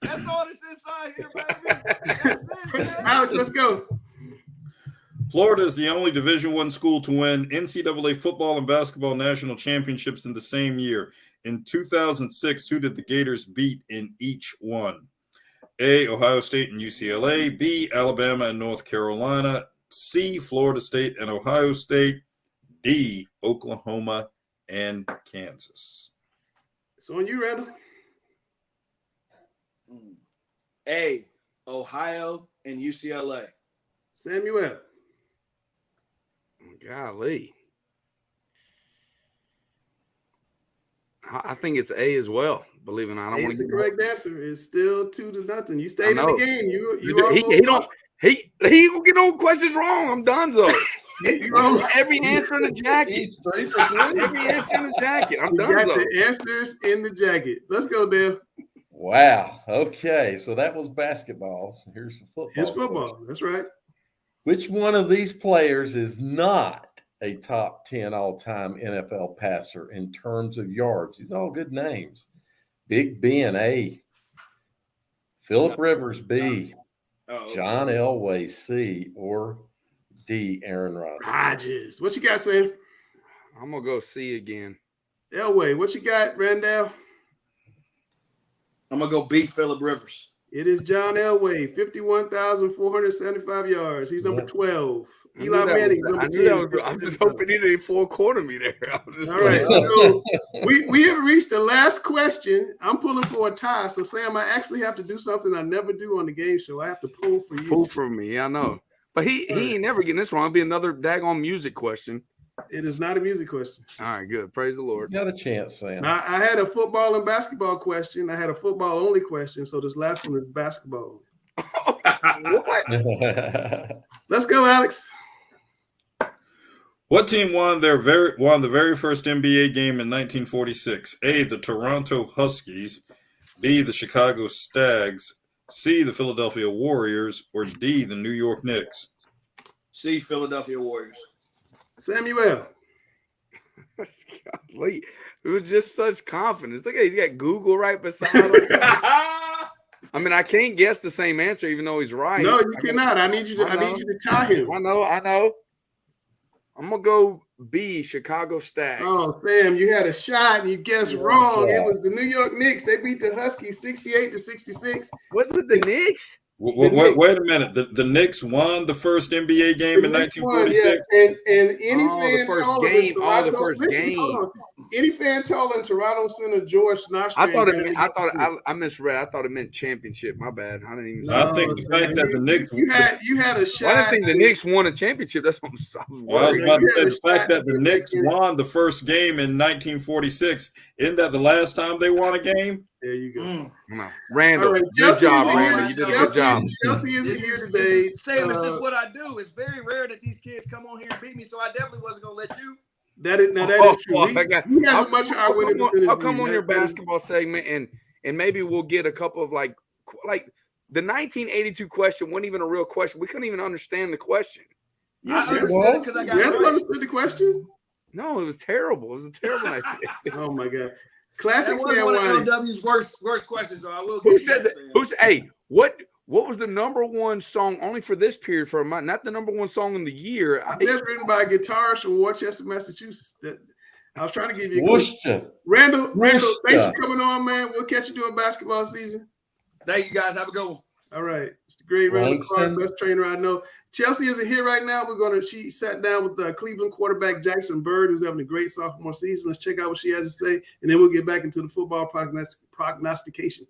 That's all that's inside here, baby. That's it, Alex, let's go. Florida is the only Division I school to win NCAA football and basketball national championships in the same year. In 2006, who did the Gators beat in each one? A, Ohio State and UCLA. B, Alabama and North Carolina. C, Florida State and Ohio State. D, Oklahoma and Kansas. It's on you, Randall. A, Ohio and UCLA. Samuel. Golly. I think it's A as well. Believe it or not, I don't want It's to the get correct answer. It's still 2-0. You stayed in the game. He gonna get no questions wrong. I'm done though. Every answer in the jacket. He's 3 for 3. Every answer in the jacket. I'm You done got though. the answers in the jacket. Let's go, Dale. Wow. Okay. So that was basketball. Here's the football. Here's football. question. That's right. Which one of these players is not a top 10 all-time NFL passer in terms of yards? These are all good names. Big Ben, A. Phillip Rivers, B. John Elway, C. Or D, Aaron Rodgers. Rodgers. What you got, Sam? I'm gonna go C again. Elway. What you got, Randall? I'm going to go B, Phillip Rivers. It is John Elway, 51,475 yards. He's number 12. Eli Manning, number 10. I'm just hoping he didn't four-quarter me there. All right. So we have reached the last question. I'm pulling for a tie. So, Sam, I actually have to do something I never do on the game show. I have to pull for you. Pull for me. I know. But he ain't never getting this wrong. It'll be another daggone music question. It is not a music question. All right, good. Praise the Lord. You got a chance, Sam. I had a football and basketball question. I had a football only question. So this last one is basketball. Let's go, Alex. What team won the very first NBA game in 1946? A, the Toronto Huskies. B, the Chicago Stags. C, the Philadelphia Warriors. Or D, the New York Knicks. C, Philadelphia Warriors. Samuel. Golly, it was just such confidence. Look at he's got Google right beside him. I mean, I can't guess the same answer, even though he's right. No, you cannot. I need you to tie him. I know. I'm gonna go B, Chicago Stags. Oh, Sam, you had a shot and you guessed wrong. It was the New York Knicks. They beat the Huskies 68-66. Was it the Knicks? Wait a minute. The Knicks won the first NBA game in 1946. And any fan the first taller game. than Toronto, The first game. Any fan taller than Toronto Center George Nostrand. I misread. I thought it meant championship. My bad. I didn't even say I think the fact that the Knicks you had a shot. I didn't think the Knicks won a championip. That's what I was Well, I was worried. about to say the fact that the Knicks won the first game in 1946. Isn't that the last time they won a game? There you go. Randall, right, good job, Randall. You did a good job. Chelsea isn't here today. Sam, it's just what I do. It's very rare that these kids come on here and beat me, so I definitely wasn't going to let you. That is true. He has a much higher winning percentage. I'll come on your basketball segment and maybe we'll get a couple of like the 1982 question wasn't even a real question. We couldn't even understand the question. I understood it because I got it right. Understood the question? No, it was terrible. It was a terrible idea. Oh my God. Classic that was Sam one Wine. of LW's worst questions, so I will Who give says that, it? Hey, what was the number one song only for this period for a month? Not the number one song in the year. That's written by a guitarist from Worcester, Massachusetts. I was trying to give you a Worcester. Randall, thanks for coming on, man. We'll catch you during basketball season. Thank you, guys. Have a good one. All right. It's the great Randall Clark, best trainer I know. Chelsea isn't here right now. She sat down with Cleveland quarterback Jackson Bird, who's having a great sophomore season. Let's check out what she has to say, and then we'll get back into the football prognostication.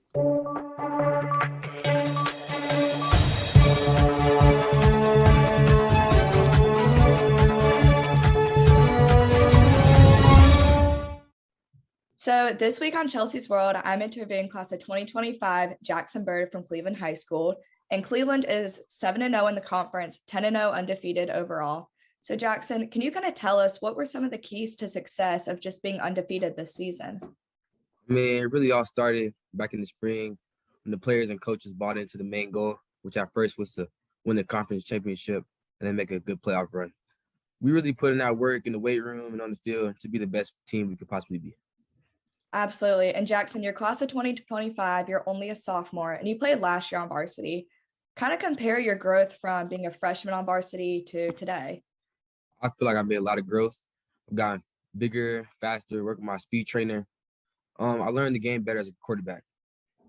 So this week on Chelsea's World, I'm interviewing class of 2025 Jackson Bird from Cleveland High School. and Cleveland is 7-0 in the conference, 10-0 undefeated overall. So Jackson, can you kind of tell us what were some of the keys to success of just being undefeated this season? I mean, it really all started back in the spring when the players and coaches bought into the main goal, which at first was to win the conference championship and then make a good playoff run. We really put in our work in the weight room and on the field to be the best team we could possibly be. Absolutely. And Jackson, your class of 2025, you're only a sophomore and you played last year on varsity. Kind of compare your growth from being a freshman on varsity to today. I feel like I made a lot of growth. I've gotten bigger, faster, working with my speed trainer. I learned the game better as a quarterback.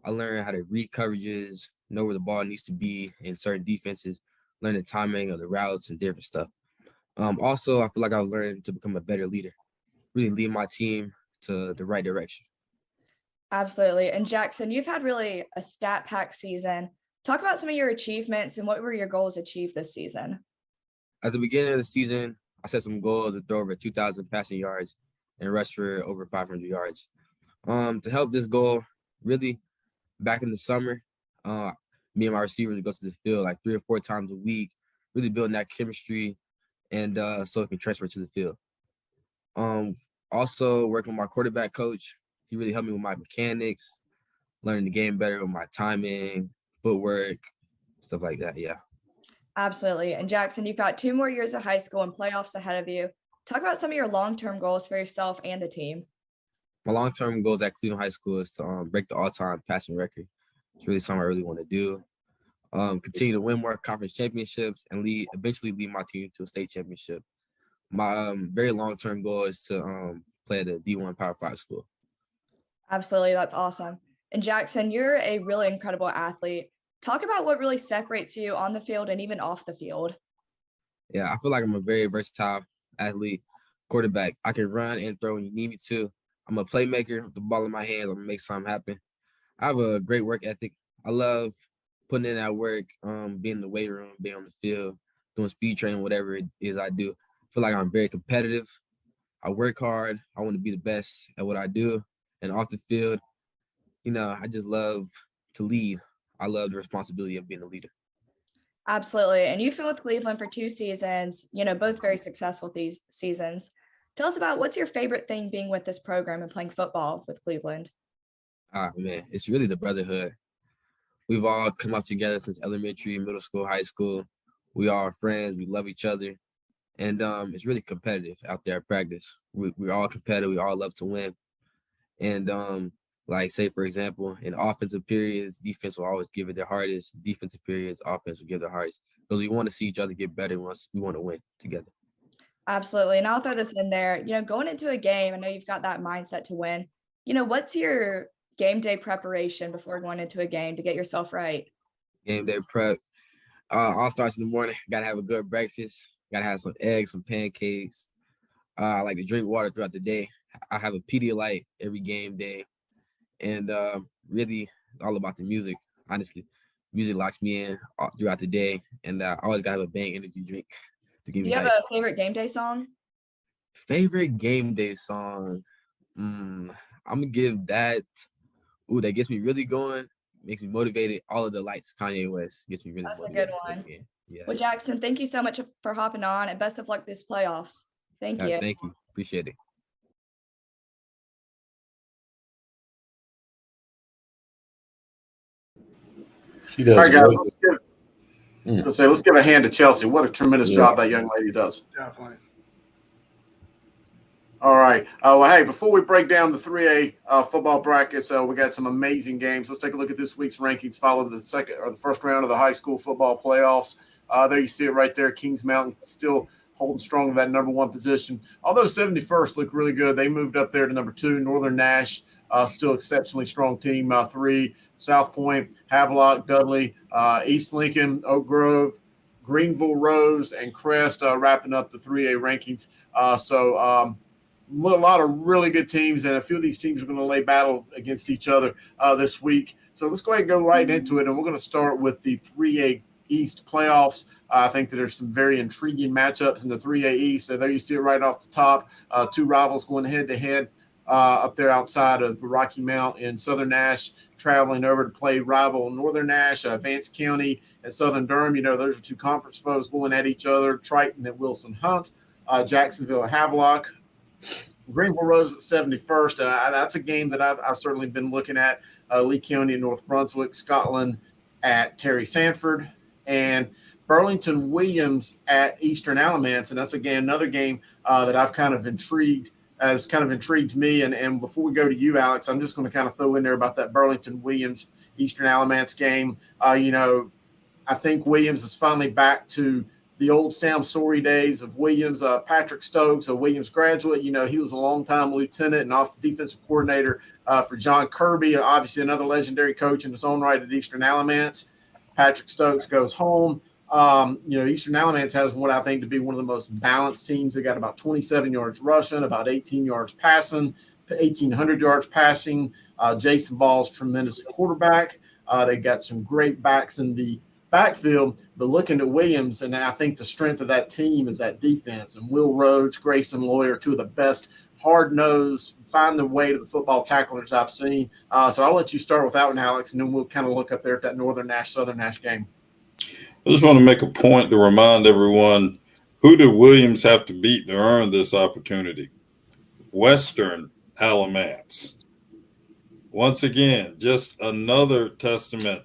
I learned how to read coverages, know where the ball needs to be in certain defenses, learn the timing of the routes and different stuff. Also, I feel like I learned to become a better leader, really lead my team to the right direction. Absolutely. And Jackson, you've had really a stat-packed season. Talk about some of your achievements and what were your goals achieved this season? At the beginning of the season, I set some goals to throw over 2,000 passing yards and rush for over 500 yards. To help this goal, really, back in the summer, me and my receivers would go to the field like 3 or 4 times a week, really building that chemistry and so it can transfer to the field. Also working with my quarterback coach, he really helped me with my mechanics, learning the game better with my timing, footwork, stuff like that. Yeah. Absolutely. And Jackson, you've got 2 more years of high school and playoffs ahead of you. Talk about some of your long-term goals for yourself and the team. My long-term goals at Cleveland High School is to break the all-time passing record. It's really something I really want to do. Continue to win more conference championships and eventually lead my team to a state championship. My very long-term goal is to play at a D1 Power 5 school. Absolutely. That's awesome. And Jackson, you're a really incredible athlete. Talk about what really separates you on the field and even off the field. Yeah, I feel like I'm a very versatile athlete, quarterback. I can run and throw when you need me to. I'm a playmaker with the ball in my hands. I'm going to make something happen. I have a great work ethic. I love putting in that work, being in the weight room, being on the field, doing speed training, whatever it is I do. I feel like I'm very competitive. I work hard. I want to be the best at what I do. And off the field, I just love to lead. I love the responsibility of being a leader. Absolutely. And you've been with Cleveland for 2 seasons, both very successful these seasons. Tell us about what's your favorite thing being with this program and playing football with Cleveland? Man, it's really the brotherhood. We've all come up together since elementary, middle school, high school. We all are friends. We love each other. And it's really competitive out there at practice. We're all competitive. We all love to win. And like, say, for example, in offensive periods, defense will always give it their hardest. Defensive periods, offense will give their hardest. Because we want to see each other get better. We want to win together. Absolutely. And I'll throw this in there. Going into a game, I know you've got that mindset to win. What's your game day preparation before going into a game to get yourself right? Game day prep. All starts in the morning. Got to have a good breakfast. Got to have some eggs, some pancakes. I like to drink water throughout the day. I have a Pedialyte every game day. And really all about the music, honestly. Music locks me in throughout the day. And I always got to have a Bang energy drink. Do you have a favorite game day song? Favorite game day song? I'm going to give that. Ooh, that gets me really going. Makes me motivated. All of the Lights, Kanye West, gets me really motivated. That's a good one. Yeah. Well, Jackson, thank you so much for hopping on and best of luck this playoffs. Thank you. Thank you. Appreciate it. All right, guys, let's give a hand to Chelsea. What a tremendous job that young lady does. Definitely. All right. Well, hey, before we break down the 3A football brackets, we got some amazing games. Let's take a look at this week's rankings following the first round of the high school football playoffs. There you see it right there. Kings Mountain still holding strong in that number 1 position. Although 71st looked really good, they moved up there to number 2. Northern Nash, still exceptionally strong team. 3, South Point, Havelock, Dudley, East Lincoln, Oak Grove, Greenville, Rose, and Crest wrapping up the 3A rankings. A lot of really good teams, and a few of these teams are going to lay battle against each other this week. So let's go ahead and go right into it, and we're going to start with the 3A East playoffs. I think that there's some very intriguing matchups in the 3A East. So there you see it right off the top. 2 rivals going head-to-head. up there outside of Rocky Mount in Southern Nash, traveling over to play rival Northern Nash, Vance County and Southern Durham. You know, those are two conference foes going at each other. Triton at Wilson Hunt, Jacksonville at Havelock. Greenville Rose at 71st. That's a game that I've certainly been looking at. Lee County and North Brunswick, Scotland at Terry Sanford, and Burlington Williams at Eastern Alamance. And that's, again, another game that I've kind of intrigued me. And before we go to you, Alex, I'm just going to kind of throw in there about that Burlington Williams Eastern Alamance game. You know, I think Williams is finally back to the old Sam Story days of Williams. Patrick Stokes, a Williams graduate, you know, he was a longtime lieutenant and defensive coordinator for John Kirby, obviously another legendary coach in his own right at Eastern Alamance. Patrick Stokes goes home. You know, Eastern Alamance has what I think to be one of the most balanced teams. They got about 27 yards rushing, about 18 yards passing, 1,800 yards passing. Jason Ball's tremendous quarterback. They got some great backs in the backfield, but looking at Williams, and I think the strength of that team is that defense. And Will Rhodes, Grayson Lawyer, two of the best hard-nosed, find their way to the football tacklers I've seen. So I'll let you start with that one, Alex, and then we'll kind of look up there at that Northern Nash, Southern Nash game. I just want to make a point to remind everyone, who did Williams have to beat to earn this opportunity? Western Alamance. Once again, just another testament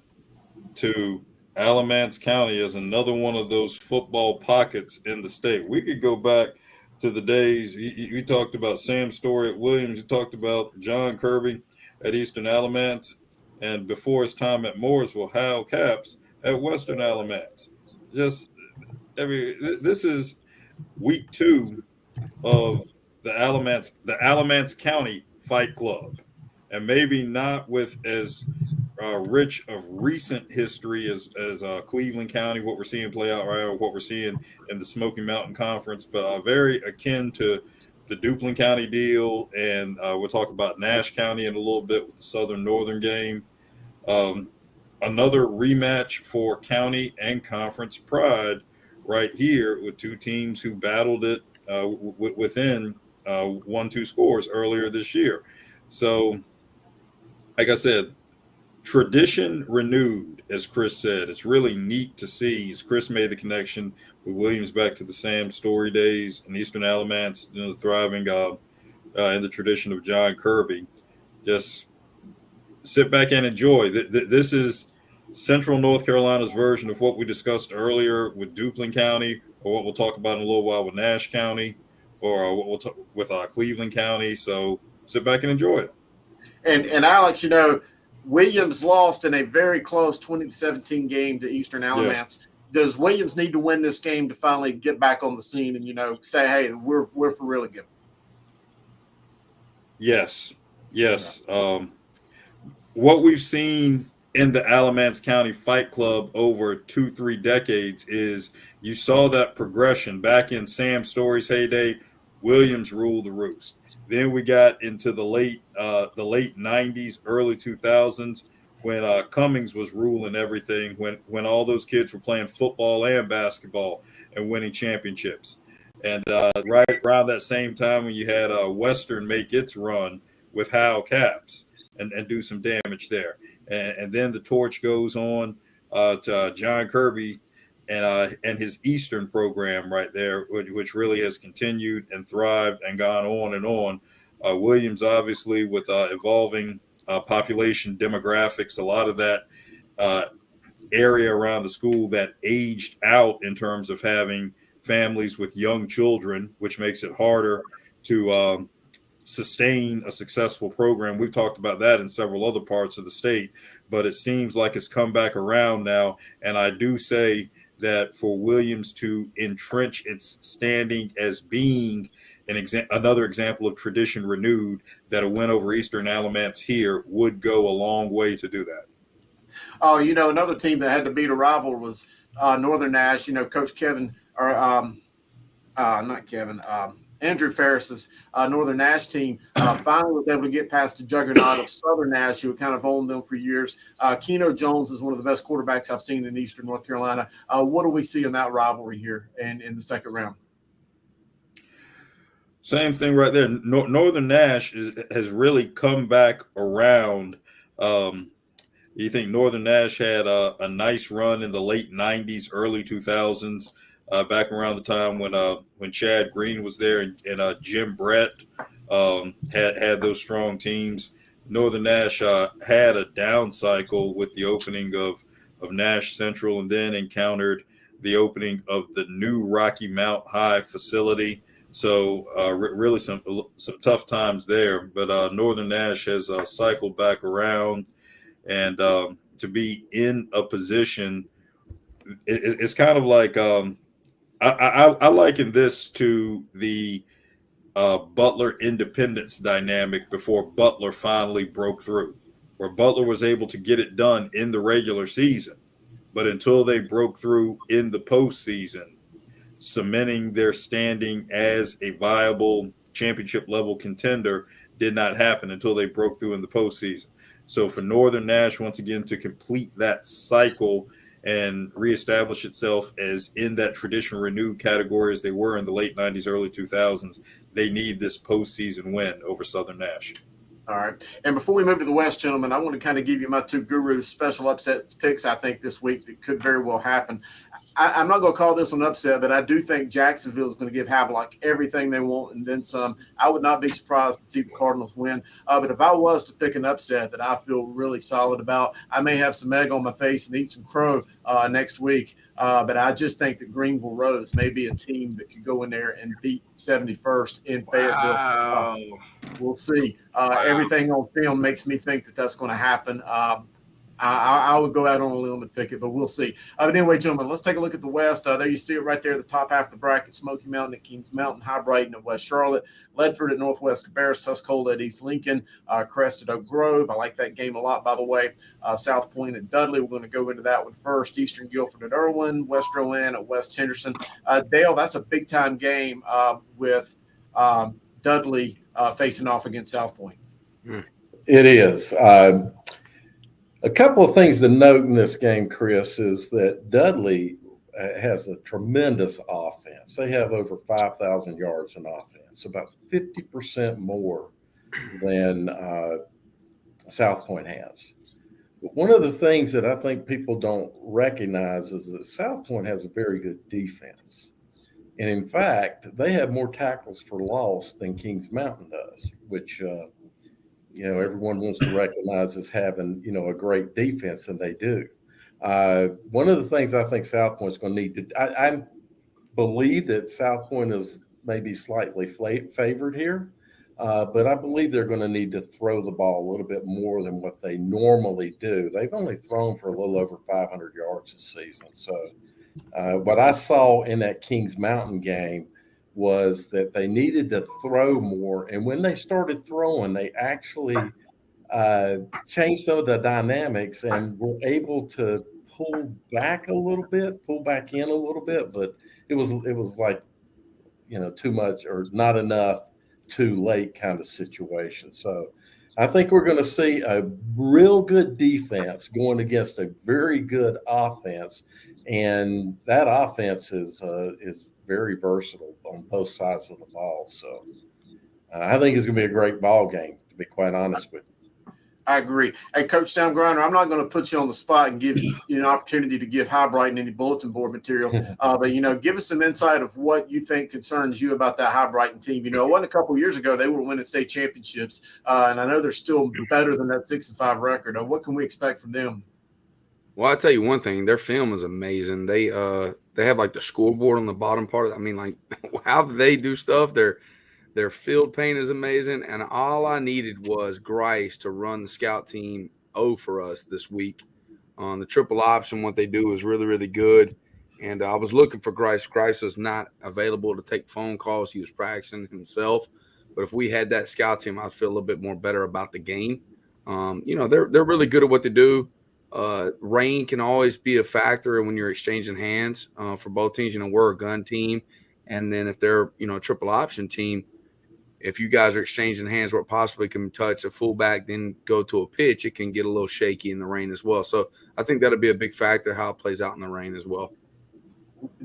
to Alamance County as another one of those football pockets in the state. We could go back to the days, you talked about Sam Story at Williams, you talked about John Kirby at Eastern Alamance, and before his time at Mooresville, Hal Capps at Western Alamance. This is week 2 of the Alamance County Fight Club, and maybe not with as rich of recent history as Cleveland County, what we're seeing play out right, or what we're seeing in the Smoky Mountain Conference, but very akin to the Duplin County deal, and we'll talk about Nash County in a little bit with the Southern-Northern game. Another rematch for county and conference pride right here with two teams who battled it within 1-2 scores earlier this year. So, like I said, tradition renewed, as Chris said. It's really neat to see. Chris made the connection with Williams back to the Sam Story days and Eastern Alamance, you know, thriving in the tradition of John Kirby. Just sit back and enjoy. This is Central North Carolina's version of what we discussed earlier with Duplin County, or what we'll talk about in a little while with Nash County, or what we'll talk with Cleveland County. So sit back and enjoy it. And Alex, you know, Williams lost in a very close 20-17 game to Eastern Alamance. Yes. Does Williams need to win this game to finally get back on the scene and, you know, say, hey, we're for real again? Yes. What we've seen in the Alamance County Fight Club over 2-3 decades is you saw that progression back in Sam Story's heyday. Williams ruled the roost. Then we got into the late 90s, early 2000s, when Cummings was ruling everything, when all those kids were playing football and basketball and winning championships. And right around that same time when you had Western make its run with Hal Capps and do some damage there. And then the torch goes on to John Kirby and his Eastern program right there, which really has continued and thrived and gone on and on. Williams, obviously, with evolving population demographics, a lot of that area around the school that aged out in terms of having families with young children, which makes it harder to sustain a successful program. We've talked about that in several other parts of the state, but it seems like it's come back around now. And I do say that for Williams to entrench its standing as being another example of tradition renewed, that a win over Eastern Alamance here would go a long way to do that. Oh, you know, another team that had to beat a rival was Northern Nash. You know, Coach Kevin, or not Kevin, Andrew Ferris's Northern Nash team finally was able to get past the juggernaut of Southern Nash, who had kind of owned them for years. Keno Jones is one of the best quarterbacks I've seen in Eastern North Carolina. What do we see in that rivalry here in the second round? Same thing right there. Northern Nash has really come back around. You think Northern Nash had a nice run in the late '90s, early 2000s, back around the time when Chad Green was there and Jim Brett had those strong teams. Northern Nash had a down cycle with the opening of Nash Central, and then encountered the opening of the new Rocky Mount High facility. So really some tough times there. But Northern Nash has cycled back around. And to be in a position, it's kind of like I liken this to the Butler Independence dynamic before Butler finally broke through, where Butler was able to get it done in the regular season, but until they broke through in the postseason, cementing their standing as a viable championship level contender did not happen until they broke through in the postseason. So for Northern Nash, once again, to complete that cycle and reestablish itself as in that traditional renewed category as they were in the late 90s, early 2000s, they need this postseason win over Southern Nash. All right. And before we move to the West, gentlemen, I want to kind of give you my two gurus special upset picks, I think, this week that could very well happen. I'm not going to call this an upset, but I do think Jacksonville is going to give Havelock everything they want and then some. I would not be surprised to see the Cardinals win. But if I was to pick an upset that I feel really solid about, I may have some egg on my face and eat some crow next week. But I just think that Greenville Rose may be a team that could go in there and beat 71st in Fayetteville. Wow. We'll see. Everything on film makes me think that that's going to happen. I would go out on a limb and pick it, but we'll see. But anyway, gentlemen, let's take a look at the West. There you see it right there, the top half of the bracket: Smoky Mountain at Kings Mountain, High Brighton at West Charlotte, Ledford at Northwest Cabarrus, Tuscola at East Lincoln, Crest at Oak Grove. I like that game a lot, by the way. South Point at Dudley. We're going to go into that one first. Eastern Guilford at Irwin, West Rowan at West Henderson. Dale, that's a big-time game with Dudley facing off against South Point. It is. A couple of things to note in this game, Chris, is that Dudley has a tremendous offense. They have over 5,000 yards in offense, about 50% more than South Point has. But one of the things that I think people don't recognize is that South Point has a very good defense. And in fact, they have more tackles for loss than Kings Mountain does, which everyone wants to recognize as having, a great defense, and they do. One of the things I think South Point is going to need to, I believe that South Point is maybe slightly favored here, but I believe they're going to need to throw the ball a little bit more than what they normally do. They've only thrown for a little over 500 yards this season. So what I saw in that Kings Mountain game was that they needed to throw more. And when they started throwing, they actually changed some of the dynamics and were able to pull back in a little bit, but it was like, too much or not enough too late kind of situation. So I think we're going to see a real good defense going against a very good offense. And that offense is very versatile on both sides of the ball. So I think it's going to be a great ball game, to be quite honest with you. I agree. Hey, Coach Sam Grinder, I'm not going to put you on the spot and give you an opportunity to give High Brighton any bulletin board material, but, give us some insight of what you think concerns you about that High Brighton team. It wasn't a couple of years ago they were winning state championships, and I know they're still better than that 6-5 record. What can we expect from them? Well, I'll tell you one thing. Their film is amazing. They have like the scoreboard on the bottom part. I mean, like how they do stuff. Their field paint is amazing. And all I needed was Grice to run the scout team for us this week. On the triple option, what they do is really, really good. And I was looking for Grice. Grice was not available to take phone calls. He was practicing himself. But if we had that scout team, I'd feel a little bit more better about the game. They're really good at what they do. Rain can always be a factor when you're exchanging hands for both teams. We're a gun team. And then if they're, a triple option team, if you guys are exchanging hands where it possibly can touch a fullback, then go to a pitch, it can get a little shaky in the rain as well. So I think that'll be a big factor how it plays out in the rain as well.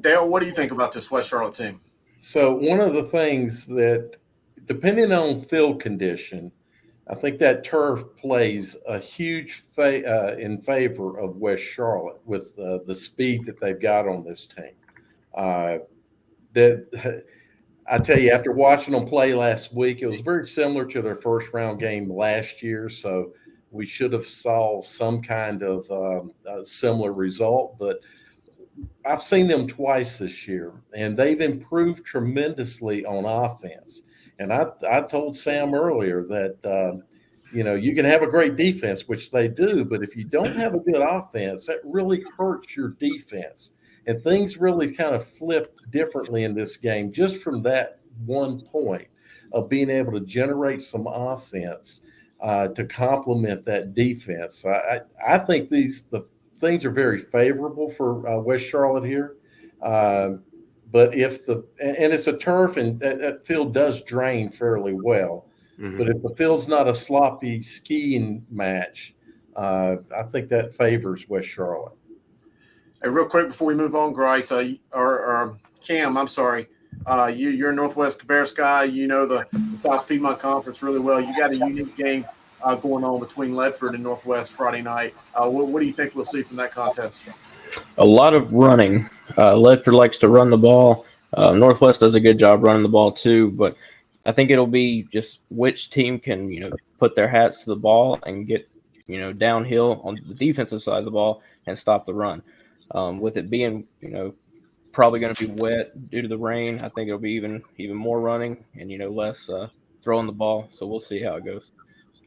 Dale, what do you think about this West Charlotte team? So one of the things that depending on field condition, I think that turf plays a huge in favor of West Charlotte with the speed that they've got on this team. That I tell you, after watching them play last week, it was very similar to their first round game last year. So we should have saw some kind of similar result. But I've seen them twice this year, and they've improved tremendously on offense. And I told Sam earlier that, you can have a great defense, which they do, but if you don't have a good offense, that really hurts your defense. And things really kind of flipped differently in this game just from that one point of being able to generate some offense to complement that defense. I think the things are very favorable for West Charlotte here. But and it's a turf, and that field does drain fairly well. Mm-hmm. But if the field's not a sloppy skiing match, I think that favors West Charlotte. Hey, real quick before we move on, Grice, or Cam, I'm sorry. You're a Northwest Cabarrus guy. You know the South Piedmont Conference really well. You got a unique game going on between Ledford and Northwest Friday night. What do you think we'll see from that contest? A lot of running. Ledford likes to run the ball. Northwest does a good job running the ball too, but I think it'll be just which team can, put their hats to the ball and get, downhill on the defensive side of the ball and stop the run. With it being, probably going to be wet due to the rain, I think it'll be even more running and, less throwing the ball. So we'll see how it goes.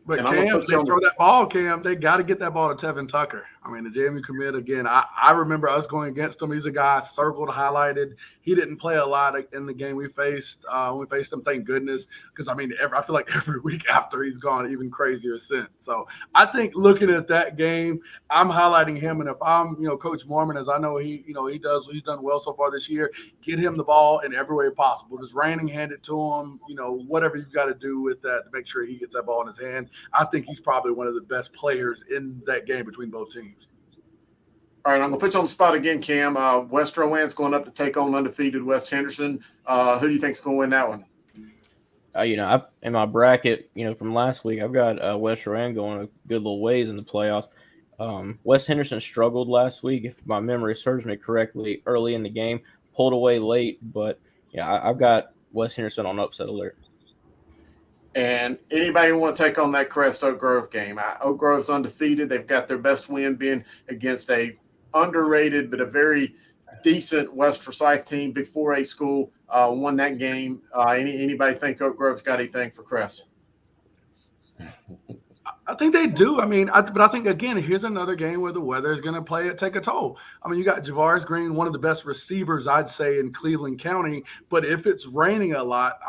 But Cam, they throw that ball, Cam. They got to get that ball to Tevin Tucker. I mean, the JMU commit again. I remember us going against him. He's a guy circled, highlighted. He didn't play a lot in the game we faced. We faced him, thank goodness, because I feel like every week after he's gone, even crazier since. So I think looking at that game, I'm highlighting him. And if I'm, Coach Mormon, as I know he does, he's done well so far this year. Get him the ball in every way possible. Just raining, hand it to him. Whatever you've got to do with that to make sure he gets that ball in his hand. I think he's probably one of the best players in that game between both teams. All right, I'm going to put you on the spot again, Cam. West Rowan's going up to take on undefeated West Henderson. Who do you think is going to win that one? In my bracket, from last week, I've got West Rowan going a good little ways in the playoffs. West Henderson struggled last week, if my memory serves me correctly, early in the game, pulled away late. But, I've got West Henderson on upset alert. And anybody who want to take on that Crest Oak Grove game? Oak Grove's undefeated. They've got their best win being against a underrated but a very decent West Forsyth team, Big 4A school, won that game. Anybody think Oak Grove's got anything for Crest? I think they do. But I think, again, here's another game where the weather is going to take a toll. You got Javaris Green, one of the best receivers, I'd say, in Cleveland County. But if it's raining a lot,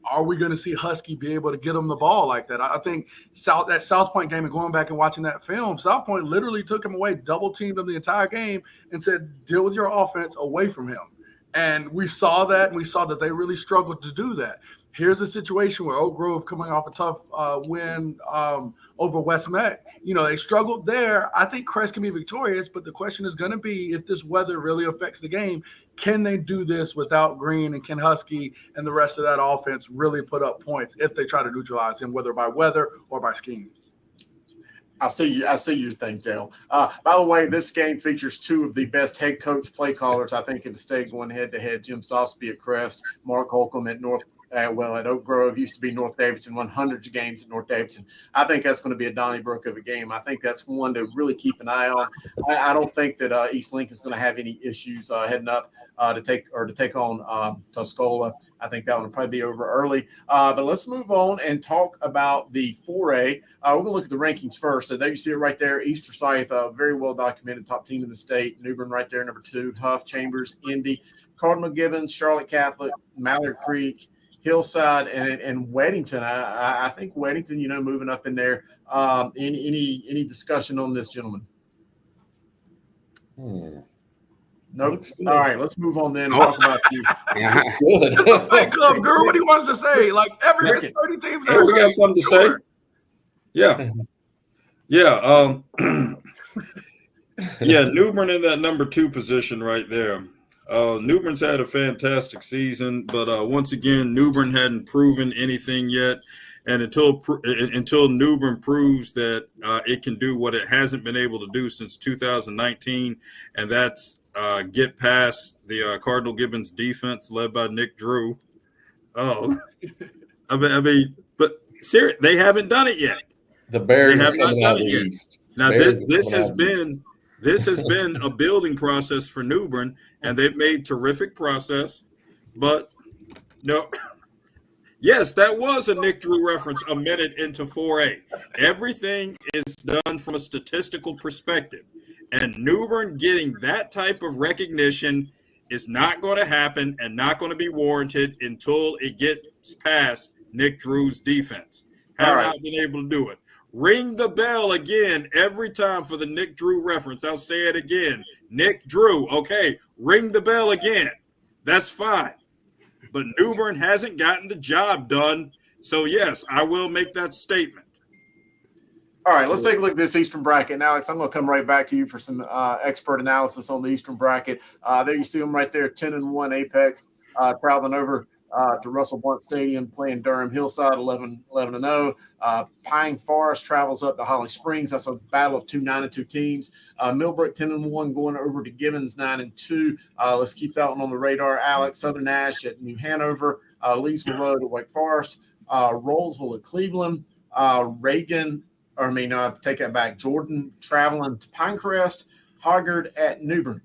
are we going to see Husky be able to get him the ball like that? I think that South Point game, and going back and watching that film, South Point literally took him away, double-teamed him the entire game, and said, deal with your offense away from him. And we saw that, and we saw that they really struggled to do that. Here's a situation where Oak Grove coming off a tough win over West Met. They struggled there. I think Crest can be victorious, but the question is going to be, if this weather really affects the game, can they do this without Green, and can Husky and the rest of that offense really put up points if they try to neutralize him, whether by weather or by scheme? I see your thing, Dale. By the way, this game features two of the best head coach play callers, I think, in the state going head-to-head. Jim Sosby at Crest, Mark Holcomb at at Oak Grove. Used to be North Davidson, won hundreds of games at North Davidson. I think that's going to be a Donnybrook of a game. I think that's one to really keep an eye on. I don't think that East Lincoln's going to have any issues heading up to take on Tuscola. I think that one will probably be over early. But let's move on and talk about the 4A. We're going to look at the rankings first. So there you see it right there. East Forsyth, very well documented, top team in the state. New Bern right there, number 2. Huff, Chambers, Indy, Cardinal Gibbons, Charlotte Catholic, Mallard Creek, Hillside, and Weddington. I think Weddington, moving up in there. Any discussion on this, gentlemen? Nope. All right, let's move on then and talk about you. That's good. Hey, Club Girl, what he wants to say? Like every 30 teams. Hey, we got something to say. Yeah. Yeah. Yeah, New Bern in that number 2 position right there. New Bern's had a fantastic season, but once again, New Bern hadn't proven anything yet. And until New Bern proves that it can do what it hasn't been able to do since 2019, and that's get past the Cardinal Gibbons defense led by Nick Drew. Oh, I mean, but seriously, they haven't done it yet. The Bears They are have not coming out done of the it yet. East. Now, Bears this are coming out has of the East. this has been a building process for New Bern, and they've made terrific process. But no, yes, that was a Nick Drew reference a minute into 4A. Everything is done from a statistical perspective, and New Bern getting that type of recognition is not going to happen and not going to be warranted until it gets past Nick Drew's defense. Have not been able to do it. Ring the bell again every time for the Nick Drew reference. I'll say it again. Nick Drew. Okay, ring the bell again. That's fine. But New Bern hasn't gotten the job done. So, yes, I will make that statement. All right, let's take a look at this Eastern bracket. And Alex, I'm going to come right back to you for some expert analysis on the Eastern bracket. There you see them right there, 10-1 Apex, traveling over to Russell Blunt Stadium, playing Durham Hillside, 11-0. Pine Forest travels up to Holly Springs. That's a battle of two 9-2 teams. Millbrook 10-1 going over to Gibbons 9-2. Let's keep that one on the radar. Alex, Southern Ash at New Hanover, Leesville Road at Wake Forest, Rollsville at Cleveland, take that back. Jordan traveling to Pinecrest, Hoggard at New Bern.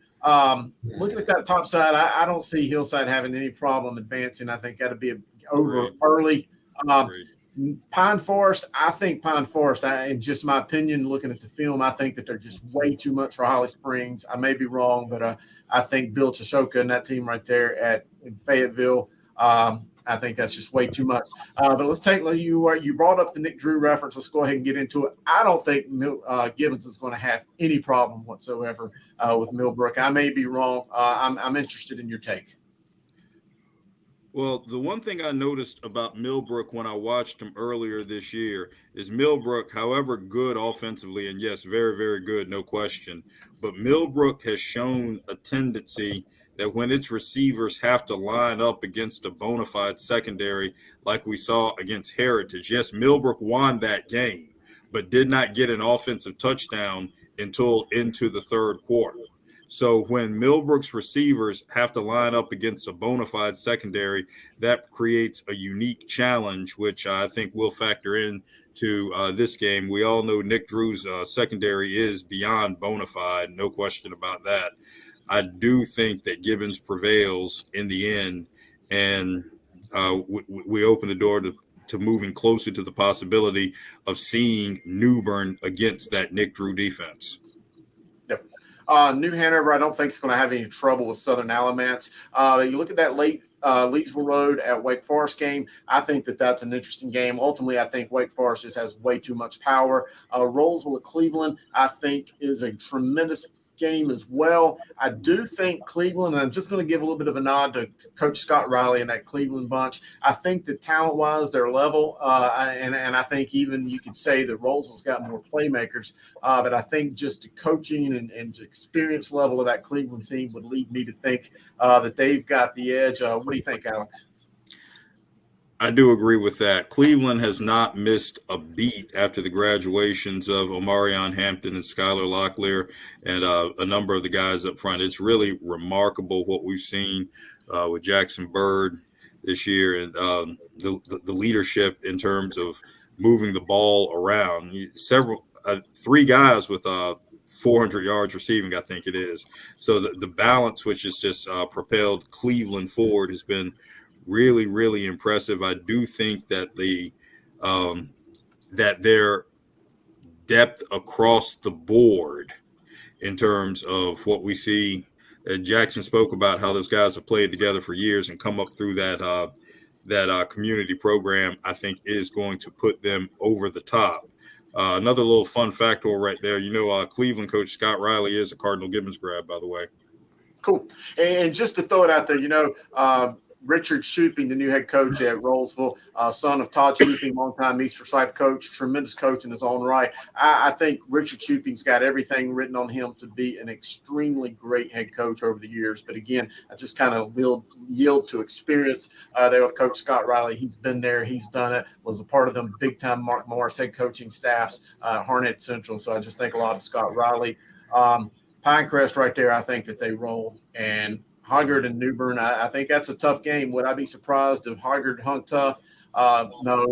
Looking at that top side, I don't see Hillside having any problem advancing. I think that'll be over early. Pine Forest, in just my opinion, looking at the film, I think that they're just way too much for Holly Springs. I may be wrong, but I think Bill Chishoka and that team right there in Fayetteville, I think that's just way too much. But let's take you brought up the Nick Drew reference. Let's go ahead and get into it. I don't think Gibbons is going to have any problem whatsoever with Millbrook. I may be wrong. I'm interested in your take. Well, the one thing I noticed about Millbrook when I watched him earlier this year is Millbrook, however good offensively, and yes, very, very good, no question, but Millbrook has shown a tendency that when its receivers have to line up against a bona fide secondary like we saw against Heritage, yes, Millbrook won that game, but did not get an offensive touchdown until into the third quarter. So when Millbrook's receivers have to line up against a bona fide secondary, that creates a unique challenge, which I think will factor in to this game. We all know Nick Drew's secondary is beyond bona fide, no question about that. I do think that Gibbons prevails in the end, and we open the door to moving closer to the possibility of seeing New Bern against that Nick Drew defense. Yep. New Hanover, I don't think it's going to have any trouble with Southern Alamance. You look at that Leesville Road at Wake Forest game. I think that's an interesting game. Ultimately, I think Wake Forest just has way too much power. Rollsville at Cleveland, I think, is a tremendous game as well. I do think Cleveland, and I'm just going to give a little bit of a nod to Coach Scott Riley and that Cleveland bunch. I think that talent-wise, they're level, and I think even you could say that Rollsville's got more playmakers, but I think just the coaching and experience level of that Cleveland team would lead me to think that they've got the edge. What do you think, Alex? I do agree with that. Cleveland has not missed a beat after the graduations of Omarion Hampton and Skylar Locklear and a number of the guys up front. It's really remarkable what we've seen with Jackson Bird this year and the leadership in terms of moving the ball around. Three guys with 400 yards receiving, I think it is. So the balance, which has just propelled Cleveland forward, has been really, really impressive. I do think that that their depth across the board in terms of what we see. Jackson spoke about how those guys have played together for years and come up through that community program, I think is going to put them over the top. Another little fun factor right there, Cleveland coach Scott Riley is a Cardinal Gibbons grad, by the way. Cool. And just to throw it out there, Richard Shuping, the new head coach at Rollsville, son of Todd Shuping, longtime East Forsyth coach, tremendous coach in his own right. I think Richard Shuping's got everything written on him to be an extremely great head coach over the years. But again, I just kind of yield to experience there with Coach Scott Riley. He's been there. He's done it, was a part of them big-time Mark Morris head coaching staffs, Harnett Central. So I just think a lot of Scott Riley. Pinecrest right there, I think that they roll. And Hoggard and New Bern, I think that's a tough game. Would I be surprised if Hoggard hung tough? No,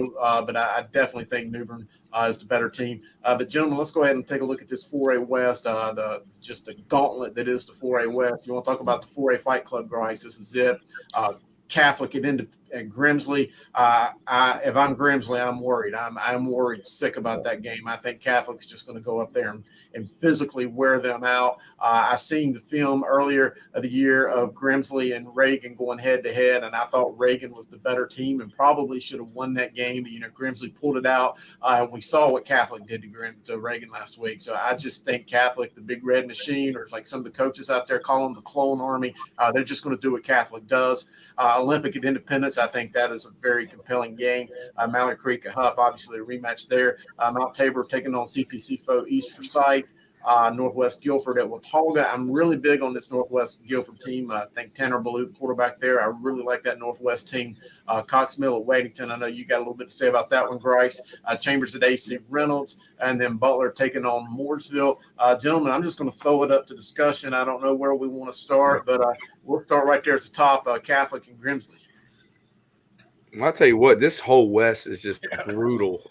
but I definitely think New Bern is the better team. But gentlemen, let's go ahead and take a look at this 4A West, the gauntlet that is the 4A West. You want to talk about the 4A Fight Club, Grice? This is it. Catholic at Grimsley. If I'm Grimsley, I'm worried. I'm worried sick about that game. I think Catholic's just going to go up there and physically wear them out. I seen the film earlier of the year of Grimsley and Reagan going head to head, and I thought Reagan was the better team and probably should have won that game. But, Grimsley pulled it out, and we saw what Catholic did to Reagan last week. So I just think Catholic, the big red machine, or it's like some of the coaches out there call them the clone army, they're just going to do what Catholic does. Olympic at Independence, I think that is a very compelling game. Mallard Creek at Huff, obviously a rematch there. Mount Tabor taking on CPC foe East Forsyth. Northwest Guilford at Watauga. I'm really big on this Northwest Guilford team. I think Tanner Ballou, the quarterback there, I really like that Northwest team. Cox Mill at Weddington. I know you got a little bit to say about that one, Grice. Chambers at AC Reynolds, and then Butler taking on Mooresville. Gentlemen, I'm just going to throw it up to discussion. I don't know where we want to start, but we'll start right there at the top, Catholic and Grimsley. I'll tell you what, this whole West is just brutal.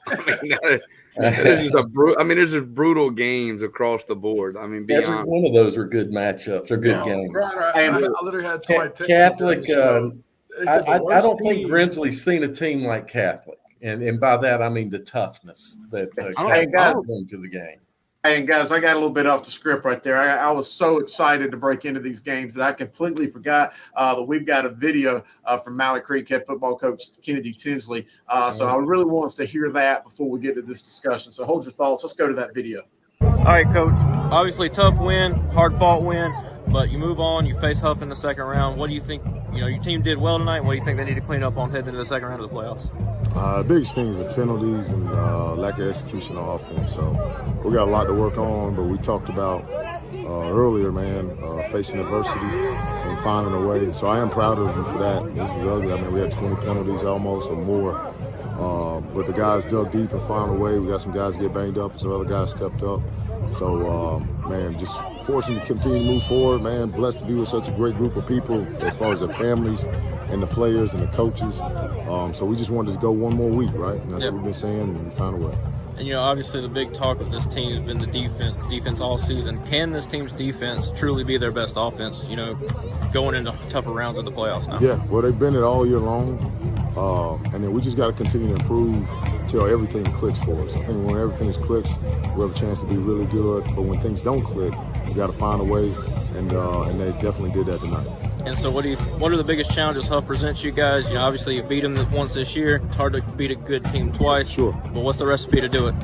There's just brutal games across the board. Every one of those are good matchups or good games. I literally had Catholic. I don't think Grimsley's seen a team like Catholic, and by that I mean the toughness that Catholic bring to the game. And guys, I got a little bit off the script right there. I was so excited to break into these games that I completely forgot that we've got a video from Mallard Creek head football coach Kennedy Tinsley. So I really want us to hear that before we get to this discussion. So hold your thoughts. Let's go to that video. All right, Coach. Obviously, tough win, hard-fought win, but you move on. You face Huff in the second round. What do you think? Your team did well tonight. What do you think they need to clean up on heading into the second round of the playoffs? The biggest thing is the penalties and lack of execution on offense. So we got a lot to work on, but we talked about earlier, facing adversity and finding a way. So I am proud of them for that. This was ugly. We had 20 penalties almost or more. But the guys dug deep and found a way. We got some guys get banged up and some other guys stepped up. So, just fortunate to continue to move forward, man. Blessed to be with such a great group of people as far as their families and the players and the coaches. So we just wanted to go one more week, right? And that's what we've been saying, and we found a way. And, obviously the big talk of this team has been the defense all season. Can this team's defense truly be their best offense, going into tougher rounds of the playoffs now? Yeah, well, they've been it all year long. And then we just got to continue to improve until everything clicks for us. I think when everything clicks, we have a chance to be really good. But when things don't click, we got to find a way, and they definitely did that tonight. And so what are the biggest challenges Huff presents you guys? Obviously you beat them once this year. It's hard to beat a good team twice. Sure. But what's the recipe to do it?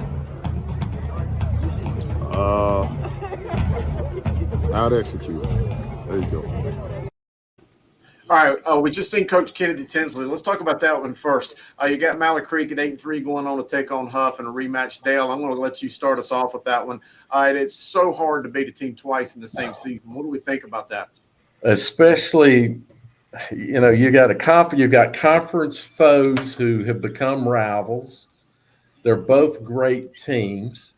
Out execute. There you go. All right, we just seen Coach Kennedy Tinsley. Let's talk about that one first. You got Mallard Creek at 8-3 going on to take on Huff in a rematch. Dale, I'm going to let you start us off with that one. It's so hard to beat a team twice in the same season. What do we think about that? Especially, you got conference foes who have become rivals. They're both great teams,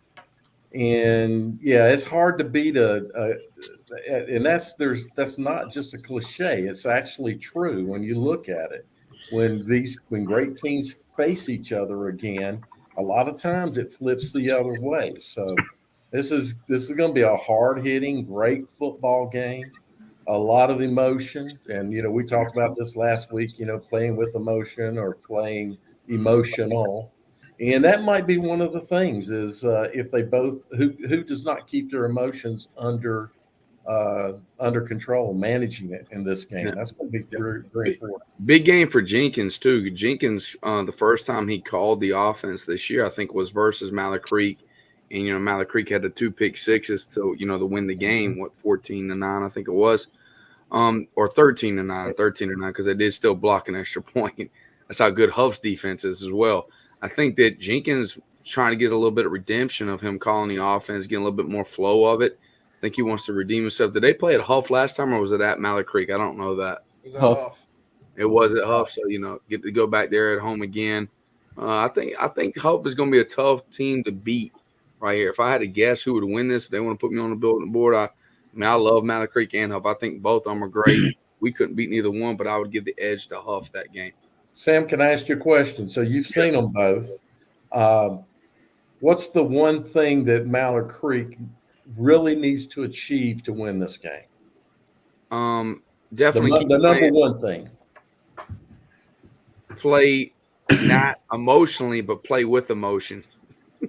and it's hard to beat and that's not just a cliche. It's actually true when you look at it. When great teams face each other again, a lot of times it flips the other way. So this is going to be a hard-hitting, great football game. A lot of emotion, and we talked about this last week. Playing with emotion or playing emotional, and that might be one of the things. Is if they both who does not keep their emotions under control, managing it in this game. That's going to be very, very important. Big game for Jenkins too. Jenkins, the first time he called the offense this year, I think was versus Mallard Creek. And, Mallard Creek had the 2 pick sixes to win the game, 14-9, I think it was. or 13-9, because they did still block an extra point. That's how good Huff's defense is as well. I think that Jenkins is trying to get a little bit of redemption of him calling the offense, getting a little bit more flow of it. I think he wants to redeem himself. Did they play at Huff last time, or was it at Mallard Creek? I don't know that. Huff. It was at Huff, so get to go back there at home again. I think Huff is going to be a tough team to beat right here. If I had to guess who would win this, if they want to put me on the board, I love Mallard Creek and Huff. I think both of them are great. We couldn't beat neither one, but I would give the edge to Huff that game. Sam, can I ask you a question? So you've seen them both. What's the one thing that Mallard Creek really needs to achieve to win this game? Definitely the number one thing. Play not emotionally, but play with emotion.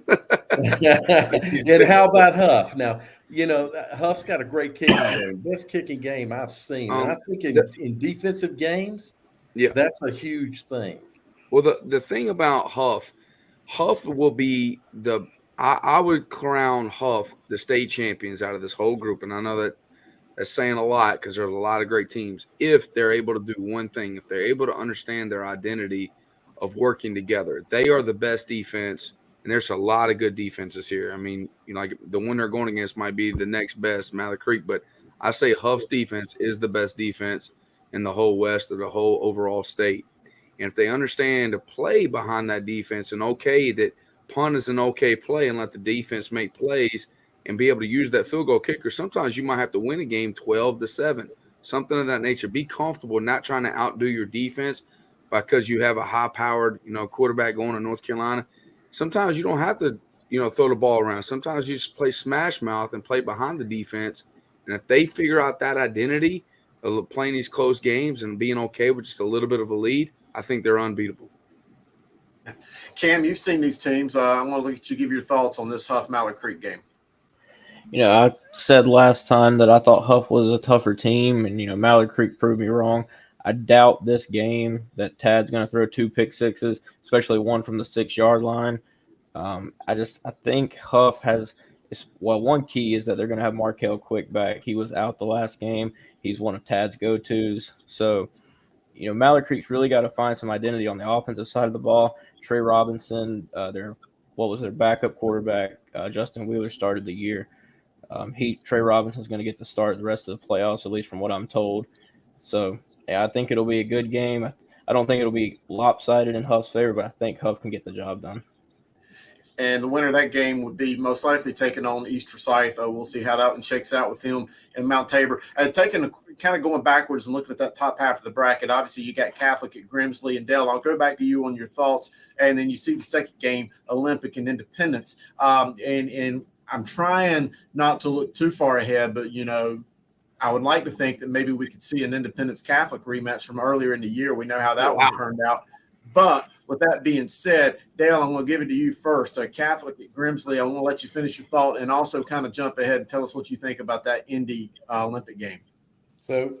And how about Huff? Now, Huff's got a great kicking game. Best kicking game I've seen. And I think in defensive games, that's a huge thing. Well, the thing about Huff will be I would crown Huff the state champions out of this whole group. And I know that's saying a lot because there's a lot of great teams. If they're able to do one thing, if they're able to understand their identity of working together, they are the best defense. And there's a lot of good defenses here. I mean, like the one they're going against might be the next best, Mallard Creek, but I say Huff's defense is the best defense in the whole West or the whole overall state. And if they understand to play behind that defense and that punt is an okay play and let the defense make plays and be able to use that field goal kicker, sometimes you might have to win a game 12-7, something of that nature. Be comfortable not trying to outdo your defense because you have a high-powered, quarterback going to North Carolina. Sometimes you don't have to, throw the ball around. Sometimes you just play smash mouth and play behind the defense. And if they figure out that identity of playing these close games and being okay with just a little bit of a lead, I think they're unbeatable. Cam, you've seen these teams. I want to let you give your thoughts on this Huff Mallard Creek game. I said last time that I thought Huff was a tougher team, and Mallard Creek proved me wrong. I doubt this game that Tad's going to throw 2 pick sixes, especially one from the 6-yard line. I think Huff has one key is that they're going to have Markel Quick back. He was out the last game. He's one of Tad's go-tos. So, Mallard Creek's really got to find some identity on the offensive side of the ball. Trey Robinson, their backup quarterback, Justin Wheeler started the year. Trey Robinson's going to get the start the rest of the playoffs, at least from what I'm told. So, I think it'll be a good game. I don't think it'll be lopsided in Huff's favor, but I think Huff can get the job done. And the winner of that game would be most likely taking on East Forsyth. We'll see how that one shakes out with them in Mount Tabor. Kind of going backwards and looking at that top half of the bracket, obviously you got Catholic at Grimsley and Dell. I'll go back to you on your thoughts. And then you see the second game, Olympic and Independence. And I'm trying not to look too far ahead, but, I would like to think that maybe we could see an Independence Catholic rematch from earlier in the year. We know how that one turned out. But with that being said, Dale, I'm going to give it to you first. Catholic at Grimsley, I want to let you finish your thought and also kind of jump ahead and tell us what you think about that Indy Olympic game. So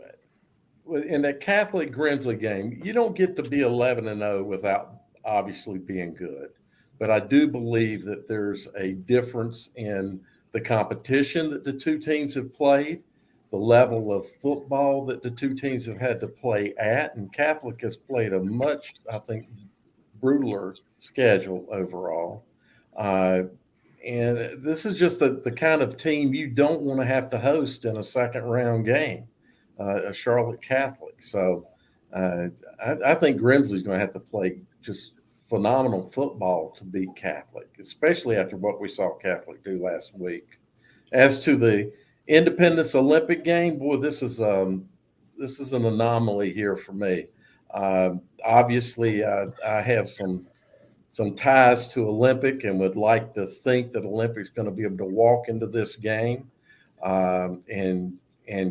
in that Catholic Grimsley game, you don't get to be 11-0 without obviously being good. But I do believe that there's a difference in the competition that the two teams have played, the level of football that the two teams have had to play at, and Catholic has played a much, I think, brutaler schedule overall. And this is just the kind of team you don't want to have to host in a second-round game, a Charlotte Catholic. So I think Grimsley's going to have to play just phenomenal football to beat Catholic, especially after what we saw Catholic do last week. As to the Independence Olympic game, boy, this is an anomaly here for me. Obviously, I have some ties to Olympic and would like to think that Olympic's going to be able to walk into this game and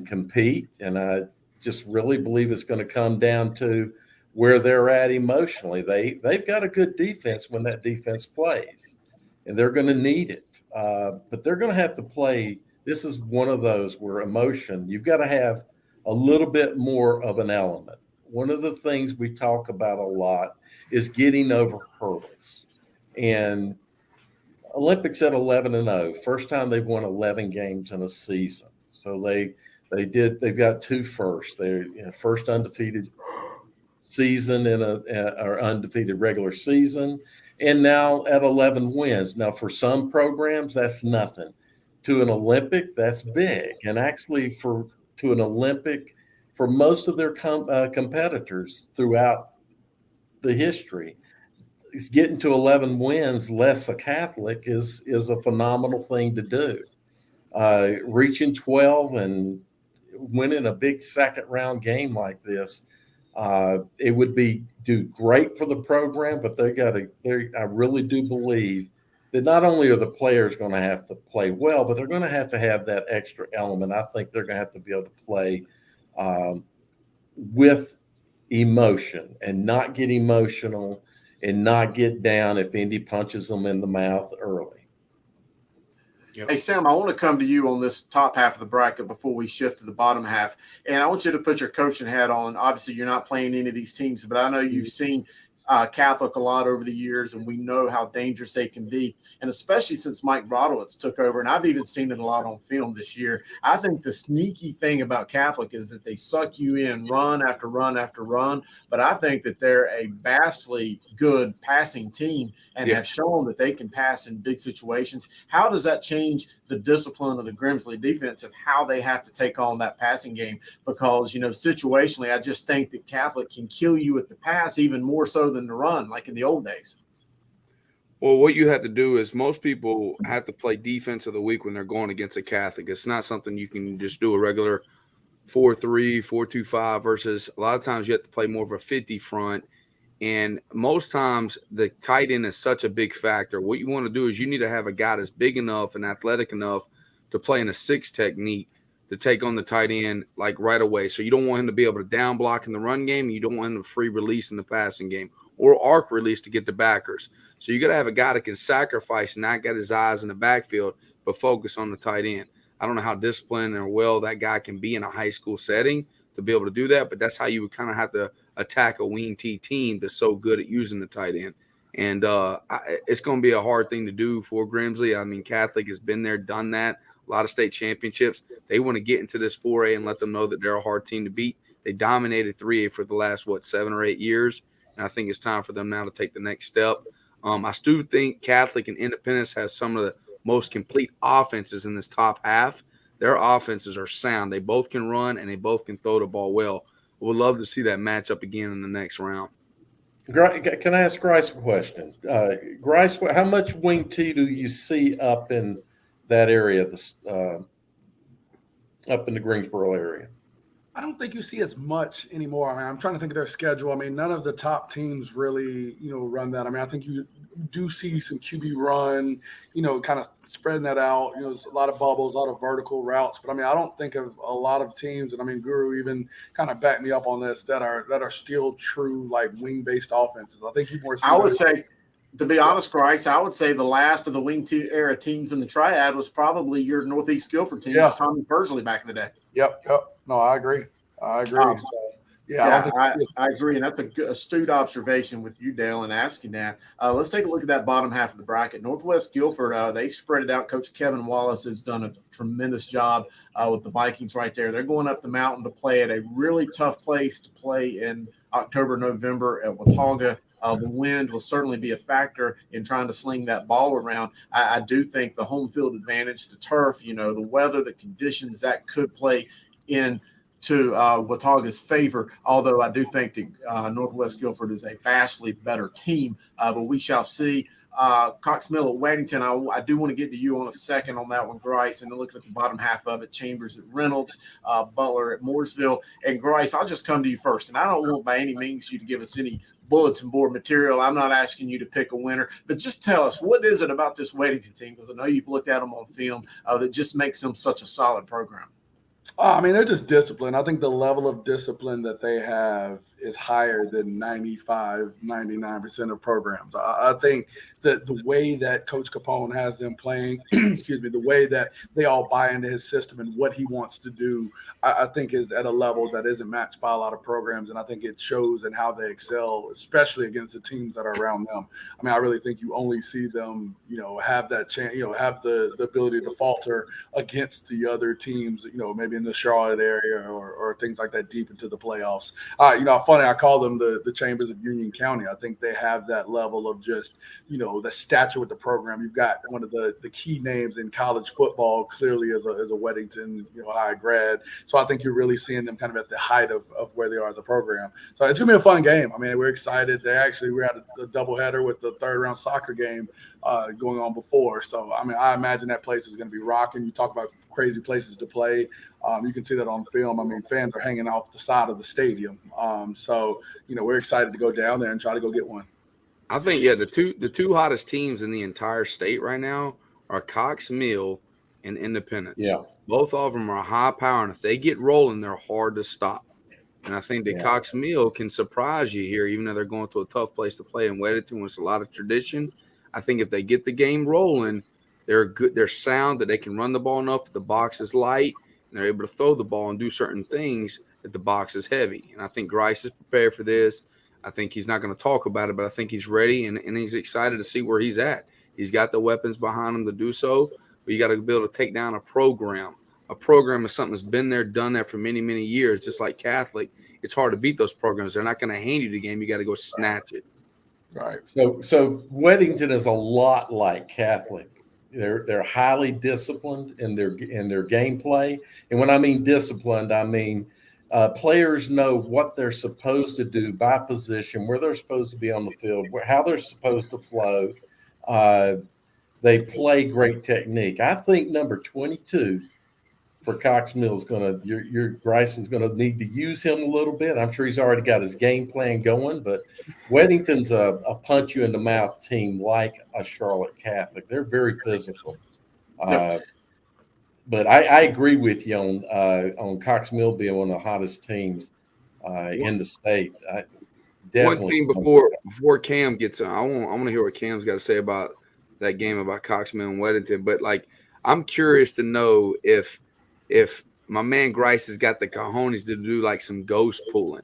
compete. And I just really believe it's going to come down to where they're at emotionally. They've got a good defense when that defense plays, and they're going to need it. But they're going to have to play. This is one of those where emotion, you've got to have a little bit more of an element. One of the things we talk about a lot is getting over hurdles. And Olympics at 11-0, first time they've won 11 games in a season. So They've got 2 firsts. They're first undefeated season in or undefeated regular season, and now at 11 wins. Now, for some programs, that's nothing. To an Olympic, that's big. And actually, to an Olympic, for most of their competitors throughout the history, getting to 11 wins, less a Catholic, is a phenomenal thing to do. Reaching 12 and winning a big second round game like this, it would do great for the program, but I really do believe that not only are the players going to have to play well, but they're going to have that extra element. I think they're going to have to be able to play with emotion and not get emotional and not get down if Indy punches them in the mouth early. Yep. Hey, Sam, I want to come to you on this top half of the bracket before we shift to the bottom half. And I want you to put your coaching hat on. Obviously, you're not playing any of these teams, but I know you've seen Catholic a lot over the years, and we know how dangerous they can be. And especially since Mike Brodowitz took over, and I've even seen it a lot on film this year. I think the sneaky thing about Catholic is that they suck you in run after run after run. But I think that they're a vastly good passing team and have shown that they can pass in big situations. How does that change the discipline of the Grimsley defense of how they have to take on that passing game? Because, situationally, I just think that Catholic can kill you at the pass even more so than the run, like in the old days. Well, what you have to do is most people have to play defense of the week when they're going against a Catholic. It's not something you can just do a regular 4-3, 4-2-5 versus a lot of times you have to play more of a 50 front. And most times the tight end is such a big factor. What you want to do is you need to have a guy that's big enough and athletic enough to play in a 6 technique to take on the tight end like right away. So you don't want him to be able to down block in the run game. And you don't want him to free release in the passing game or arc release to get the backers. So you got to have a guy that can sacrifice and not get his eyes in the backfield, but focus on the tight end. I don't know how disciplined or well that guy can be in a high school setting to be able to do that, but that's how you would kind of have to attack a wing T team that's so good at using the tight end. And it's going to be a hard thing to do for Grimsley. I mean, Catholic has been there, done that. A lot of state championships. They want to get into this 4A and let them know that they're a hard team to beat. They dominated 3A for the last, 7 or 8 years. And I think it's time for them now to take the next step. I still think Catholic and Independence has some of the most complete offenses in this top half. Their offenses are sound. They both can run and they both can throw the ball well. We'd love to see that matchup again in the next round. Can I ask Grice a question? Grice, how much wing T do you see up in that area, up in the Greensboro area? I don't think you see as much anymore. I mean, I'm trying to think of their schedule. I mean, none of the top teams really, run that. I mean, I think you do see some QB run, kind of spreading that out. There's a lot of bubbles, a lot of vertical routes. But I mean, I don't think of a lot of teams, and I mean, Guru even kind of backed me up on this, that are still true like wing-based offenses. I think people are. I would say, to be honest, Grice, I would say the last of the wing era teams in the triad was probably your Northeast Guilford team, Tommy Persley back in the day. Yep. No, I agree. I agree, and that's a good, astute observation with you, Dale, in asking that. Let's take a look at that bottom half of the bracket. Northwest Guilford, they spread it out. Coach Kevin Wallace has done a tremendous job with the Vikings right there. They're going up the mountain to play at a really tough place to play in October, November at Watauga. The wind will certainly be a factor in trying to sling that ball around. I do think the home field advantage, the turf, the weather, the conditions that could play in to Watauga's favor, although I do think that Northwest Guilford is a vastly better team, but we shall see. Cox Mill at Weddington, I do want to get to you on a second on that one, Grice, and then looking at the bottom half of it, Chambers at Reynolds, Butler at Mooresville. And Grice, I'll just come to you first, and I don't want by any means you to give us any bulletin board material. I'm not asking you to pick a winner, but just tell us, what is it about this Weddington team, because I know you've looked at them on film, that just makes them such a solid program? I mean, they're just disciplined. I think the level of discipline that they have is higher than 95, 99% of programs. I think that the way that Coach Capone has them playing, excuse me, the way that they all buy into his system and what he wants to do, I think is at a level that isn't matched by a lot of programs. And I think it shows in how they excel, especially against the teams that are around them. I mean, I really think you only see them, have that chance, have the ability to falter against the other teams, maybe in the Charlotte area or things like that deep into the playoffs. Funny, I call them the Chambers of Union County. I think they have that level of just, the stature with the program. You've got one of the key names in college football, clearly as a Weddington, high grad. So I think you're really seeing them kind of at the height of where they are as a program. So it's going to be a fun game. I mean, we're excited. We're at a doubleheader with the third round soccer game going on before. So, I mean, I imagine that place is going to be rocking. You talk about crazy places to play. You can see that on film. I mean, fans are hanging off the side of the stadium. So, we're excited to go down there and try to go get one. I think, the two hottest teams in the entire state right now are Cox Mill and Independence. Yeah. Both of them are high power, and if they get rolling, they're hard to stop. And I think that Cox Mill can surprise you here, even though they're going to a tough place to play in Weddington, where it's a lot of tradition. I think if they get the game rolling, they're good. They're sound that they can run the ball enough that the box is light, and they're able to throw the ball and do certain things that the box is heavy. And I think Grice is prepared for this. I think he's not going to talk about it, but I think he's ready and he's excited to see where he's at. He's got the weapons behind him to do so, but you got to be able to take down a program. A program is something that's been there, done that for many, many years, just like Catholic. It's hard to beat those programs. They're not going to hand you the game. You got to go snatch it. Right. So Weddington is a lot like Catholic. They're highly disciplined in their gameplay. And when I mean disciplined, I mean players know what they're supposed to do by position, where they're supposed to be on the field, how they're supposed to flow. They play great technique. I think number 22 for Cox Mill is your Grice is going to need to use him a little bit. I'm sure he's already got his game plan going, but Weddington's a punch you in the mouth team like a Charlotte Catholic. They're very physical. But I agree with you on Cox Mill being one of the hottest teams in the state. Definitely. One thing before Cam gets on, I want to hear what Cam's got to say about that game about Cox Mill and Weddington. But I'm curious to know if my man Grice has got the cojones to do like some ghost pulling.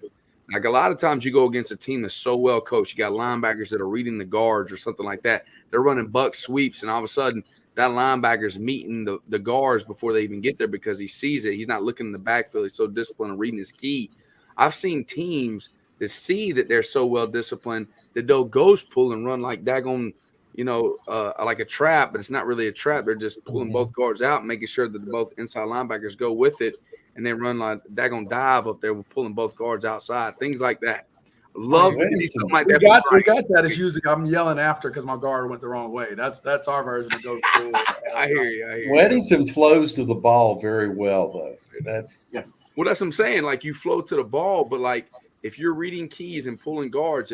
Like a lot of times you go against a team that's so well coached, you got linebackers that are reading the guards or something like that. They're running buck sweeps, and all of a sudden that linebacker's meeting the guards before they even get there because he sees it. He's not looking in the backfield. He's so disciplined and reading his key. I've seen teams that see that they're so well disciplined that they'll ghost pull and run like daggone, like a trap, but it's not really a trap. They're just pulling both guards out and making sure that both inside linebackers go with it, and they run like daggone dive up there with pulling both guards outside, things like that. Love to see something like that. We got that. It's usually I'm yelling after because my guard went the wrong way. That's our version of ghost pull. I hear you. Weddington flows to the ball very well, though. Well, that's what I'm saying. Like you flow to the ball, but like if you're reading keys and pulling guards,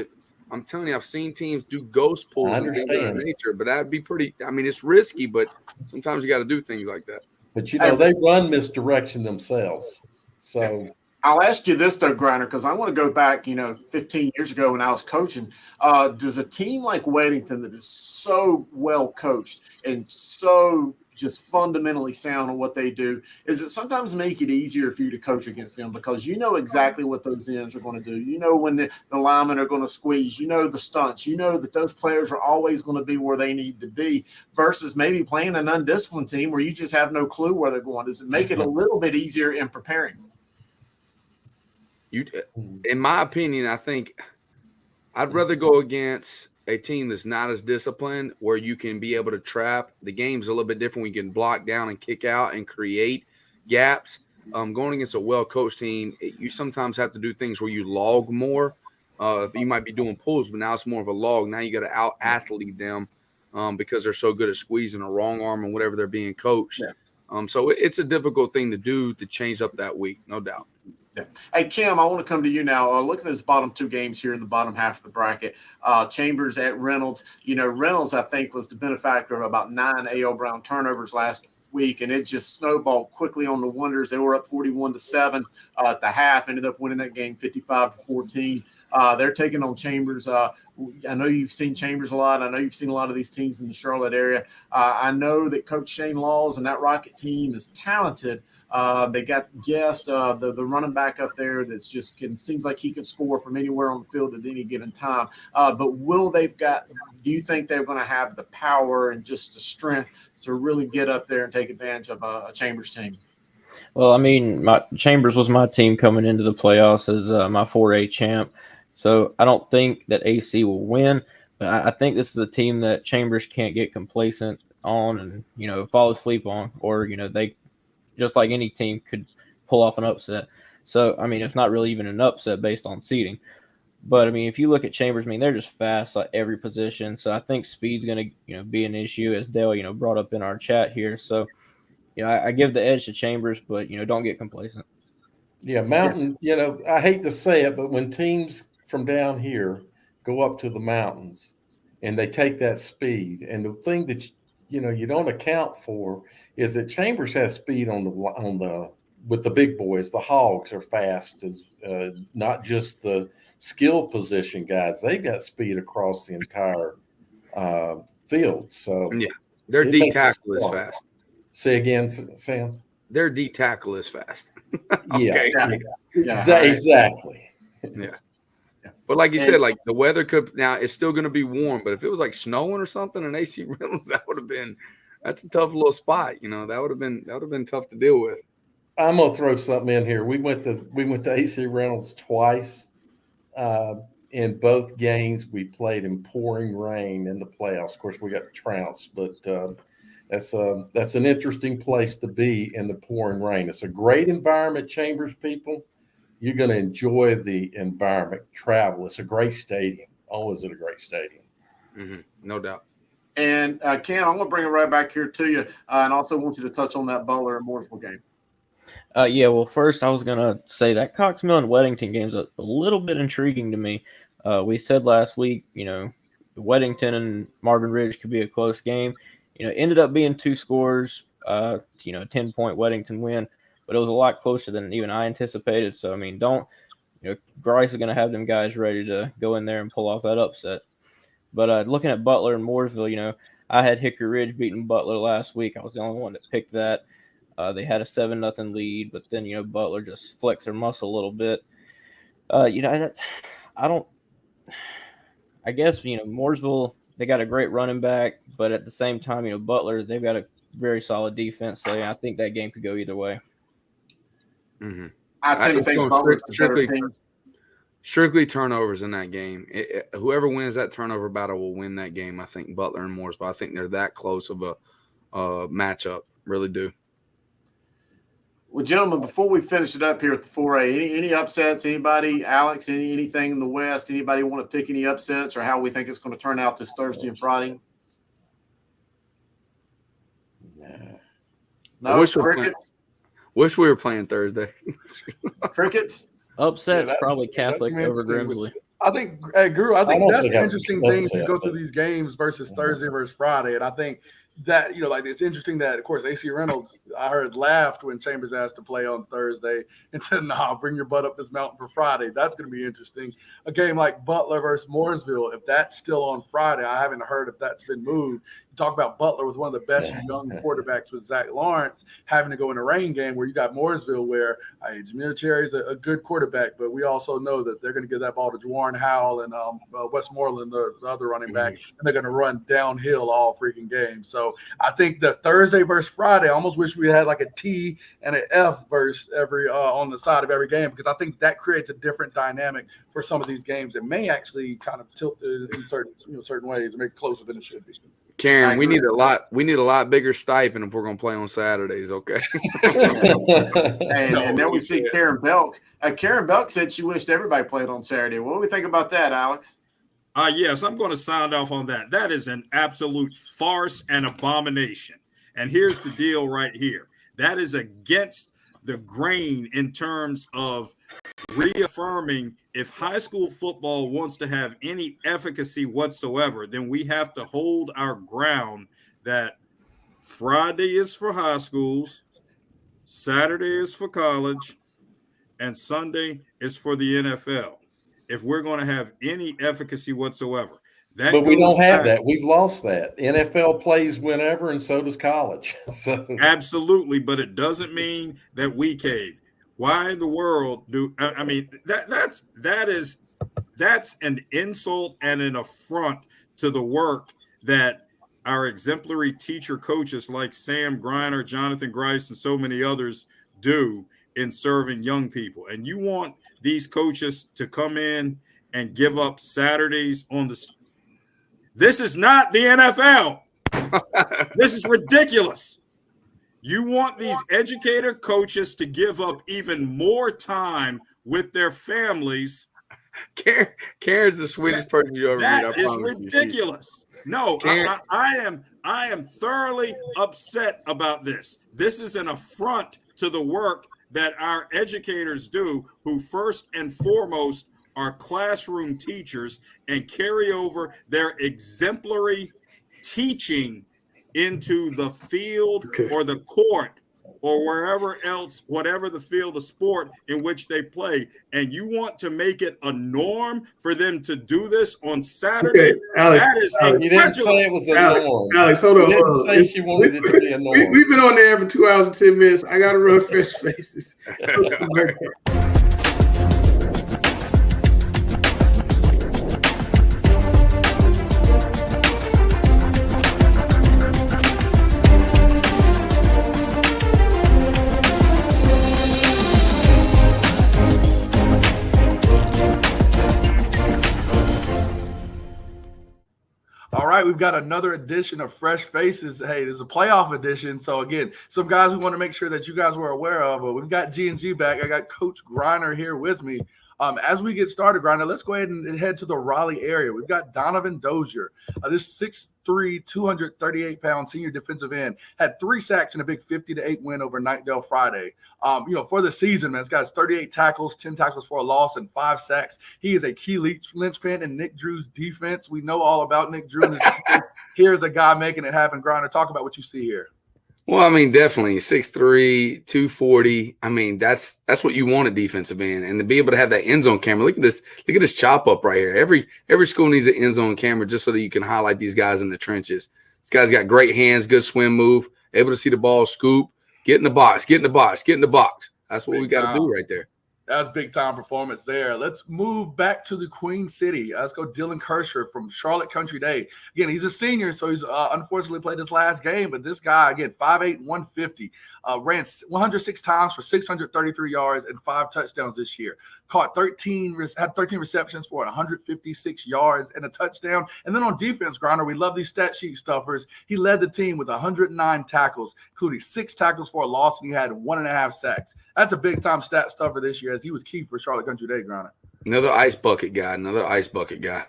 I'm telling you, I've seen teams do ghost pulls. I understand. And things of that nature, but that'd be pretty. I mean, it's risky, but sometimes you got to do things like that. But they run misdirection themselves. So I'll ask you this though, Griner, because I want to go back, 15 years ago when I was coaching. Does a team like Weddington that is so well coached and so just fundamentally sound on what they do, is it sometimes make it easier for you to coach against them because you know exactly what those ends are going to do? You know when the linemen are going to squeeze, the stunts, that those players are always going to be where they need to be versus maybe playing an undisciplined team where you just have no clue where they're going. Does it make it a little bit easier in preparing? In my opinion, I think I'd rather go against a team that's not as disciplined where you can be able to trap. The game's a little bit different. We can block down and kick out and create gaps. Going against a well-coached team, you sometimes have to do things where you log more. You might be doing pulls, but now it's more of a log. Now you got to out-athlete them because they're so good at squeezing a wrong arm and whatever they're being coached. Yeah. So it's a difficult thing to do to change up that week, no doubt. Yeah. Hey, Kim, I want to come to you now. Look at those bottom two games here in the bottom half of the bracket. Chambers at Reynolds. Reynolds, I think, was the benefactor of about 9 A.L. Brown turnovers last week, and it just snowballed quickly on the Wonders. They were up 41-7 at the half, ended up winning that game 55-14. They're taking on Chambers. I know you've seen Chambers a lot. I know you've seen a lot of these teams in the Charlotte area. I know that Coach Shane Laws and that Rocket team is talented. They got Guest, the running back up there that's just seems like he can score from anywhere on the field at any given time. But do you think they're going to have the power and just the strength to really get up there and take advantage of a Chambers team? Well, I mean, Chambers was my team coming into the playoffs as my 4A champ. So I don't think that AC will win, but I think this is a team that Chambers can't get complacent on and, fall asleep on, or, they, just like any team, could pull off an upset. So, I mean, it's not really even an upset based on seeding. But, I mean, if you look at Chambers, I mean, they're just fast at every position. So I think speed's going to, be an issue, as Dale, brought up in our chat here. So, I give the edge to Chambers, but, don't get complacent. Yeah, Mountain, I hate to say it, but when teams from down here go up to the mountains and they take that speed, and the thing that, you don't account for is that Chambers has speed with the big boys. The Hogs are fast, as not just the skill position guys. They've got speed across the entire field. So yeah, their D tackle is fast. Say again, Sam. Their D tackle is fast. Okay. Yeah. Exactly. Yeah. But like you said, like the weather could now, it's still going to be warm. But if it was like snowing or something in AC Reynolds, that's a tough little spot. That would have been tough to deal with. I'm gonna throw something in here. We went to AC Reynolds twice. In both games, we played in pouring rain in the playoffs. Of course, we got trounced, but that's an interesting place to be in the pouring rain. It's a great environment, Chambers people. You're going to enjoy the environment, travel. It's a great stadium. Always at a great stadium. Mm-hmm. No doubt. And Ken, I'm going to bring it right back here to you, and also want you to touch on that Butler and Mooresville game. Yeah, well, first I was going to say that Cox Mill and Weddington game's a little bit intriguing to me. We said last week, Weddington and Marvin Ridge could be a close game. It ended up being 2 scores, 10-point Weddington win, but it was a lot closer than even I anticipated. So, I mean, Grice is going to have them guys ready to go in there and pull off that upset. But looking at Butler and Mooresville, I had Hickory Ridge beating Butler last week. I was the only one that picked that. They had a 7-0 lead, but then, Butler just flexed their muscle a little bit. I guess, Mooresville, they got a great running back, but at the same time, Butler, they've got a very solid defense. So, yeah, I think that game could go either way. Mm-hmm. I tend to think Butler's the better team. Strictly turnovers in that game. Whoever wins that turnover battle will win that game. I think Butler and Mooresville. I think they're that close of a matchup. Really do. Well, gentlemen, before we finish it up here at the 4A, any upsets? Anybody, Alex? Anything in the West? Anybody want to pick any upsets or how we think it's going to turn out this Thursday and Friday? No, crickets. Wish we were playing Thursday. Crickets. Upsets, probably Catholic over Grimsley. I think, Guru, I think that's the interesting thing if you go through these games versus Thursday versus Friday. And I think that, it's interesting that, of course, AC Reynolds, I heard, laughed when Chambers asked to play on Thursday and said, nah, bring your butt up this mountain for Friday. That's going to be interesting. A game like Butler versus Mooresville, if that's still on Friday, I haven't heard if that's been moved. Talk about Butler with one of the best young quarterbacks with Zach Lawrence having to go in a rain game where you got Mooresville where Jameer Cherry's a good quarterback, but we also know that they're going to give that ball to Juwan Howell and Westmoreland, the other running back, and they're going to run downhill all freaking game. So I think the Thursday versus Friday, I almost wish we had like a T and an F versus every on the side of every game, because I think that creates a different dynamic for some of these games. It may actually kind of tilt in certain ways and make it closer than it should be. Karen, we need a lot bigger stipend if we're going to play on Saturdays, okay? and then we see Karen Belk. Karen Belk said she wished everybody played on Saturday. What do we think about that, Alex? Yes, I'm going to sound off on that. That is an absolute farce and abomination. And here's the deal right here. That is against the grain in terms of reaffirming if high school football wants to have any efficacy whatsoever, then we have to hold our ground that Friday is for high schools, Saturday is for college, and Sunday is for the NFL. If we're going to have any efficacy whatsoever. But we don't have that. We've lost that. NFL plays whenever, and so does college. So absolutely, but it doesn't mean that we cave. Why in the world do I mean that's an insult and an affront to the work that our exemplary teacher coaches like Sam Griner, Jonathan Grice, and so many others do in serving young people. And you want these coaches to come in and give up Saturdays on the. This is not the NFL. This is ridiculous. You want these educator coaches to give up even more time with their families. Karen's the sweetest person you ever meet. That is ridiculous. No, I am thoroughly upset about this. This is an affront to the work that our educators do, who first and foremost are classroom teachers and carry over their exemplary teaching into the field or the court or wherever else, whatever the field of sport in which they play. And you want to make it a norm for them to do this on Saturday? Okay, Alex, that is you didn't say it was a norm. Alex, hold on. You didn't say she wanted it to be a norm. We've been on there for 2 hours and 10 minutes. I got to run Fresh Faces. All right, we've got another edition of Fresh Faces. Hey, there's a playoff edition. So again, some guys we want to make sure that you guys were aware of. We've got G&G back. I got Coach Griner here with me. As we get started, Griner, let's go ahead and head to the Raleigh area. We've got Donovan Dozier, this 6'3", 238-pound senior defensive end, had 3 sacks in a big 50-8 win over Knightdale Friday. For the season, man, this guy's 38 tackles, 10 tackles for a loss, and 5 sacks. He is a key linchpin in Nick Drew's defense. We know all about Nick Drew. Here's a guy making it happen. Griner, talk about what you see here. Well, I mean, definitely 6'3", 240. I mean, that's what you want a defensive end, and to be able to have that end zone camera. Look at this chop up right here. Every school needs an end zone camera just so that you can highlight these guys in the trenches. This guy's got great hands, good swim move, able to see the ball scoop, get in the box, get in the box, get in the box. That's what we got to do right there. That was big time performance there. Let's move back to the Queen City. Let's go Dylan Kirscher from Charlotte Country Day. Again, he's a senior, so he's unfortunately played his last game. But this guy, again, 5'8", 150, ran 106 times for 633 yards and 5 touchdowns this year. Had 13 receptions for 156 yards and a touchdown. And then on defense, Griner, we love these stat sheet stuffers. He led the team with 109 tackles, including 6 tackles for a loss, and he had 1.5 sacks. That's a big-time stat stuffer this year, as he was key for Charlotte Country Day, Griner. Another ice bucket guy.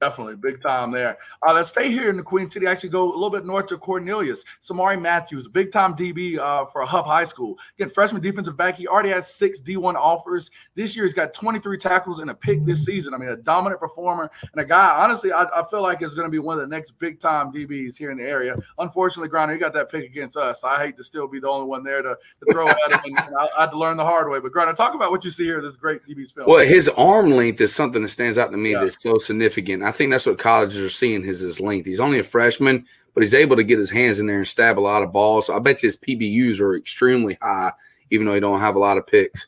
Definitely big time there. Let's stay here in the Queen City. Actually, go a little bit north to Cornelius. Samari Matthews, big time DB for Huff High School. Again, freshman defensive back. He already has 6 D1 offers. This year, he's got 23 tackles and a pick this season. I mean, a dominant performer and a guy. Honestly, I feel like is going to be one of the next big time DBs here in the area. Unfortunately, Griner, he got that pick against us. I hate to still be the only one there to throw at him. And I had to learn the hard way. But Griner, talk about what you see here. This great DB's film. Well, his arm length is something that stands out to me that's so significant. I think that's what colleges are seeing is his length. He's only a freshman, but he's able to get his hands in there and stab a lot of balls. So I bet you his PBUs are extremely high, even though he don't have a lot of picks.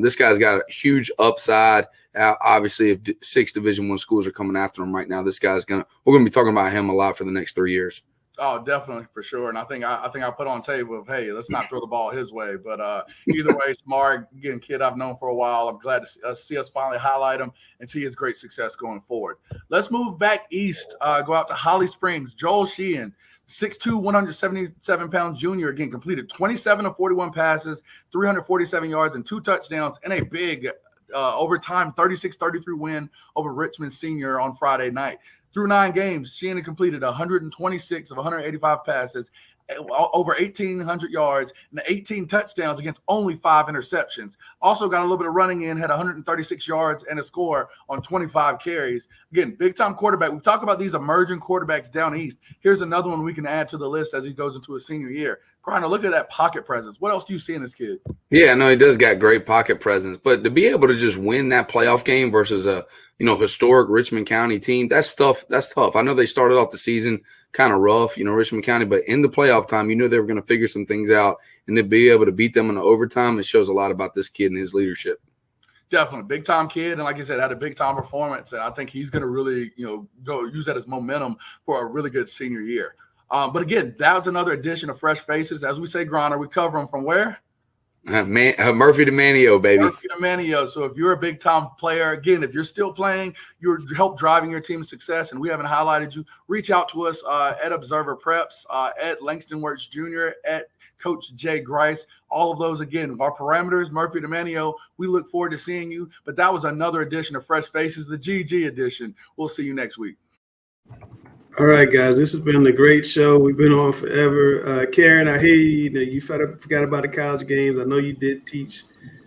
This guy's got a huge upside. Obviously, if 6 Division I schools are coming after him right now, we're going to be talking about him a lot for the next 3 years. Oh, definitely, for sure. And I think I put on tape of, hey, let's not throw the ball his way. But either way, Samari, again, kid I've known for a while. I'm glad to see us finally highlight him and see his great success going forward. Let's move back east, go out to Holly Springs. Joel Sheehan, 6'2", 177-pound junior, again, completed 27 of 41 passes, 347 yards, and 2 touchdowns, and a big overtime 36-33 win over Richmond Senior on Friday night. Through 9 games, Sheehan completed 126 of 185 passes, over 1,800 yards and 18 touchdowns against only 5 interceptions. Also got a little bit of running in, had 136 yards and a score on 25 carries. Again, big-time quarterback. We've talked about these emerging quarterbacks down east. Here's another one we can add to the list as he goes into his senior year. Griner, look at that pocket presence. What else do you see in this kid? Yeah, no, he does got great pocket presence. But to be able to just win that playoff game versus a historic Richmond County team, that's tough. I know they started off the season kind of rough, Richmond County, but in the playoff time, they were going to figure some things out, and to be able to beat them in the overtime, it shows a lot about this kid and his leadership. Definitely big time kid, and like I said, had a big time performance, and I think he's going to really, go use that as momentum for a really good senior year. But again, that was another edition of Fresh Faces. As we say, Griner, we cover them from where? Murphy to Manio, baby. Murphy to Manio. So if you're a big time player, again, if you're still playing, you're help driving your team's success, and we haven't highlighted you, reach out to us at Observer Preps, at Langston Works Jr., at Coach Jay Grice. All of those, again, our parameters, Murphy to Manio. We look forward to seeing you. But that was another edition of Fresh Faces, the GG edition. We'll see you next week. All right, guys, this has been a great show. We've been on forever. Karen, I hear you. You forgot about the college games. I know you did teach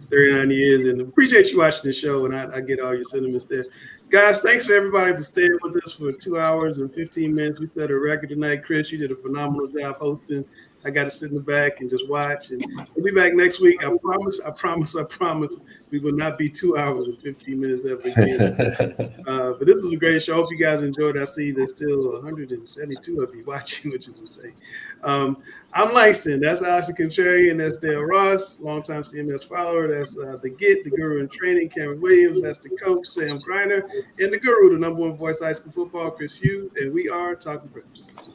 39 years, and appreciate you watching the show, and I get all your sentiments there. Guys, thanks for everybody for staying with us for 2 hours and 15 minutes. We set a record tonight. Chris, you did a phenomenal job hosting. I got to sit in the back and just watch. And we'll be back next week. I promise we will not be 2 hours and 15 minutes ever again. But this was a great show. Hope you guys enjoyed it. I see there's still 172 of you watching, which is insane. I'm Langston. That's Austin Contrarian. That's Dale Ross, longtime CMS follower. That's the Guru in training, Cameron Williams. That's the coach, Sam Griner. And the Guru, the #1 voice of high school football, Chris Hughes. And we are Talking Preps.